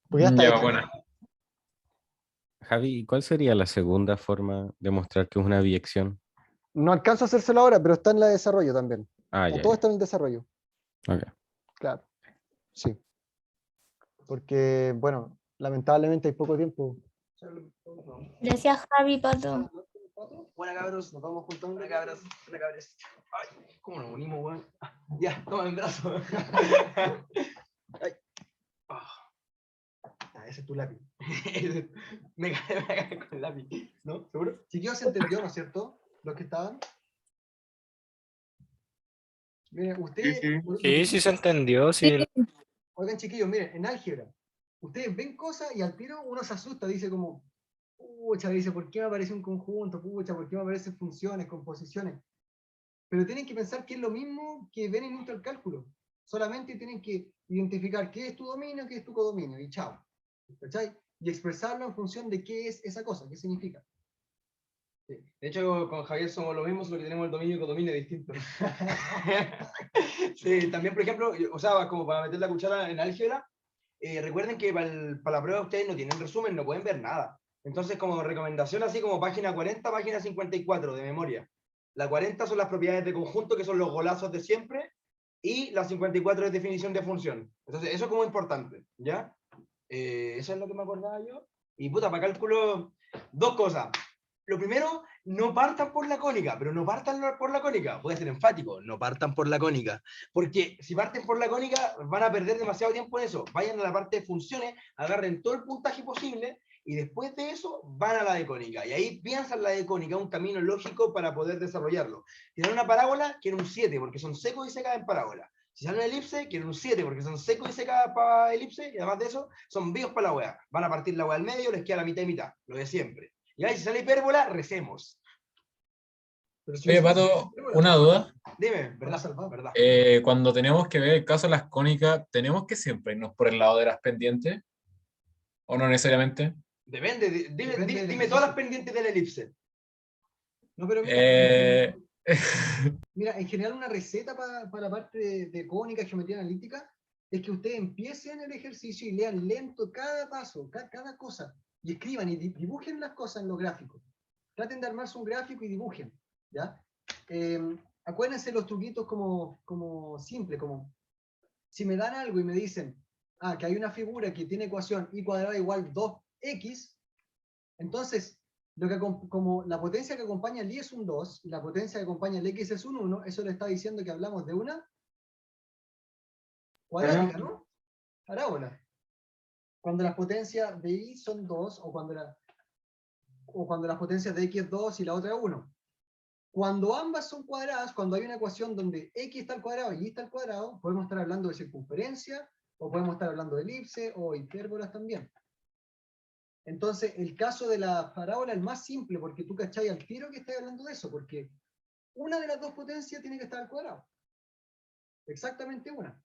Porque ya está Ya, hecho. buena. Javi, ¿cuál sería la segunda forma de mostrar que es una biyección? No alcanzo a hacérselo ahora, pero está en la de desarrollo también. Todo Ya. está en el desarrollo. Ok. Claro. Sí. Porque, bueno, lamentablemente hay poco tiempo. Gracias, Javi, Pato. Buena cabros, nos vamos juntando. Buena cabros. Ay, ¿cómo nos unimos, weón? Ya, toma el brazo. Ay. Ese es tu lápiz. me cae con el lápiz. ¿No? ¿Seguro? Chiquillos, se entendió, ¿no es cierto? Los que estaban. Miren, ustedes. Sí, se entendió. Sí. Oigan, chiquillos, miren, en álgebra, ustedes ven cosas y al tiro uno se asusta, dice como, pucha, dice, ¿por qué me aparece un conjunto? Pucha, ¿por qué me aparecen funciones, composiciones? Pero tienen que pensar que es lo mismo que ven en intercálculo. Solamente tienen que identificar qué es tu dominio, qué es tu codominio, y chao. ¿Cachai? Y expresarlo en función de qué es esa cosa, qué significa. Sí. De hecho, con Javier somos lo mismo, solo que tenemos el dominio y codominio distinto. Sí, también, por ejemplo, o sea, como para meter la cuchara en álgebra, recuerden que para la prueba ustedes no tienen resumen, no pueden ver nada. Entonces, como recomendación, así como página 40, página 54 de memoria. La 40 son las propiedades de conjunto, que son los golazos de siempre, y la 54 es definición de función. Entonces, eso es como importante, ¿ya? Eso es lo que me acordaba yo. Y puta, para cálculo, dos cosas. Lo primero, no partan por la cónica, pero no partan por la cónica. Voy a ser enfático, no partan por la cónica. Porque si parten por la cónica, van a perder demasiado tiempo en eso. Vayan a la parte de funciones, agarren todo el puntaje posible, y después de eso van a la de cónica. Y ahí piensan la de cónica, un camino lógico para poder desarrollarlo. Si dan una parábola, quieren un 7, porque son secos y secas en parábola. Si sale una elipse, quieren un 7, porque son secos y secas para elipse, y además de eso, son vivos para la wea. Van a partir la wea al medio, les queda la mitad y mitad, lo de siempre. Y ahí si sale hipérbola, recemos. Oye, Pato, una duda. Dime, ¿verdad? Cuando tenemos que ver el caso de las cónicas, ¿tenemos que siempre irnos por el lado de las pendientes? ¿O no necesariamente? Depende, dime todas las pendientes de la elipse. No, pero mira, mira, en general una receta para la parte de cónica, geometría analítica, es que ustedes empiecen el ejercicio y lean lento cada paso, cada cosa, y escriban y dibujen las cosas en los gráficos. Traten de armarse un gráfico y dibujen, ¿ya? Acuérdense los truquitos como simple, como si me dan algo y me dicen, que hay una figura que tiene ecuación y cuadrada igual 2x, entonces, como la potencia que acompaña el y es un 2, y la potencia que acompaña el x es un 1, eso le está diciendo que hablamos de una cuadrática, ¿no? Parábola. Cuando las potencias de y son 2, o cuando las potencias de x es 2 y la otra es 1. Cuando ambas son cuadradas, cuando hay una ecuación donde x está al cuadrado y y está al cuadrado, podemos estar hablando de circunferencia, o podemos estar hablando de elipse, o hipérbolas también. Entonces, el caso de la parábola es el más simple, porque tú cachai al tiro que estás hablando de eso, porque una de las dos potencias tiene que estar al cuadrado. Exactamente una.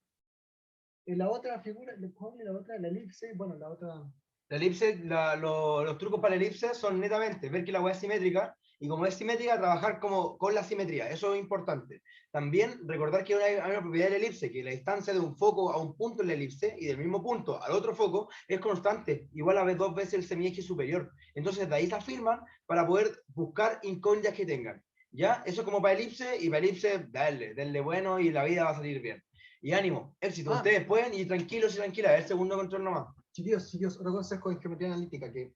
En la otra figura, ¿cuál es la otra? La elipse, bueno, la otra... La elipse, los trucos para la elipse son netamente ver que la hueá es simétrica, y como es simétrica, trabajar como con la simetría. Eso es importante. También recordar que hay una propiedad de la elipse, que la distancia de un foco a un punto en la elipse y del mismo punto al otro foco es constante, igual a 2 veces el semieje superior. Entonces de ahí se afirman para poder buscar incógnitas que tengan. ¿Ya? Eso como para elipse, y para elipse, denle bueno y la vida va a salir bien. Y ánimo, éxito. Ustedes pueden, y tranquilos y tranquilas, el segundo control nomás. Chiquillos, otro consejo en geometría analítica, que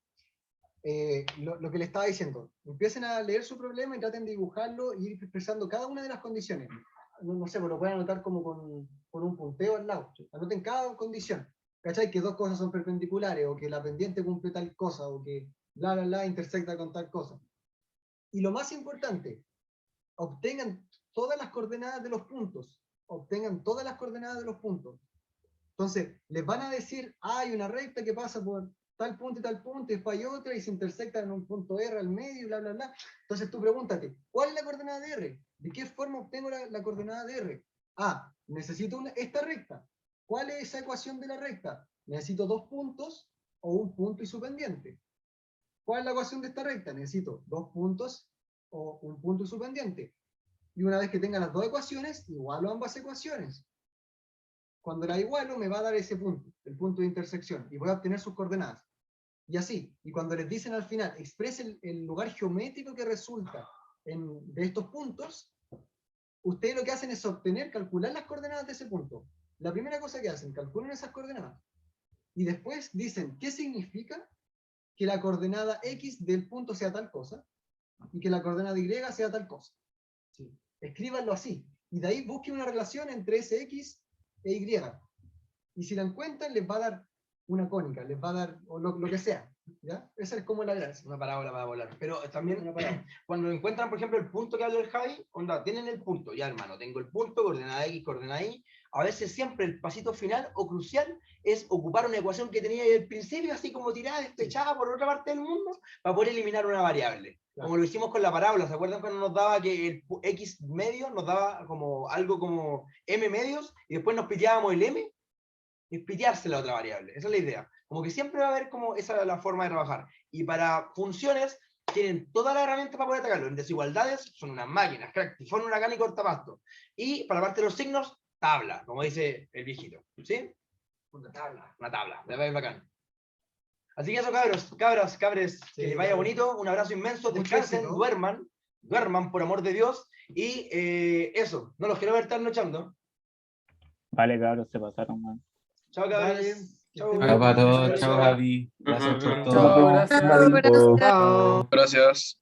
lo que le estaba diciendo, empiecen a leer su problema y traten de dibujarlo y ir expresando cada una de las condiciones. No sé, pues lo pueden anotar como con un punteo al lado. Anoten cada condición. ¿Cachai? Que dos cosas son perpendiculares, o que la pendiente cumple tal cosa, o que bla, bla, bla intersecta con tal cosa. Y lo más importante, obtengan todas las coordenadas de los puntos. Obtengan todas las coordenadas de los puntos. Entonces, les van a decir, hay una recta que pasa por tal punto y después hay otra, y se intersectan en un punto R al medio, bla, bla, bla. Entonces tú pregúntate, ¿cuál es la coordenada de R? ¿De qué forma obtengo la coordenada de R? Ah, necesito esta recta. ¿Cuál es esa ecuación de la recta? Necesito 2 puntos o un punto y su pendiente. ¿Cuál es la ecuación de esta recta? Necesito 2 puntos o un punto y su pendiente. Y una vez que tenga las dos ecuaciones, igualo ambas ecuaciones. Cuando la igualo, me va a dar ese punto, el punto de intersección, y voy a obtener sus coordenadas. Y así, y cuando les dicen al final, expresen el lugar geométrico que resulta de estos puntos, ustedes lo que hacen es calcular las coordenadas de ese punto. La primera cosa que hacen, calculan esas coordenadas. Y después dicen, ¿qué significa que la coordenada X del punto sea tal cosa? Y que la coordenada Y sea tal cosa. ¿Sí? Escríbanlo así. Y de ahí busquen una relación entre ese X e Y. Y si la encuentran, les va a dar una cónica, les va a dar o lo que sea. ¿Ya? Esa es como la gracia. Una parábola para volar. Pero también, cuando encuentran, por ejemplo, el punto que habló el Javi, onda, tienen el punto, ya hermano, tengo el punto, coordenada X, coordenada Y. A veces siempre el pasito final o crucial es ocupar una ecuación que tenía desde el principio, así como tirada, despechada por otra parte del mundo, para poder eliminar una variable. Claro. Como lo hicimos con la parábola, ¿se acuerdan cuando nos daba que el X medio nos daba como algo como M medios, y después nos piteábamos el M? Es pitearse la otra variable, esa es la idea. Como que siempre va a haber como esa es la forma de trabajar. Y para funciones, tienen todas las herramientas para poder atacarlo. En desigualdades, son unas máquinas, crack, tifón, huracán y cortapasto. Y para la parte de los signos, tabla, como dice el viejito. ¿Sí? Una tabla, me parece bacán. Así que eso, cabres, que les vaya bonito, un abrazo inmenso, descansen, duerman por amor de Dios, y eso, no los quiero ver trasnochando. Vale, cabros, se pasaron, man. Chao, cabros. Chao para todos, chao Javi. Gracias por todo. Chao, gracias. Chao. Gracias.